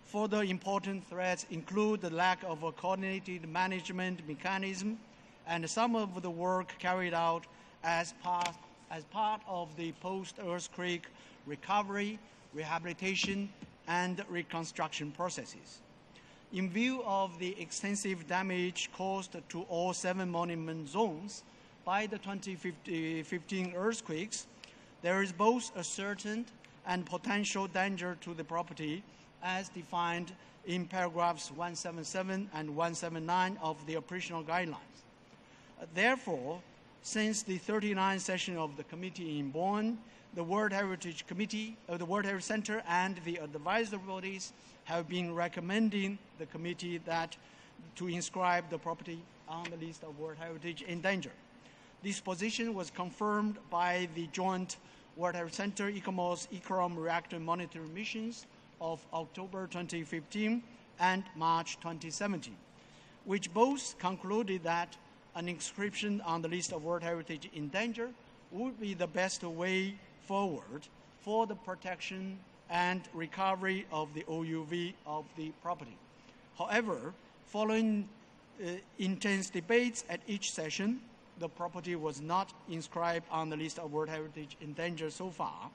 Further important threats include the lack of a coordinated management mechanism and some of the work carried out as part of the post-earthquake recovery, rehabilitation, and reconstruction processes. In view of the extensive damage caused to all 7 monument zones by the 2015 earthquakes, there is both a certain and potential danger to the property as defined in paragraphs 177 and 179 of the operational guidelines. Therefore, since the 39th session of the committee in Bonn, the World Heritage Committee, the World Heritage Center, and the advisory bodies have been recommending the committee that to inscribe the property on the list of World Heritage in danger. This position was confirmed by the joint World Heritage Center ICOMOS-ICROM reactor monitoring missions of October 2015 and March 2017, which both concluded that an inscription on the list of World Heritage in danger would be the best way forward for the protection and recovery of the OUV of the property. However, following intense debates at each session, the property was not inscribed on the list of World Heritage in danger so far.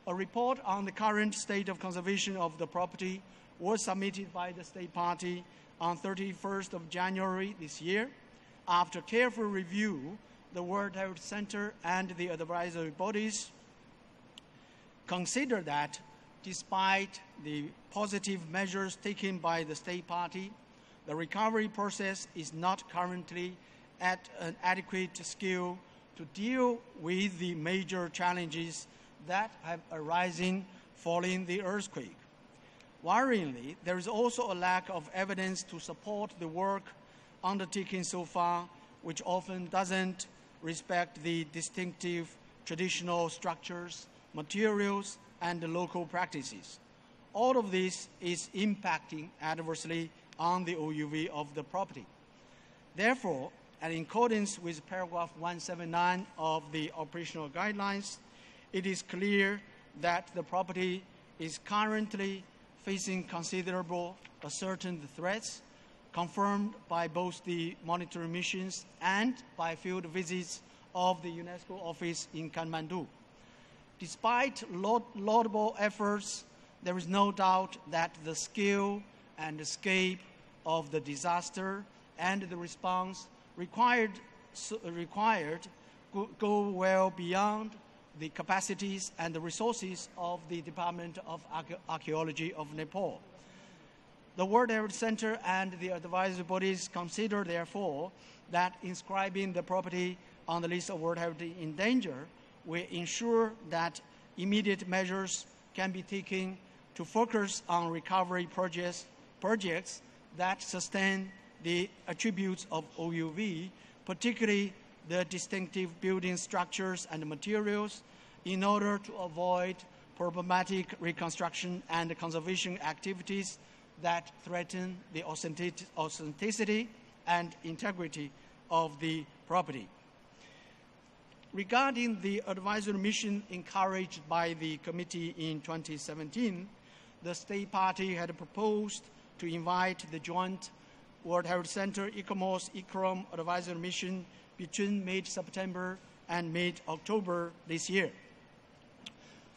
A report on the current state of conservation of the property was submitted by the State Party on 31st of January this year. After careful review, the World Heritage Center and the advisory bodies consider that despite the positive measures taken by the State Party, the recovery process is not currently at an adequate scale to deal with the major challenges that have arisen following the earthquake. Worryingly, there is also a lack of evidence to support the work undertaken so far, which often doesn't respect the distinctive traditional structures, materials, and the local practices. All of this is impacting adversely on the OUV of the property. Therefore, and in accordance with paragraph 179 of the operational guidelines, it is clear that the property is currently facing considerable ascertained threats, confirmed by both the monitoring missions and by field visits of the UNESCO office in Kathmandu. Despite laudable efforts, there is no doubt that the scale and scope of the disaster and the response required go well beyond the capacities and the resources of the Department of Archaeology of Nepal. The World Heritage Center and the advisory bodies consider, therefore, that inscribing the property on the list of World Heritage in danger will ensure that immediate measures can be taken to focus on recovery projects that sustain the attributes of OUV, particularly the distinctive building structures and materials, in order to avoid problematic reconstruction and conservation activities that threaten the authenticity and integrity of the property. Regarding the advisory mission encouraged by the committee in 2017, the state party had proposed to invite the joint World Heritage Center ICOMOS-ICROM advisory mission between mid-September and mid-October this year.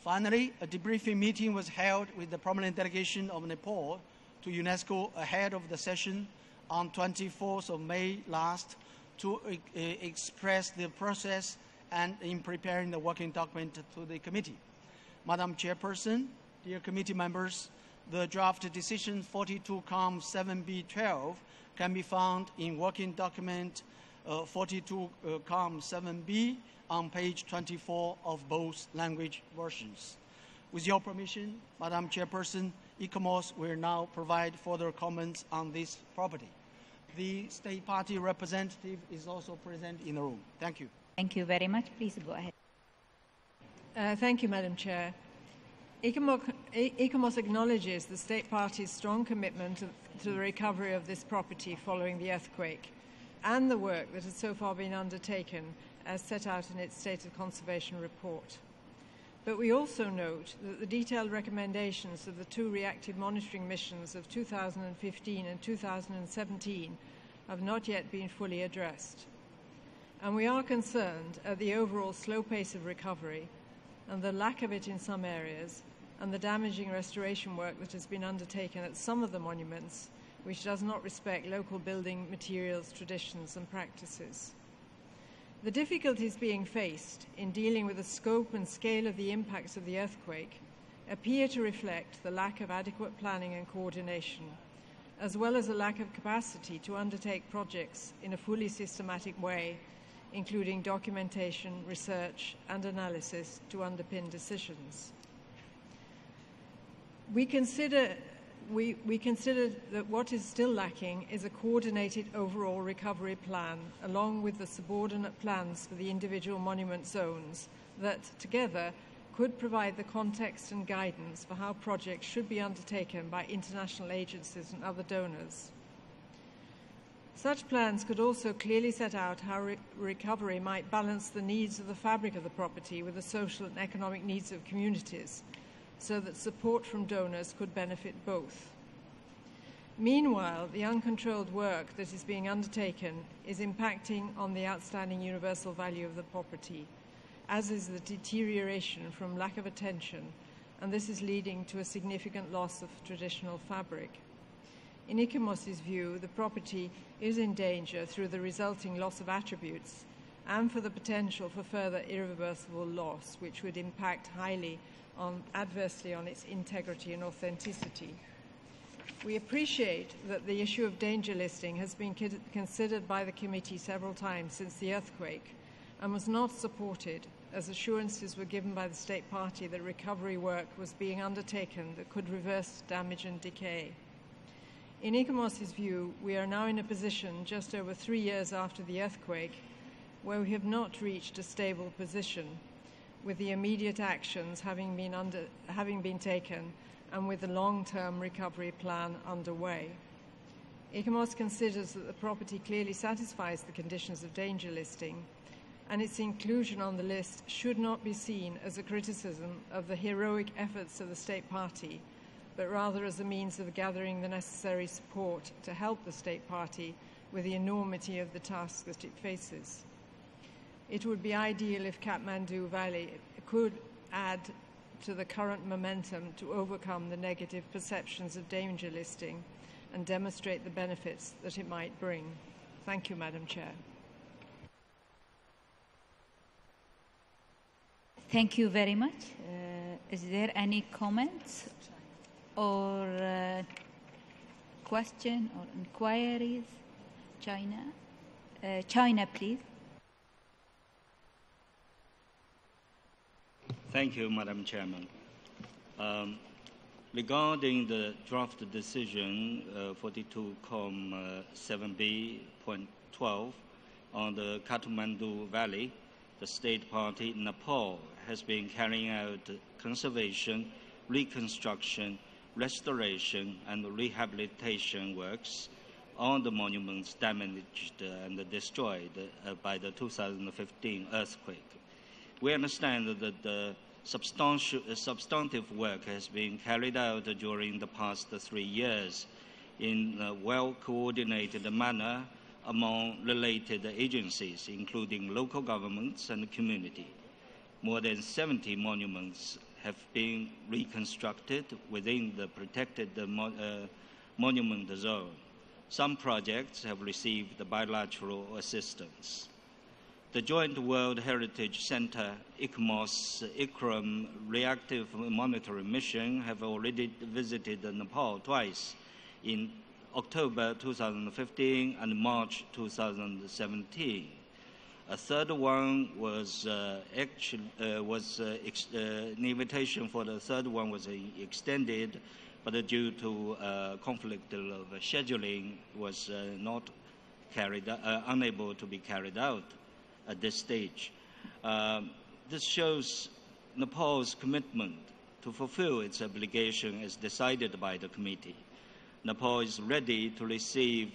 Finally, a debriefing meeting was held with the prominent delegation of Nepal to UNESCO ahead of the session on 24th of May last to express the process and in preparing the working document to the committee. Madam Chairperson, dear committee members, the draft decision 42-7B12 can be found in working document 42-7B on page 24 of both language versions. With your permission, Madam Chairperson, ICOMOS will now provide further comments on this property. The state party representative is also present in the room. Thank you. Thank you very much. Please go ahead. Thank you, Madam Chair. ICOMOS acknowledges the state party's strong commitment to the recovery of this property following the earthquake and the work that has so far been undertaken as set out in its State of Conservation report. But we also note that the detailed recommendations of the two reactive monitoring missions of 2015 and 2017 have not yet been fully addressed. And we are concerned at the overall slow pace of recovery and the lack of it in some areas, and the damaging restoration work that has been undertaken at some of the monuments, which does not respect local building materials, traditions, and practices. The difficulties being faced in dealing with the scope and scale of the impacts of the earthquake appear to reflect the lack of adequate planning and coordination, as well as a lack of capacity to undertake projects in a fully systematic way, including documentation, research, and analysis to underpin decisions. We consider that what is still lacking is a coordinated overall recovery plan, along with the subordinate plans for the individual monument zones that, together, could provide the context and guidance for how projects should be undertaken by international agencies and other donors. Such plans could also clearly set out how recovery might balance the needs of the fabric of the property with the social and economic needs of communities, so that support from donors could benefit both. Meanwhile, the uncontrolled work that is being undertaken is impacting on the outstanding universal value of the property, as is the deterioration from lack of attention, and this is leading to a significant loss of traditional fabric. In ICOMOS's view, the property is in danger through the resulting loss of attributes and for the potential for further irreversible loss, which would impact adversely on its integrity and authenticity. We appreciate that the issue of danger listing has been considered by the committee several times since the earthquake and was not supported, as assurances were given by the state party that recovery work was being undertaken that could reverse damage and decay. In ICOMOS's view, we are now in a position just over 3 years after the earthquake where we have not reached a stable position, with the immediate actions having been taken and with the long-term recovery plan underway. ICOMOS considers that the property clearly satisfies the conditions of danger listing, and its inclusion on the list should not be seen as a criticism of the heroic efforts of the state party, but rather as a means of gathering the necessary support to help the state party with the enormity of the task that it faces. It would be ideal if Kathmandu Valley could add to the current momentum to overcome the negative perceptions of danger listing and demonstrate the benefits that it might bring. Thank you, Madam Chair. Thank you very much. Is there any comments or question or inquiries? China, please. Thank you, Madam Chairman. Regarding the draft decision 42-7B.12 on the Kathmandu Valley, the state party Nepal has been carrying out conservation, reconstruction, restoration, and rehabilitation works on the monuments damaged and destroyed by the 2015 earthquake. We understand that the substantive work has been carried out during the past 3 years in a well-coordinated manner among related agencies, including local governments and the community. More than 70 monuments have been reconstructed within the protected monument zone. Some projects have received bilateral assistance. The Joint World Heritage Center ICMOS Reactive Monitoring Mission have already visited Nepal twice, in October 2015 and March 2017. A third one was an invitation for the third one was extended, but due to conflict of scheduling was not unable to be carried out at this stage. This shows Nepal's commitment to fulfill its obligation as decided by the committee. Nepal is ready to receive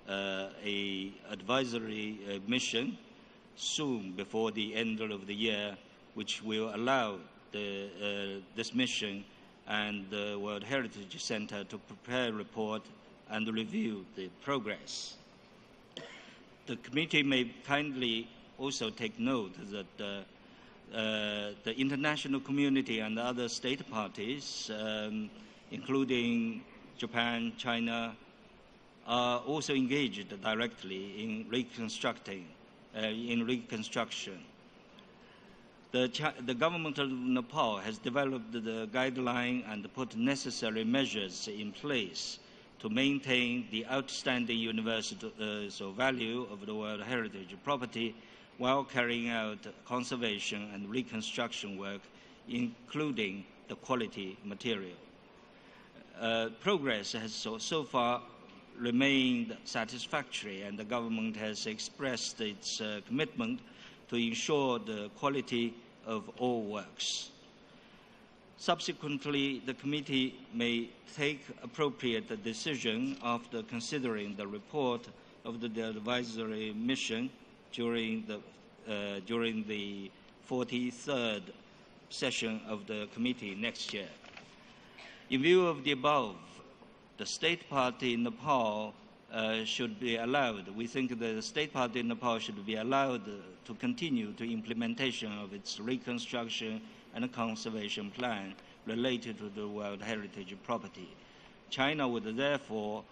an advisory mission soon before the end of the year, which will allow this mission and the World Heritage Center to prepare a report and review the progress. The committee may kindly also take note that the international community and other state parties, including Japan, China, are also engaged directly in reconstruction. The government of Nepal has developed the guideline and put necessary measures in place to maintain the outstanding universal value of the World Heritage property while carrying out conservation and reconstruction work, including the quality material. Progress has so far remained satisfactory, and the government has expressed its commitment to ensure the quality of all works. Subsequently, the committee may take appropriate decision after considering the report of the advisory mission during the 43rd session of the committee next year. In view of the above, the state party in Nepal should be allowed. We think the state party in Nepal should be allowed to continue to implementation of its reconstruction and conservation plan related to the World Heritage property. China would therefore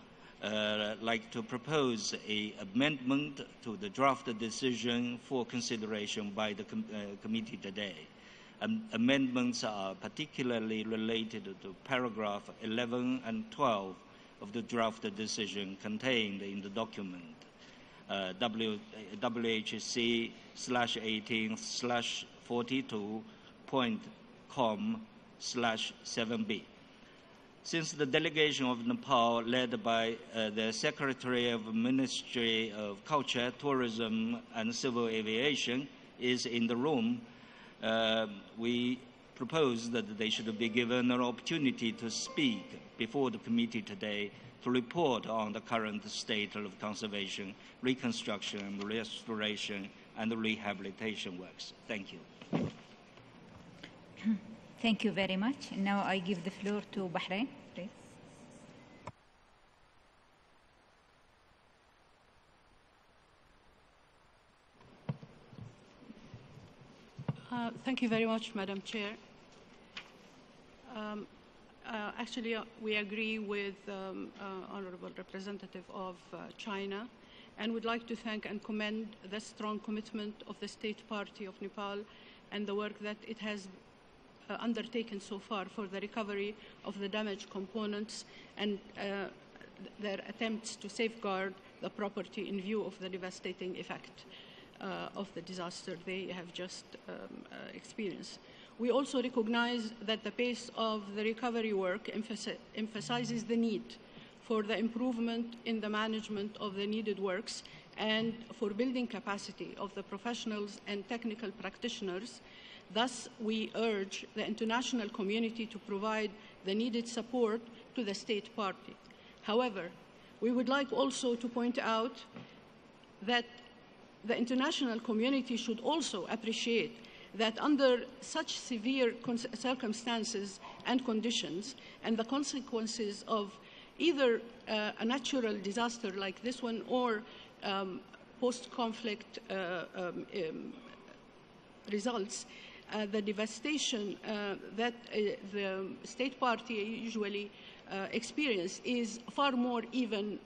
like to propose an amendment to the draft decision for consideration by the committee today. Amendments are particularly related to paragraph 11 and 12 of the draft decision contained in the document, WHC/18/42.com/7B. Since the delegation of Nepal, led by the Secretary of Ministry of Culture, Tourism and Civil Aviation, is in the room, we propose that they should be given an opportunity to speak before the committee today to report on the current state of conservation, reconstruction, restoration, and rehabilitation works. Thank you. Thank you very much. Now I give the floor to Bahrain, please. Thank you very much, Madam Chair. Actually, we agree with Honorable Representative of China, and would like to thank and commend the strong commitment of the State Party of Nepal and the work that it has undertaken so far for the recovery of the damaged components and their attempts to safeguard the property in view of the devastating effect of the disaster they have just experienced. We also recognize that the pace of the recovery work emphasizes the need for the improvement in the management of the needed works and for building capacity of the professionals and technical practitioners. Thus, we urge the international community to provide the needed support to the state party. However, we would like also to point out that the international community should also appreciate that under such severe circumstances and conditions, and the consequences of either a natural disaster like this one or post-conflict results, the devastation that the state party usually experience is far more even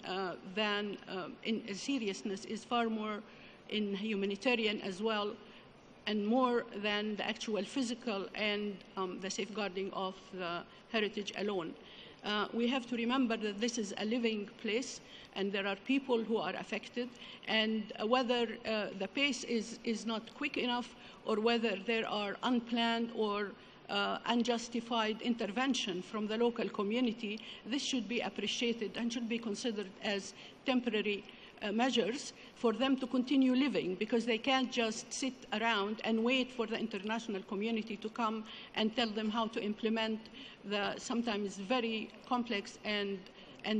than in seriousness, is far more in humanitarian as well, and more than the actual physical and the safeguarding of the heritage alone. We have to remember that this is a living place and there are people who are affected, and whether the pace is not quick enough or whether there are unplanned or unjustified intervention from the local community, this should be appreciated and should be considered as temporary measures for them to continue living, because they can't just sit around and wait for the international community to come and tell them how to implement the sometimes very complex and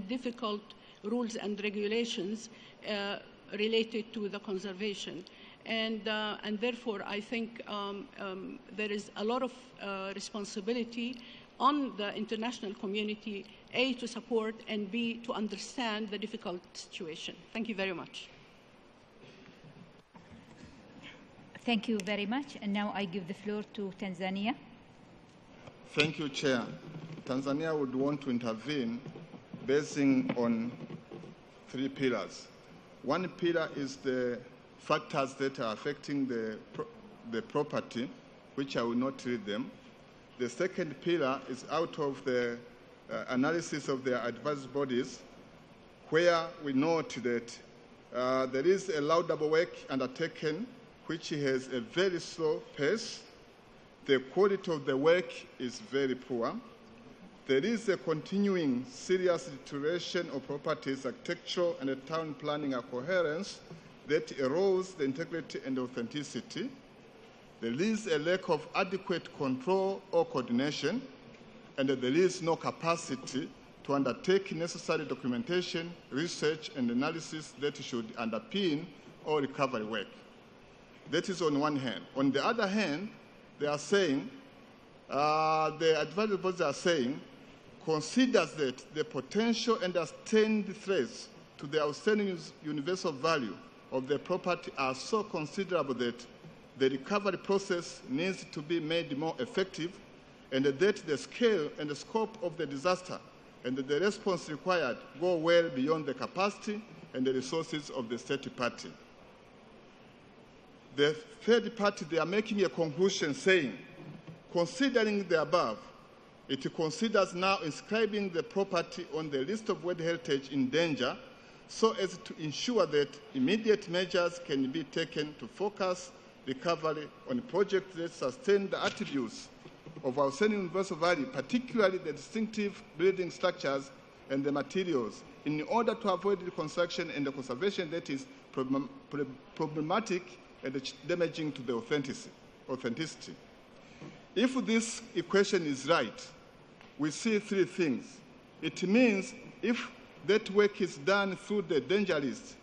difficult rules and regulations related to the conservation. And therefore, I think there is a lot of responsibility on the international community, A, to support, and B, to understand the difficult situation. Thank you very much. Thank you very much. And now I give the floor to Tanzania. Thank you, Chair. Tanzania would want to intervene basing on 3 pillars. One pillar is the factors that are affecting the property, which I will not read them. The second pillar is out of the analysis of the advisory bodies, where we note that there is a laudable work undertaken which has a very slow pace. The quality of the work is very poor. There is a continuing serious deterioration of properties, architectural and town planning coherence that erodes the integrity and authenticity. There is a lack of adequate control or coordination, and there is no capacity to undertake necessary documentation, research, and analysis that should underpin all recovery work. That is on one hand. On the other hand, they are saying, the advisory bodies are saying, considers that the potential and sustained threats to the outstanding universal value of the property are so considerable that the recovery process needs to be made more effective, and that the scale and the scope of the disaster and the response required go well beyond the capacity and the resources of the state party. The third party, they are making a conclusion saying, considering the above, it considers now inscribing the property on the list of World Heritage in danger so as to ensure that immediate measures can be taken to focus recovery on projects that sustain the attributes of outstanding universal value, particularly the distinctive building structures and the materials, in order to avoid reconstruction and the conservation that is problematic and damaging to the authenticity. If this equation is right, we see 3 things. It means if that work is done through the danger list,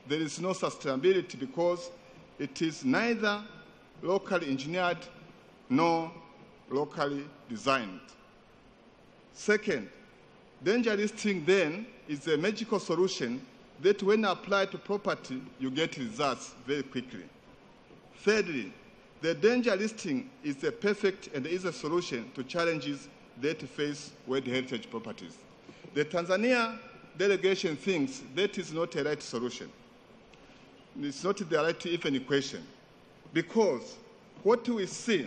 there is no sustainability because it is neither locally engineered nor locally designed. Second, danger listing then is a magical solution that when applied to property, you get results very quickly. Thirdly, the danger listing is a perfect and easy solution to challenges that face World Heritage properties. The Tanzania delegation thinks that is not a right solution. It's not the right even equation, because what we see,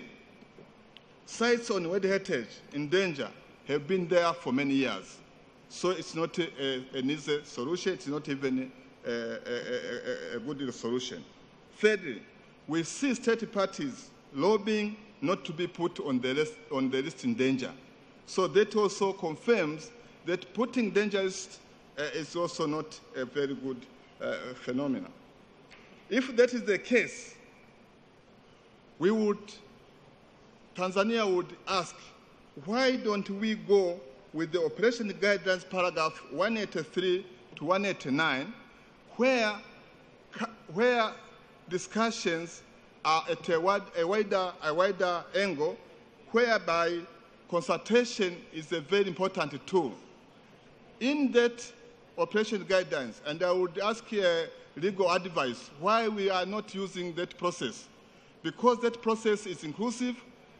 sites on World Heritage in danger have been there for many years. So it's not an easy solution. It's not even a good solution. Thirdly, we see state parties lobbying not to be put on the list in danger. So that also confirms that putting danger list is also not a very good phenomenon. If that is the case, Tanzania would ask, why don't we go with the operation guidelines paragraph 183 to 189, where discussions at a wider angle, whereby consultation is a very important tool. In that operation guidance, and I would ask legal advice why we are not using that process. Because that process is inclusive,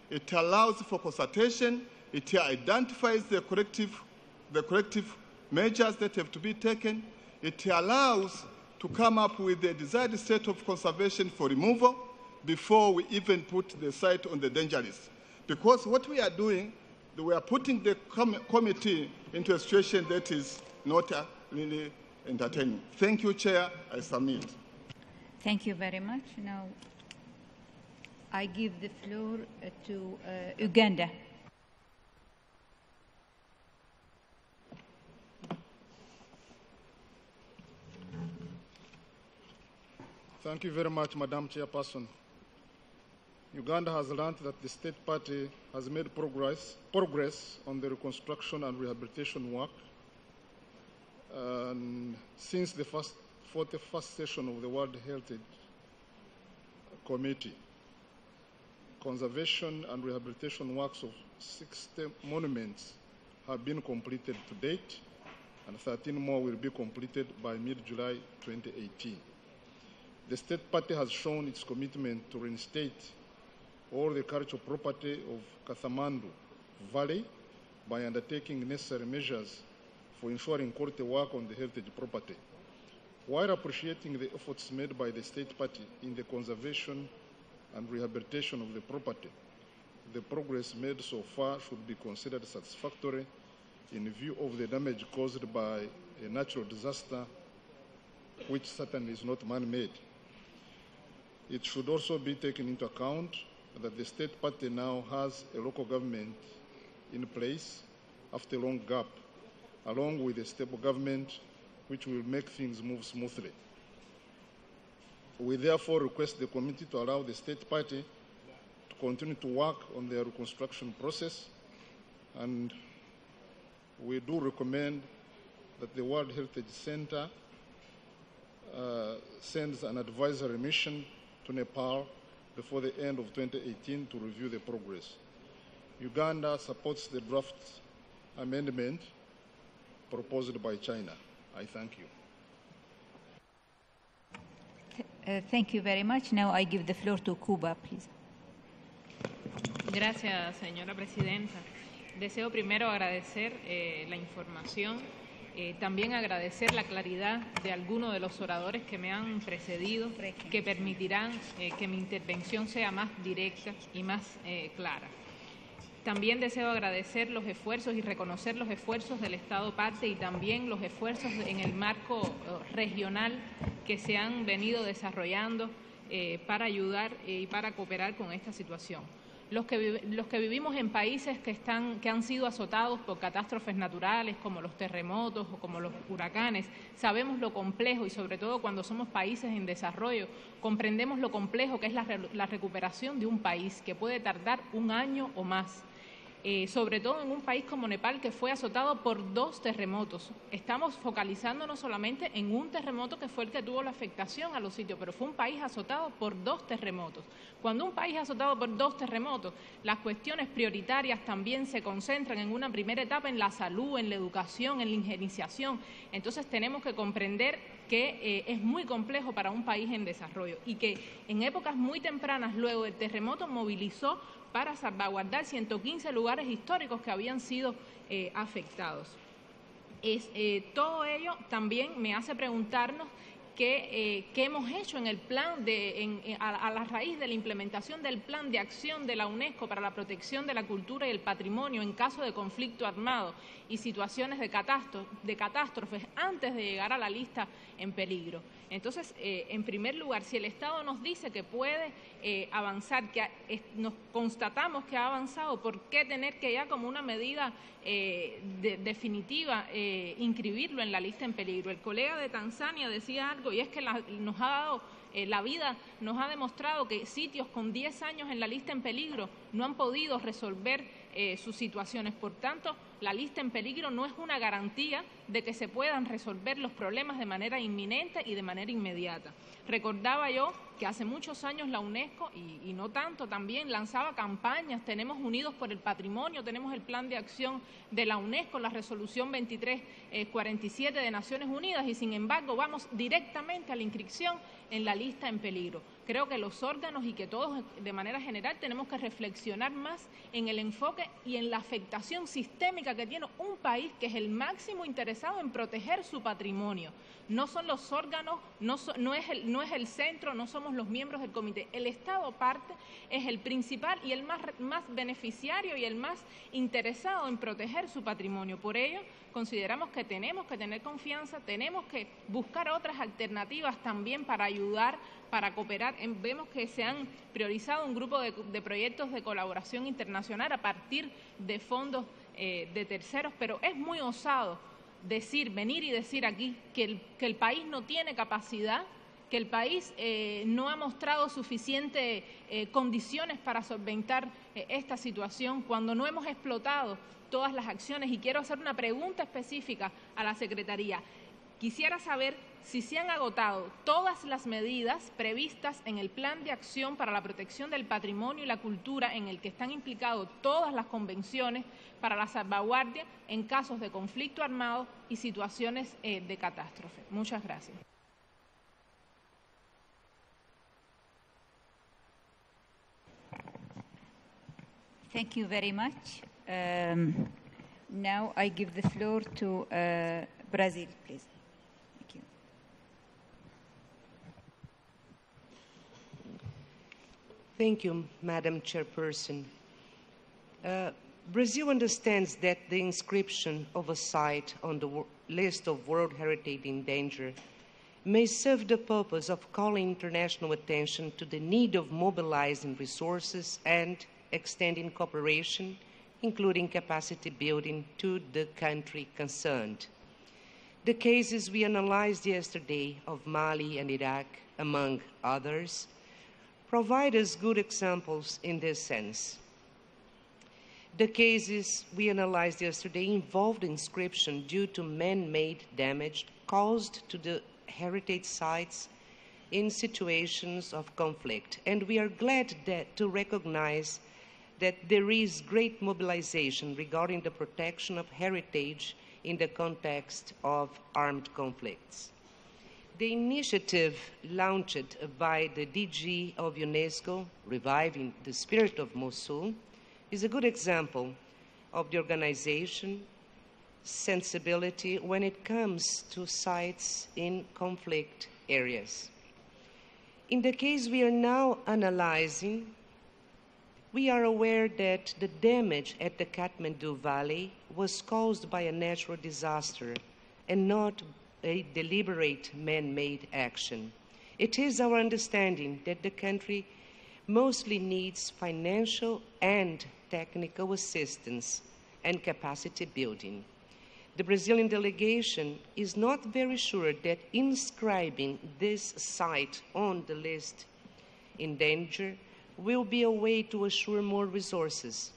it allows for consultation, it identifies the corrective measures that have to be taken, it allows to come up with the desired state of conservation for removal before we even put the site on the danger list. Because what we are doing, we are putting the committee into a situation that is not really entertaining. Thank you, Chair. I submit. Thank you very much. Now, I give the floor to Uganda. Thank you very much, Madam Chairperson. Uganda has learned that the state party has made progress on the reconstruction and rehabilitation work since the 41st session of the World Heritage Committee. Conservation and rehabilitation works of 60 monuments have been completed to date, and 13 more will be completed by mid-July 2018. The state party has shown its commitment to reinstate all the cultural property of Kathmandu Valley by undertaking necessary measures for ensuring quality work on the heritage property. While appreciating the efforts made by the state party in the conservation and rehabilitation of the property, the progress made so far should be considered satisfactory in view of the damage caused by a natural disaster, which certainly is not man-made. It should also be taken into account that the state party now has a local government in place after a long gap, along with a stable government which will make things move smoothly. We therefore request the committee to allow the state party to continue to work on their reconstruction process, and we do recommend that the World Heritage Center sends an advisory mission to Nepal before the end of 2018 to review the progress. Uganda supports the draft amendment proposed by China. I thank you. Thank you very much. Now I give the floor to Cuba, please. Gracias, señora presidenta. Deseo primero agradecer la información, también agradecer la claridad de algunos de los oradores que me han precedido, que permitirán que mi intervención sea más directa y más clara. También deseo agradecer los esfuerzos y reconocer los esfuerzos del Estado parte y también los esfuerzos en el marco regional que se han venido desarrollando para ayudar y para cooperar con esta situación. Los que vivimos en países que han sido azotados por catástrofes naturales como los terremotos o como los huracanes, sabemos lo complejo y sobre todo cuando somos países en desarrollo, comprendemos lo complejo que es la recuperación de un país que puede tardar un año o más. Sobre todo en un país como Nepal que fue azotado por 2 terremotos. Estamos focalizándonos solamente en un terremoto que fue el que tuvo la afectación a los sitios, pero fue un país azotado por 2 terremotos. Cuando un país es azotado por 2 terremotos, las cuestiones prioritarias también se concentran en una primera etapa en la salud, en la educación, en la higienización. Entonces tenemos que comprender que es muy complejo para un país en desarrollo y que en épocas muy tempranas luego del terremoto movilizó para salvaguardar 115 lugares históricos que habían sido afectados. Todo ello también me hace preguntarnos qué hemos hecho en el plan, a la raíz de la implementación del plan de acción de la UNESCO para la protección de la cultura y el patrimonio en caso de conflicto armado y situaciones de catástrofes antes de llegar a la lista en peligro. Entonces, en primer lugar, si el Estado nos dice que puede avanzar, que nos constatamos que ha avanzado, ¿por qué tener que ya como una medida definitiva inscribirlo en la lista en peligro? El colega de Tanzania decía algo y es que nos ha dado la vida, nos ha demostrado que sitios con 10 años en la lista en peligro no han podido resolver sus situaciones. Por tanto, la lista en peligro no es una garantía de que se puedan resolver los problemas de manera inminente y de manera inmediata. Recordaba yo que hace muchos años la UNESCO, y no tanto, también lanzaba campañas. Tenemos Unidos por el Patrimonio, tenemos el plan de acción de la UNESCO, la resolución 2347 de Naciones Unidas, y sin embargo vamos directamente a la inscripción en la lista en peligro. Creo que los órganos y que todos de manera general tenemos que reflexionar más en el enfoque y en la afectación sistémica que tiene un país que es el máximo interesado en proteger su patrimonio. No son los órganos, no es el centro, no somos los miembros del comité. El Estado parte es el principal y el más beneficiario y el más interesado en proteger su patrimonio. Por ello, consideramos que tenemos que tener confianza, tenemos que buscar otras alternativas también para ayudar, para cooperar. Vemos que se han priorizado un grupo de proyectos de colaboración internacional a partir de fondos de terceros, pero es muy osado venir y decir aquí que el país no tiene capacidad, que el país no ha mostrado suficientes condiciones para solventar esta situación, cuando no hemos explotado todas las acciones. Y quiero hacer una pregunta específica a la Secretaría. Quisiera saber si se han agotado todas las medidas previstas en el Plan de Acción para la Protección del Patrimonio y la Cultura, en el que están implicadas todas las convenciones para la salvaguardia en casos de conflicto armado y situaciones de catástrofe. Muchas gracias. Thank you very much. Now I give the floor to Brazil, please. Thank you. Thank you, Madam Chairperson. Brazil understands that the inscription of a site on the list of World Heritage in Danger may serve the purpose of calling international attention to the need of mobilizing resources and extending cooperation, including capacity building, to the country concerned. The cases we analyzed yesterday of Mali and Iraq, among others, provide us good examples in this sense. The cases we analyzed yesterday involved inscription due to man-made damage caused to the heritage sites in situations of conflict, and we are glad to recognize that there is great mobilization regarding the protection of heritage in the context of armed conflicts. The initiative launched by the DG of UNESCO, Reviving the Spirit of Mosul, is a good example of the organization sensibility when it comes to sites in conflict areas. In the case we are now analyzing, we are aware that the damage at the Kathmandu Valley was caused by a natural disaster and not a deliberate man-made action. It is our understanding that the country mostly needs financial and technical assistance and capacity building. The Brazilian delegation is not very sure that inscribing this site on the list in danger will be a way to assure more resources.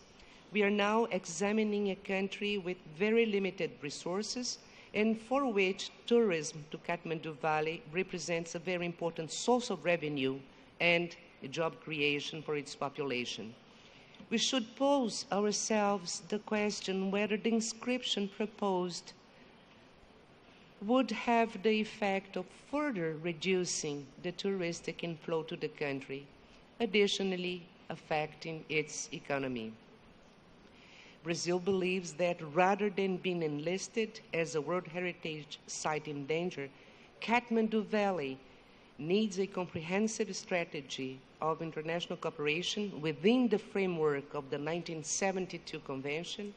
We are now examining a country with very limited resources and for which tourism to Kathmandu Valley represents a very important source of revenue and job creation for its population. We should pose ourselves the question whether the inscription proposed would have the effect of further reducing the touristic inflow to the country, additionally affecting its economy. Brazil believes that rather than being enlisted as a World Heritage Site in danger, Kathmandu Valley needs a comprehensive strategy of international cooperation within the framework of the 1972 Convention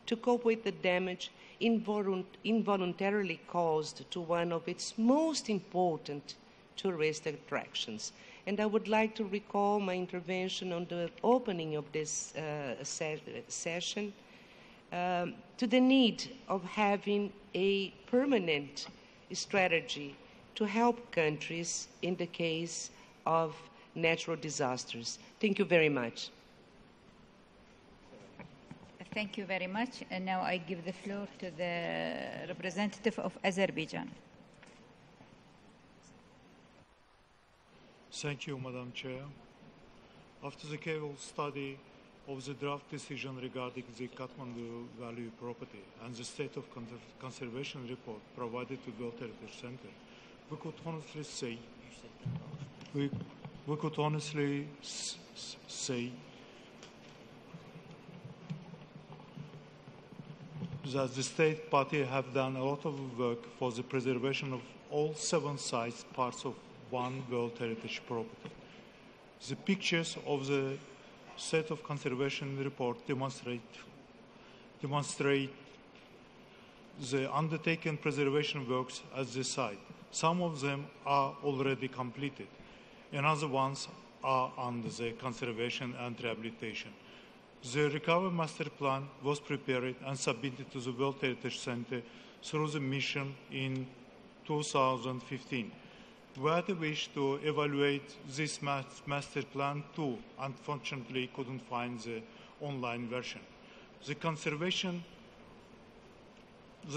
to cope with the damage involuntarily caused to one of its most important tourist attractions. And I would like to recall my intervention on the opening of this session to the need of having a permanent strategy to help countries in the case of natural disasters. Thank you very much. Thank you very much. And now I give the floor to the representative of Azerbaijan. Thank you, Madam Chair. After the careful study of the draft decision regarding the Kathmandu Valley property and the state of conservation report provided to World Heritage Center, we could honestly say that the state party have done a lot of work for the preservation of all 7 sites, parts of one World Heritage property. The pictures of the state of conservation report demonstrate the undertaken preservation works at the site. Some of them are already completed, and other ones are under the conservation and rehabilitation. The Recovery Master Plan was prepared and submitted to the World Heritage Center through the mission in 2015. We had a wish to evaluate this master plan too. Unfortunately, couldn't find the online version. The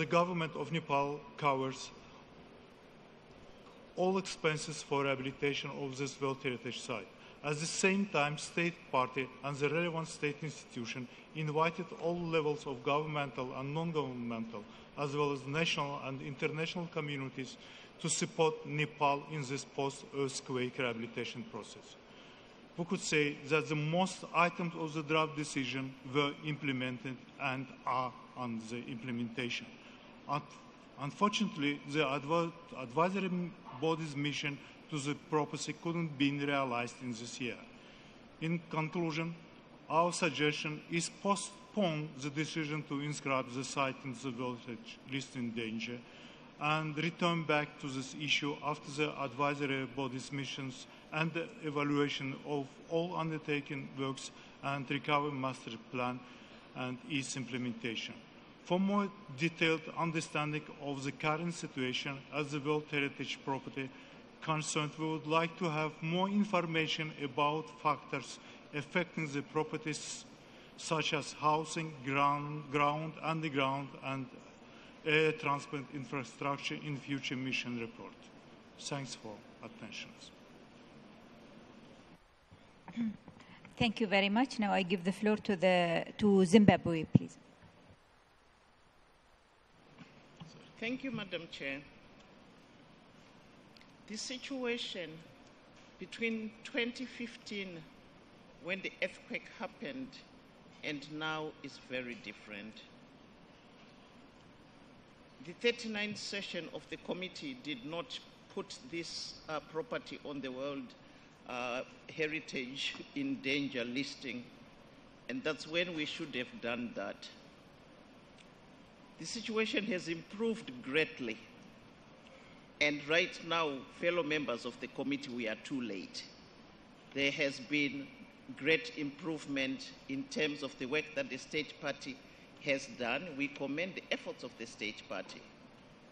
government of Nepal covers all expenses for rehabilitation of this World Heritage Site. At the same time, state party and the relevant state institution invited all levels of governmental and non-governmental, as well as national and international communities to support Nepal in this post-earthquake rehabilitation process. We could say that the most items of the draft decision were implemented and are under the implementation. Unfortunately, the advisory body's mission to the property couldn't be realized in this year. In conclusion, our suggestion is postpone the decision to inscribe the site in the World Heritage List in danger and return back to this issue after the advisory body's missions and the evaluation of all undertaken works and recovery master plan and its implementation. For more detailed understanding of the current situation as the World Heritage property concerned, we would like to have more information about factors affecting the properties such as housing, ground, underground, and air transport infrastructure in future mission report. Thanks for attention. Thank you very much. Now I give the floor to Zimbabwe, please. Thank you, Madam Chair. The situation between 2015, when the earthquake happened, and now is very different. The 39th session of the committee did not put this property on the World Heritage in Danger listing, and that's when we should have done that. The situation has improved greatly, and right now, fellow members of the committee, we are too late. There has been great improvement in terms of the work that the state party has done. We commend the efforts of the state party.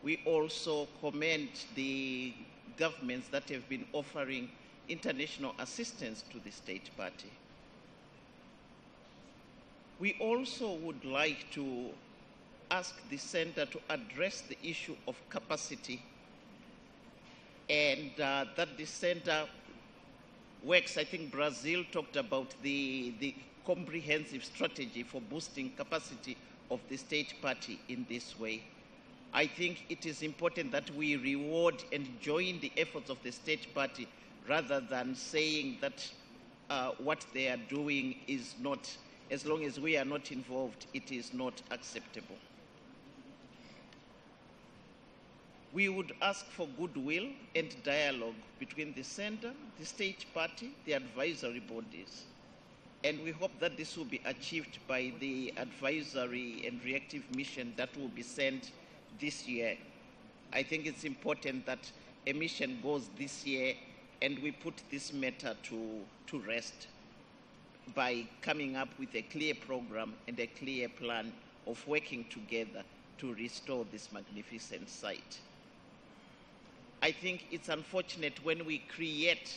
We also commend the governments that have been offering international assistance to the state party. We also would like to ask the center to address the issue of capacity, and that the center works. I think Brazil talked about the comprehensive strategy for boosting capacity of the state party in this way. I think it is important that we reward and join the efforts of the state party rather than saying that what they are doing is not, as long as we are not involved, it is not acceptable. We would ask for goodwill and dialogue between the center, the state party, the advisory bodies. And we hope that this will be achieved by the advisory and reactive mission that will be sent this year. I think it's important that a mission goes this year and we put this matter to rest by coming up with a clear program and a clear plan of working together to restore this magnificent site. I think it's unfortunate when we create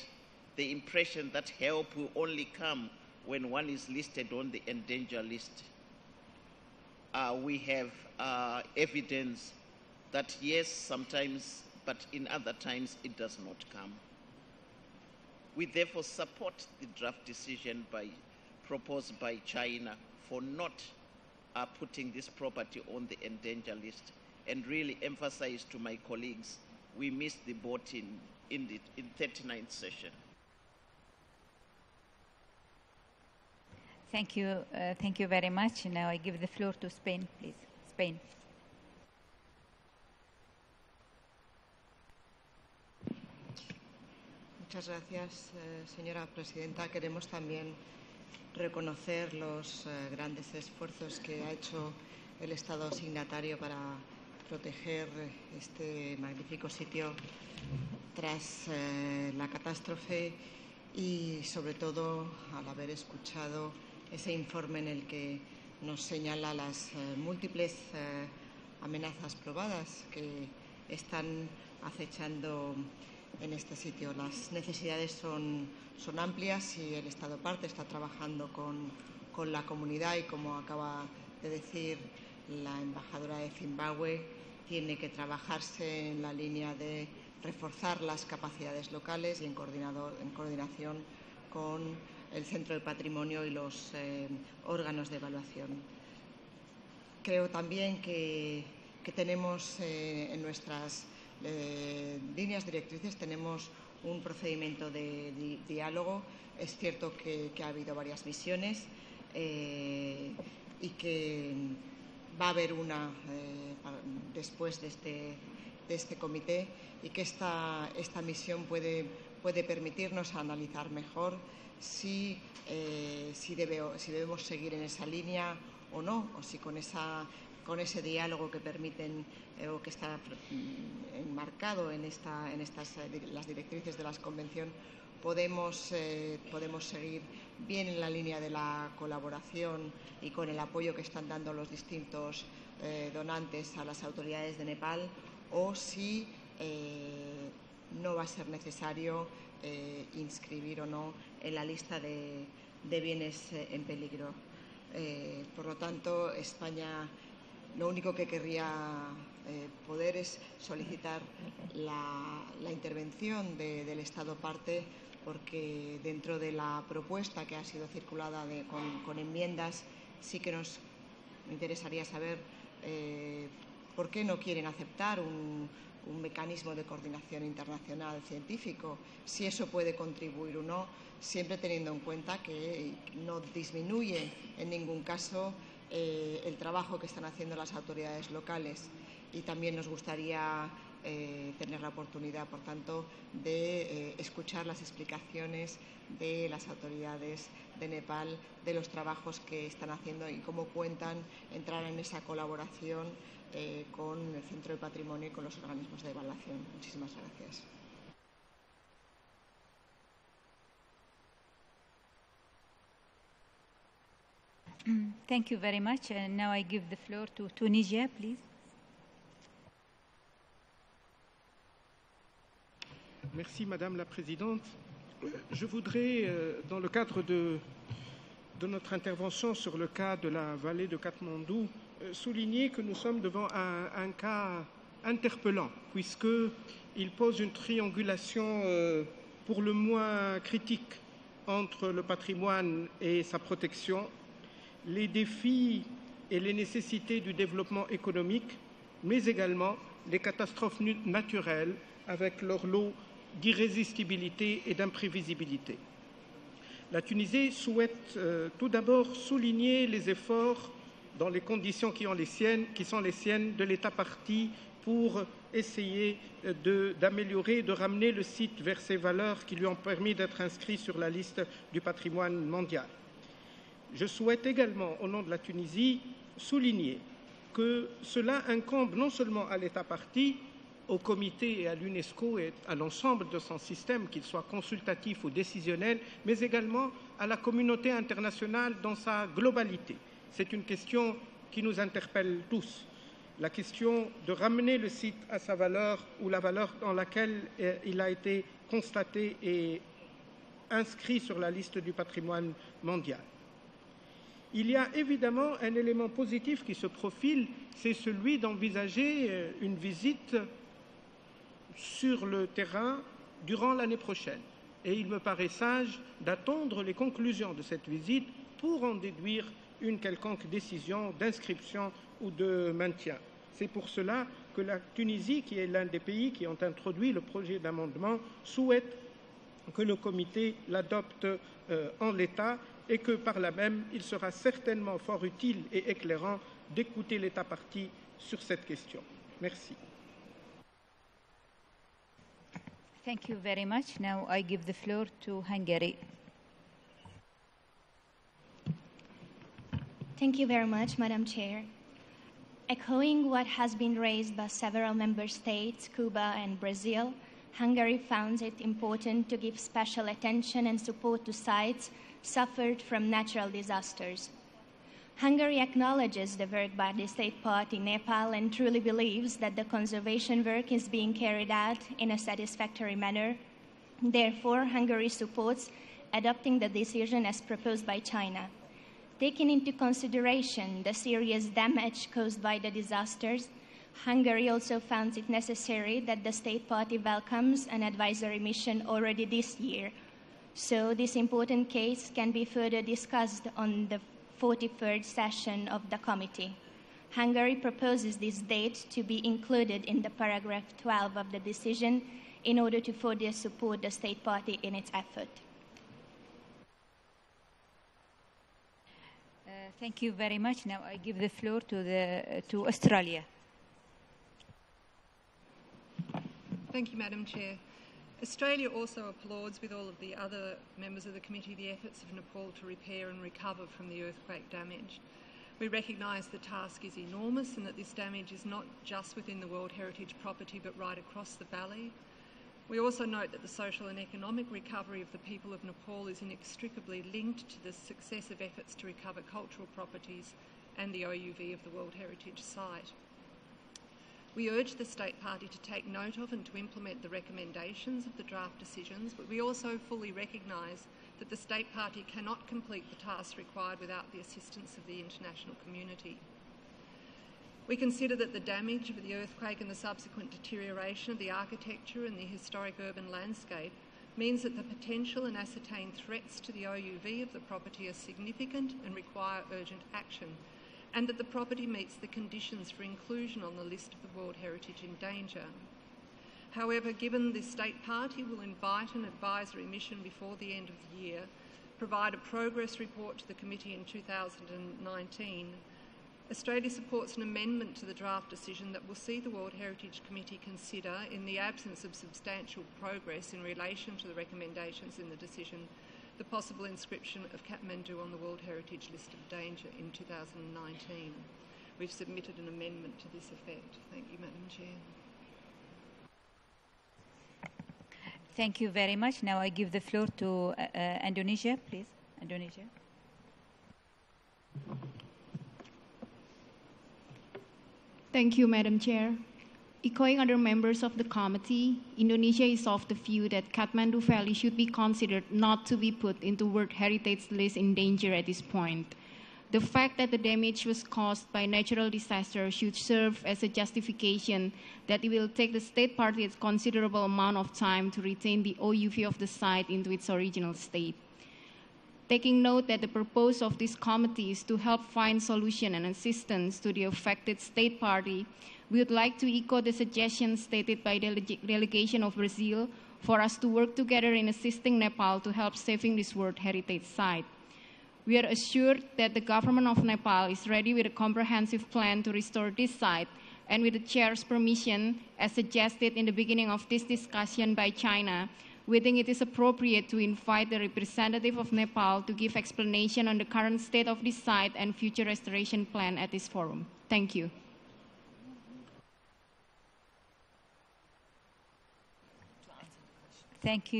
the impression that help will only come when one is listed on the endangered list. we have evidence that yes, sometimes, but in other times it does not come. We therefore support the draft decision proposed by China for not putting this property on the endangered list, and really emphasize to my colleagues, we missed the boat in 39th session. Thank you very much. Now I give the floor to Spain, please. Spain. Muchas gracias, señora presidenta. Queremos también reconocer los grandes esfuerzos que ha hecho el Estado signatario para proteger este magnífico sitio tras la catástrofe y, sobre todo, al haber escuchado ese informe en el que nos señala las múltiples amenazas probadas que están acechando en este sitio. Las necesidades son amplias y el Estado parte está trabajando con la comunidad y, como acaba de decir la embajadora de Zimbabue, tiene que trabajarse en la línea de reforzar las capacidades locales y en coordinación con el Centro de Patrimonio y los órganos de evaluación. Creo también que tenemos en nuestras líneas directrices tenemos un procedimiento de diálogo. Es cierto que ha habido varias visiones y que va a haber una después de este comité, y que esta misión puede permitirnos analizar mejor si debemos seguir en esa línea o no, o si con ese diálogo que permiten o que está enmarcado en las directrices de la Convención podemos seguir bien en la línea de la colaboración y con el apoyo que están dando los distintos donantes a las autoridades de Nepal, o si no va a ser necesario inscribir o no en la lista de bienes en peligro. Por lo tanto, España lo único que querría poder es solicitar la intervención del Estado parte, porque dentro de la propuesta que ha sido circulada con enmiendas sí que nos interesaría saber por qué no quieren aceptar un mecanismo de coordinación internacional científico, si eso puede contribuir o no, siempre teniendo en cuenta que no disminuye en ningún caso el trabajo que están haciendo las autoridades locales. Y también nos gustaría tener la oportunidad, por tanto, de escuchar las explicaciones de las autoridades de Nepal de los trabajos que están haciendo y cómo cuentan entrar en esa colaboración con el Centro de Patrimonio y con los organismos de evaluación. Muchísimas gracias. Thank you very much. And now I give the floor to Tunisia, please. Merci, Madame la Présidente. Je voudrais, dans le cadre de notre intervention sur le cas de la vallée de Kathmandu, souligner que nous sommes devant un cas interpellant, puisqu'il pose une triangulation pour le moins critique entre le patrimoine et sa protection, les défis et les nécessités du développement économique, mais également les catastrophes naturelles avec leur lot d'irrésistibilité et d'imprévisibilité. La Tunisie souhaite tout d'abord souligner les efforts dans les conditions qui sont les siennes de l'État partie pour essayer d'améliorer, de ramener le site vers ses valeurs qui lui ont permis d'être inscrit sur la liste du patrimoine mondial. Je souhaite également, au nom de la Tunisie, souligner que cela incombe non seulement à l'État partie, au comité et à l'UNESCO et à l'ensemble de son système, qu'il soit consultatif ou décisionnel, mais également à la communauté internationale dans sa globalité. C'est une question qui nous interpelle tous. La question de ramener le site à sa valeur ou la valeur dans laquelle il a été constaté et inscrit sur la liste du patrimoine mondial. Il y a évidemment un élément positif qui se profile, c'est celui d'envisager une visite sur le terrain durant l'année prochaine. Et il me paraît sage d'attendre les conclusions de cette visite pour en déduire une quelconque décision d'inscription ou de maintien. C'est pour cela que la Tunisie, qui est l'un des pays qui ont introduit le projet d'amendement, souhaite que le comité l'adopte en l'état et que par là même, il sera certainement fort utile et éclairant d'écouter l'État partie sur cette question. Merci. Thank you very much. Now I give the floor to Hungary. Thank you very much, Madam Chair. Echoing what has been raised by several member states, Cuba and Brazil, Hungary found it important to give special attention and support to sites suffered from natural disasters. Hungary acknowledges the work by the state party Nepal and truly believes that the conservation work is being carried out in a satisfactory manner. Therefore, Hungary supports adopting the decision as proposed by China. Taking into consideration the serious damage caused by the disasters, Hungary also found it necessary that the state party welcomes an advisory mission already this year. So this important case can be further discussed on the 43rd session of the committee. Hungary proposes this date to be included in the paragraph 12 of the decision in order to further support the state party in its effort. Thank you very much. Now I give the floor to Australia. Thank you, Madam Chair. Australia also applauds, with all of the other members of the committee, the efforts of Nepal to repair and recover from the earthquake damage. We recognise the task is enormous and that this damage is not just within the World Heritage property but right across the valley. We also note that the social and economic recovery of the people of Nepal is inextricably linked to the successive efforts to recover cultural properties and the OUV of the World Heritage site. We urge the state party to take note of and to implement the recommendations of the draft decisions, but we also fully recognise that the state party cannot complete the task required without the assistance of the international community. We consider that the damage of the earthquake and the subsequent deterioration of the architecture and the historic urban landscape means that the potential and ascertained threats to the OUV of the property are significant and require urgent action, and that the property meets the conditions for inclusion on the list of the World Heritage in danger. However, given the state party will invite an advisory mission before the end of the year, provide a progress report to the committee in 2019, Australia supports an amendment to the draft decision that will see the World Heritage Committee consider, in the absence of substantial progress in relation to the recommendations in the decision, the possible inscription of Kathmandu on the World Heritage List of Danger in 2019. We've submitted an amendment to this effect. Thank you, Madam Chair. Thank you very much. Now I give the floor to Indonesia, please. Indonesia. Thank you, Madam Chair. Echoing other members of the committee, Indonesia is of the view that Kathmandu Valley should be considered not to be put into World Heritage List in danger at this point. The fact that the damage was caused by natural disaster should serve as a justification that it will take the state party a considerable amount of time to retain the OUV of the site into its original state. Taking note that the purpose of this committee is to help find solution and assistance to the affected state party, we would like to echo the suggestions stated by the delegation of Brazil for us to work together in assisting Nepal to help saving this World Heritage site. We are assured that the government of Nepal is ready with a comprehensive plan to restore this site, and with the Chair's permission, as suggested in the beginning of this discussion by China, we think it is appropriate to invite the representative of Nepal to give explanation on the current state of this site and future restoration plan at this forum. Thank you. Thank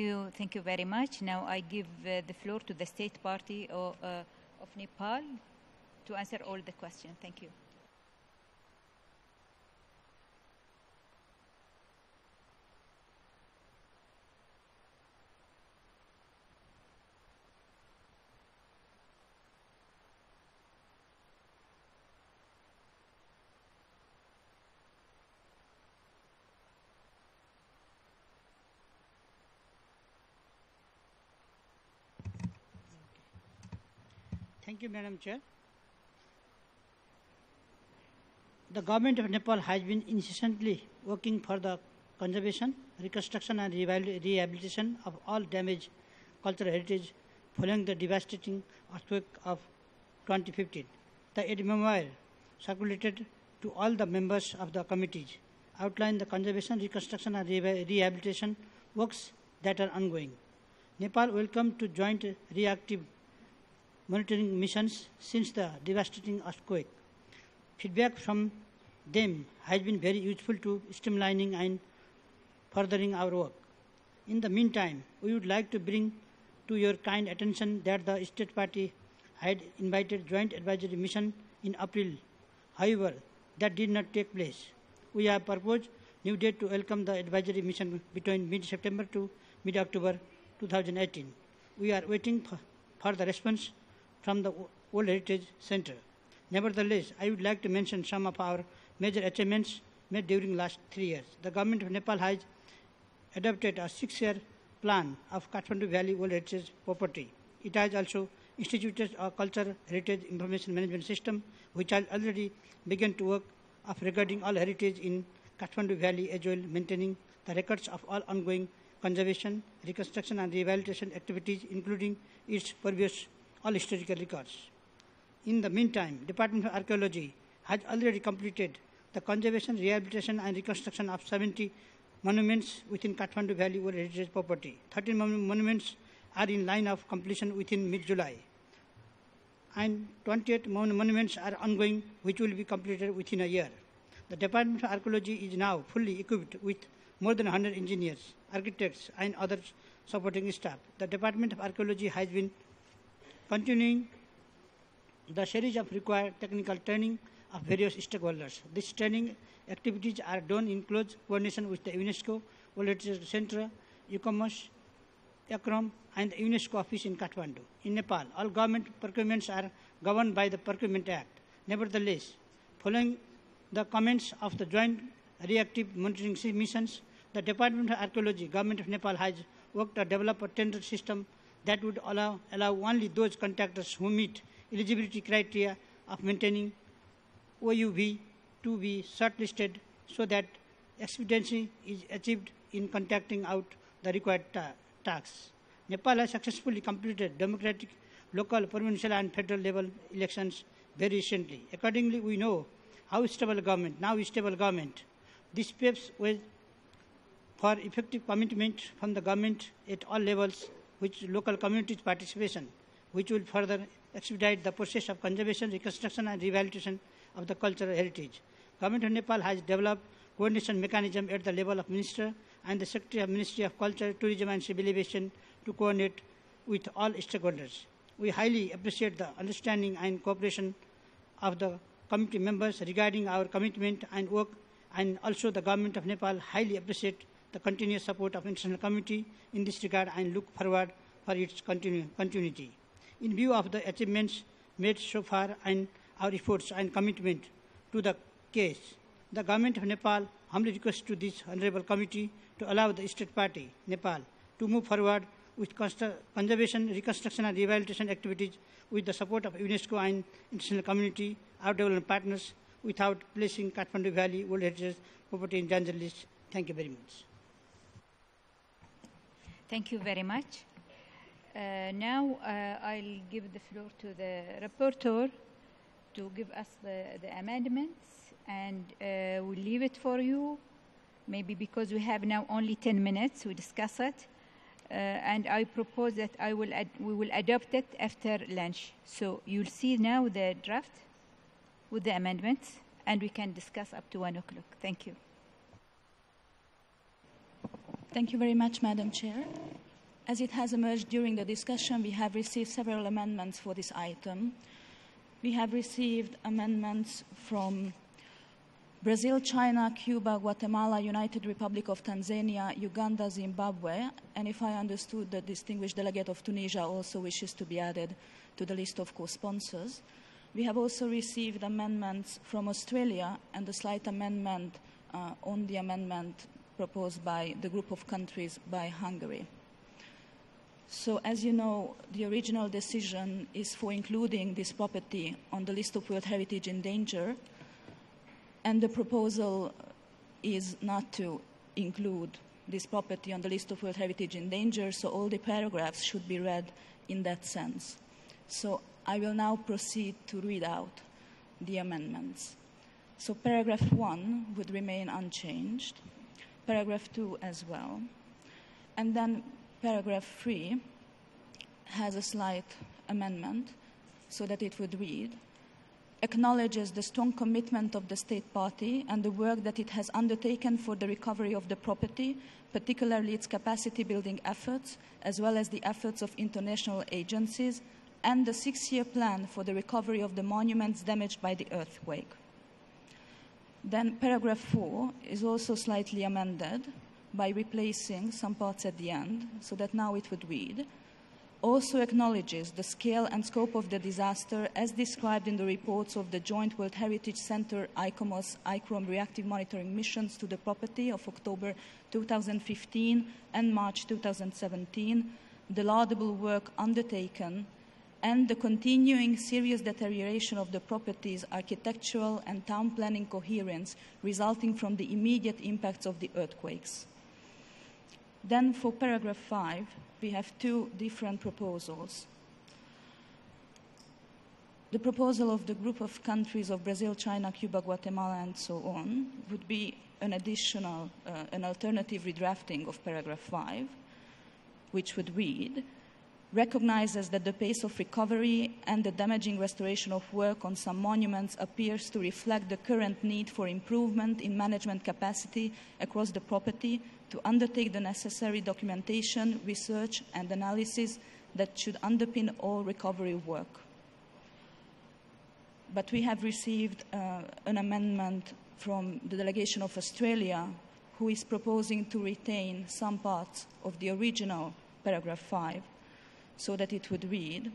you very much. Now I give the floor to the state party of Nepal to answer all the questions. Thank you. Thank you, Madam Chair. The government of Nepal has been incessantly working for the conservation, reconstruction and rehabilitation of all damaged cultural heritage following the devastating earthquake of 2015. The aid memoir circulated to all the members of the committees outlined the conservation, reconstruction and rehabilitation works that are ongoing. Nepal welcomed to joint reactive monitoring missions since the devastating earthquake. Feedback from them has been very useful to streamlining and furthering our work. In the meantime, we would like to bring to your kind attention that the state party had invited joint advisory mission in April. However, that did not take place. We have proposed new date to welcome the advisory mission between mid-September to mid-October 2018. We are waiting for the response from the World Heritage Center. Nevertheless, I would like to mention some of our major achievements made during the last 3 years. The government of Nepal has adopted a 6-year plan of Kathmandu Valley World Heritage property. It has also instituted a cultural heritage information management system which has already begun to work of regarding all heritage in Kathmandu Valley as well maintaining the records of all ongoing conservation, reconstruction and rehabilitation activities including its previous all historical records. In the meantime, Department of Archaeology has already completed the conservation, rehabilitation and reconstruction of 70 monuments within Kathmandu Valley World Heritage property. 13 monuments are in line of completion within mid-July. And 28 monuments are ongoing which will be completed within a year. The Department of Archaeology is now fully equipped with more than 100 engineers, architects and other supporting staff. The Department of Archaeology has been continuing the series of required technical training of various stakeholders. These training activities are done in close coordination with the UNESCO, World Heritage Center, UCOMOS, ECROM, and the UNESCO office in Kathmandu. In Nepal, all government procurements are governed by the Procurement Act. Nevertheless, following the comments of the joint reactive monitoring missions, the Department of Archaeology, Government of Nepal has worked to develop a tender system that would allow only those contractors who meet eligibility criteria of maintaining OUV to be shortlisted so that expediency is achieved in contracting out the required tasks. Nepal has successfully completed democratic, local, provincial and federal level elections very recently. Accordingly, we know how stable government. This paves way for effective commitment from the government at all levels, which local communities' participation, which will further expedite the process of conservation, reconstruction and rehabilitation of the cultural heritage. Government of Nepal has developed coordination mechanism at the level of Minister and the Secretary of Ministry of Culture, Tourism and Civil Aviation to coordinate with all stakeholders. We highly appreciate the understanding and cooperation of the committee members regarding our commitment and work, and also the Government of Nepal highly appreciate the continuous support of international community in this regard and look forward for its continuity. In view of the achievements made so far and our efforts and commitment to the case, the Government of Nepal humbly requests to this Honorable Committee to allow the State Party, Nepal, to move forward with conservation, reconstruction and rehabilitation activities with the support of UNESCO and international community, our development partners, without placing Kathmandu Valley World Heritage property in danger list. Thank you very much. Thank you very much. Now I'll give the floor to the rapporteur to give us the amendments, and we'll leave it for you, maybe because we have now only 10 minutes to discuss it. And I propose that we will adopt it after lunch. So you'll see now the draft with the amendments, and we can discuss up to 1 o'clock. Thank you. Thank you very much, Madam Chair. As it has emerged during the discussion, we have received several amendments for this item. We have received amendments from Brazil, China, Cuba, Guatemala, United Republic of Tanzania, Uganda, Zimbabwe, and if I understood, the distinguished delegate of Tunisia also wishes to be added to the list of co-sponsors. We have also received amendments from Australia and a slight amendment on the amendment proposed by the group of countries by Hungary. So as you know, the original decision is for including this property on the list of World Heritage in danger, and the proposal is not to include this property on the list of World Heritage in danger, so all the paragraphs should be read in that sense. So I will now proceed to read out the amendments. So paragraph 1 would remain unchanged, paragraph 2 as well, and then paragraph 3 has a slight amendment so that it would read, acknowledges the strong commitment of the state party and the work that it has undertaken for the recovery of the property, particularly its capacity building efforts, as well as the efforts of international agencies, and the 6-year plan for the recovery of the monuments damaged by the earthquake. Then paragraph 4 is also slightly amended by replacing some parts at the end, so that now it would read, also acknowledges the scale and scope of the disaster as described in the reports of the Joint World Heritage Center ICOMOS-ICROM reactive monitoring missions to the property of October 2015 and March 2017, the laudable work undertaken, and the continuing serious deterioration of the property's architectural and town planning coherence resulting from the immediate impacts of the earthquakes. Then for paragraph 5, we have two different proposals. The proposal of the group of countries of Brazil, China, Cuba, Guatemala, and so on would be an additional, an alternative redrafting of paragraph 5, which would read, recognizes that the pace of recovery and the damaging restoration of work on some monuments appears to reflect the current need for improvement in management capacity across the property to undertake the necessary documentation, research, and analysis that should underpin all recovery work. But we have received an amendment from the delegation of Australia, who is proposing to retain some parts of the original paragraph 5, so that it would read,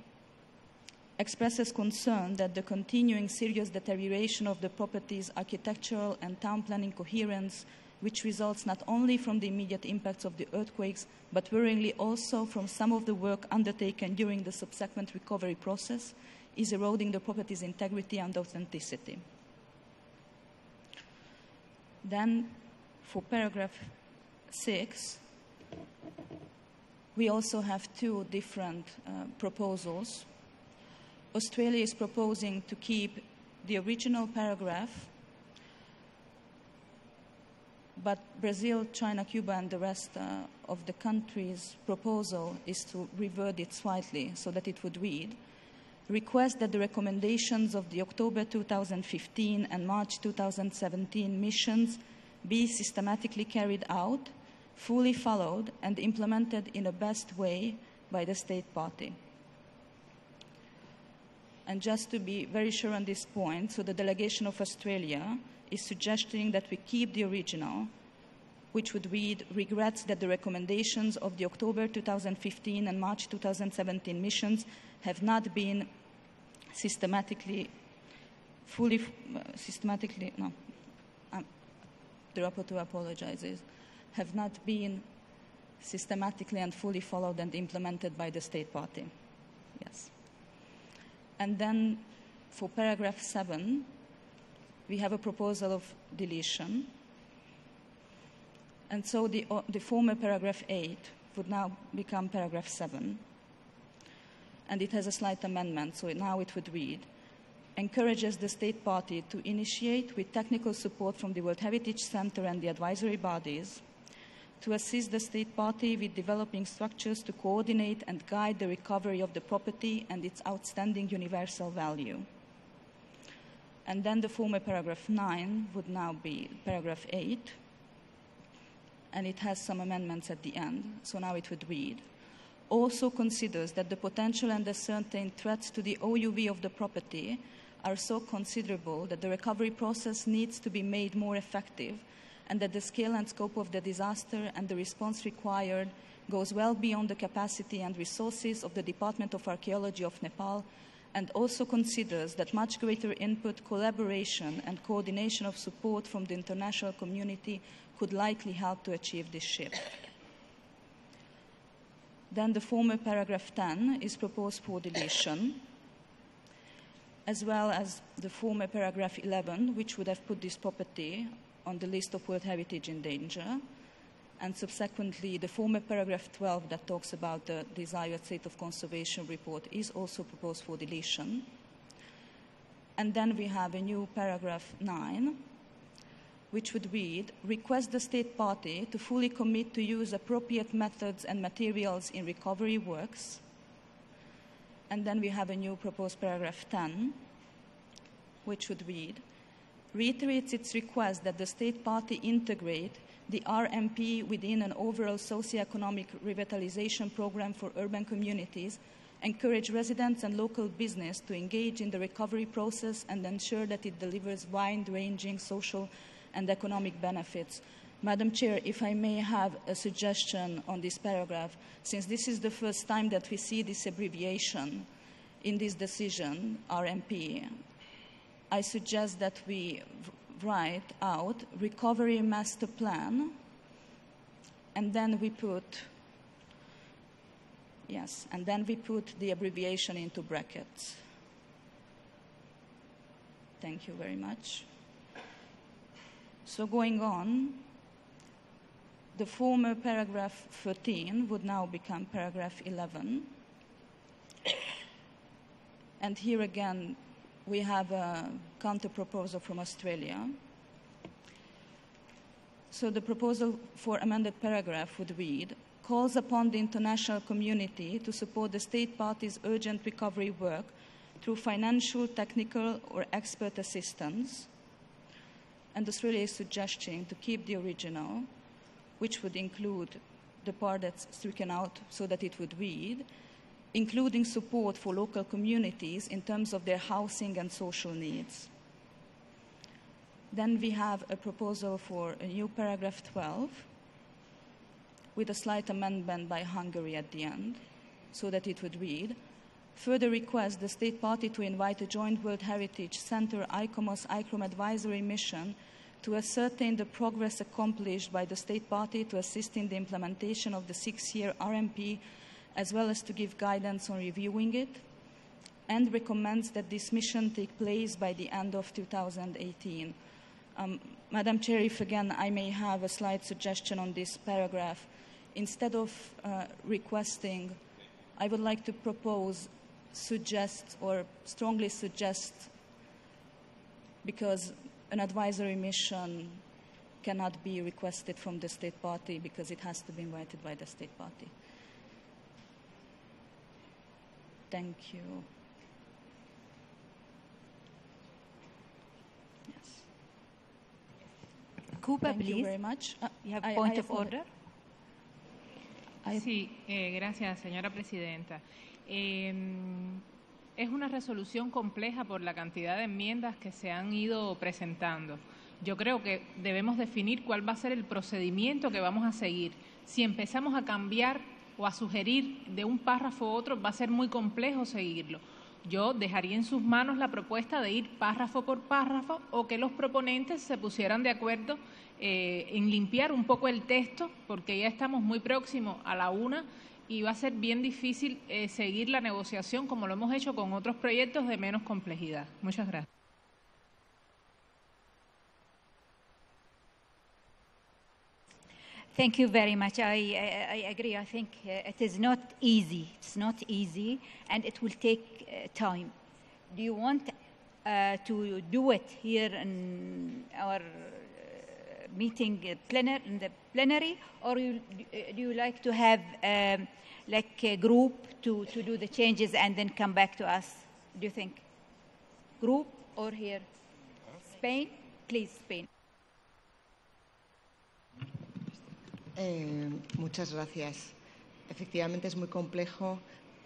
expresses concern that the continuing serious deterioration of the property's architectural and town planning coherence, which results not only from the immediate impacts of the earthquakes, but worryingly also from some of the work undertaken during the subsequent recovery process, is eroding the property's integrity and authenticity. Then, for paragraph 6, we also have two different proposals. Australia is proposing to keep the original paragraph, but Brazil, China, Cuba, and the rest of the countries' proposal is to revert it slightly so that it would read, request that the recommendations of the October 2015 and March 2017 missions be systematically carried out, fully followed, and implemented in a best way by the state party. And just to be very sure on this point, so the delegation of Australia is suggesting that we keep the original, which would read, regrets that the recommendations of the October 2015 and March 2017 missions have not been the rapporteur apologizes, have not been systematically and fully followed and implemented by the state party. Yes. And then for paragraph 7, we have a proposal of deletion. And so the former paragraph 8 would now become paragraph 7. And it has a slight amendment, so now it would read, encourages the state party to initiate, with technical support from the World Heritage Center and the advisory bodies, to assist the state party with developing structures to coordinate and guide the recovery of the property and its outstanding universal value. And then the former paragraph 9 would now be paragraph 8, and it has some amendments at the end, so now it would read, also considers that the potential and ascertained threats to the OUV of the property are so considerable that the recovery process needs to be made more effective, and that the scale and scope of the disaster and the response required goes well beyond the capacity and resources of the Department of Archaeology of Nepal, and also considers that much greater input, collaboration, and coordination of support from the international community could likely help to achieve this shift. Then the former paragraph 10 is proposed for deletion, as well as the former paragraph 11, which would have put this property on the list of World Heritage in danger, and subsequently the former paragraph 12 that talks about the desired state of conservation report is also proposed for deletion. And then we have a new paragraph 9, which would read, request the state party to fully commit to use appropriate methods and materials in recovery works. And then we have a new proposed paragraph 10, which would read, reiterates its request that the state party integrate the RMP within an overall socio-economic revitalization program for urban communities, encourage residents and local business to engage in the recovery process and ensure that it delivers wide-ranging social and economic benefits. Madam Chair, if I may have a suggestion on this paragraph, since this is the first time that we see this abbreviation in this decision, RMP, I suggest that we write out recovery master plan, and then we put, yes, and then we put the abbreviation into brackets. Thank you very much. So going on, the former paragraph 13 would now become paragraph 11. And here again, we have a counter-proposal from Australia. So the proposal for amended paragraph would read, calls upon the international community to support the state party's urgent recovery work through financial, technical, or expert assistance. And Australia is suggesting to keep the original, which would include the part that's stricken out so that it would read, including support for local communities in terms of their housing and social needs. Then we have a proposal for a new paragraph 12 with a slight amendment by Hungary at the end, so that it would read, further request the state party to invite a joint World Heritage Center ICOMOS-ICROM advisory mission to ascertain the progress accomplished by the state party to assist in the implementation of the 6-year RMP, as well as to give guidance on reviewing it, and recommends that this mission take place by the end of 2018. Madam Chair, if again I may have a slight suggestion on this paragraph, instead of requesting, I would like to propose, suggest, or strongly suggest, because an advisory mission cannot be requested from the state party because it has to be invited by the state party. Thank you. Yes. Cooper, Thank please. you very much. You have point of order. Sí, gracias, señora presidenta. Es una resolución compleja por la cantidad de enmiendas que se han ido presentando. Yo creo que debemos definir cuál va a ser el procedimiento que vamos a seguir. Si empezamos a cambiar o a sugerir de un párrafo a otro, va a ser muy complejo seguirlo. Yo dejaría en sus manos la propuesta de ir párrafo por párrafo o que los proponentes se pusieran de acuerdo en limpiar un poco el texto, porque ya estamos muy próximos a la una y va a ser bien difícil seguir la negociación como lo hemos hecho con otros proyectos de menos complejidad. Muchas gracias. Thank you very much. I agree. I think it is not easy. It's not easy, and it will take time. Do you want to do it here in our meeting in the plenary, or do you like to have like a group to do the changes and then come back to us? Do you think group or here? Spain, please, Spain. Muchas gracias. Efectivamente es muy complejo,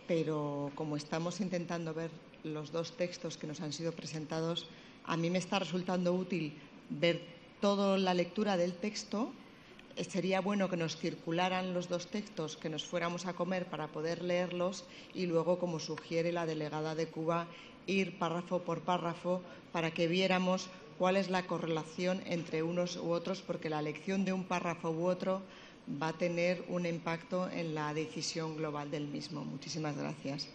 pero como estamos intentando ver los dos textos que nos han sido presentados, a mí me está resultando útil ver toda la lectura del texto. Sería bueno que nos circularan los dos textos, que nos fuéramos a comer para poder leerlos y luego, como sugiere la delegada de Cuba, ir párrafo por párrafo para que viéramos cuál es la correlación entre unos u otros, porque la elección de un párrafo u otro va a tener un impacto en la decisión global del mismo. Muchísimas gracias.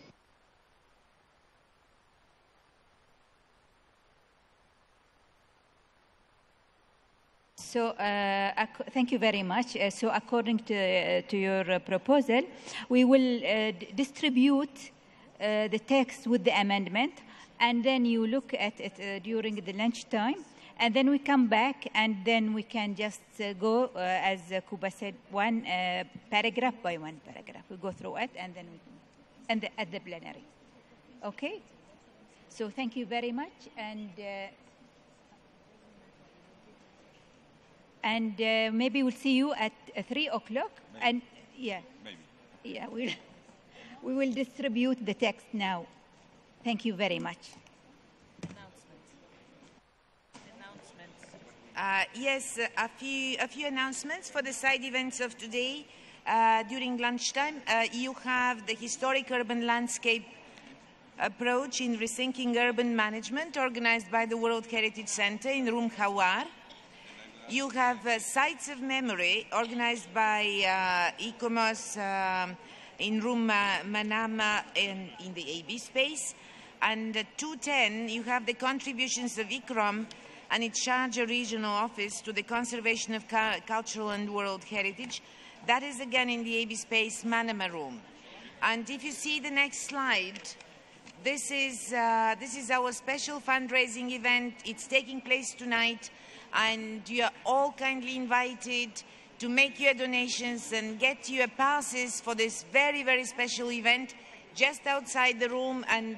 So, thank you very much. So, according to your proposal, we will distribute the text with the amendment, and then you look at it during the lunchtime, and then we come back, and then we can just go, as Kuba said, one paragraph by one paragraph. We go through it, and then at the plenary. Okay? So, thank you very much, and maybe we'll see you at 3 o'clock. And yeah, maybe. Yeah, we will distribute the text now. Thank you very much. Yes, a few announcements for the side events of today. During lunchtime, you have the historic urban landscape approach in rethinking urban management, organized by the World Heritage Center in Room Hawar. You have Sites of Memory, organized by ICOMOS in Room Manama in the AB space. And at 2:10, you have the contributions of ICROM and its Sharjah Regional Office to the conservation of cultural and world heritage. That is again in the AB space Manama room. And if you see the next slide, this is our special fundraising event. It's taking place tonight, and you are all kindly invited to make your donations and get your passes for this very, very special event just outside the room and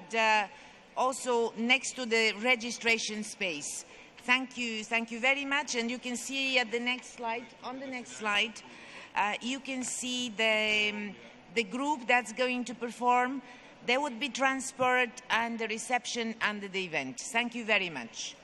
also next to the registration space. Thank you very much. And you can see at the next slide, you can see the group that's going to perform. There would be transport and the reception under the event. Thank you very much.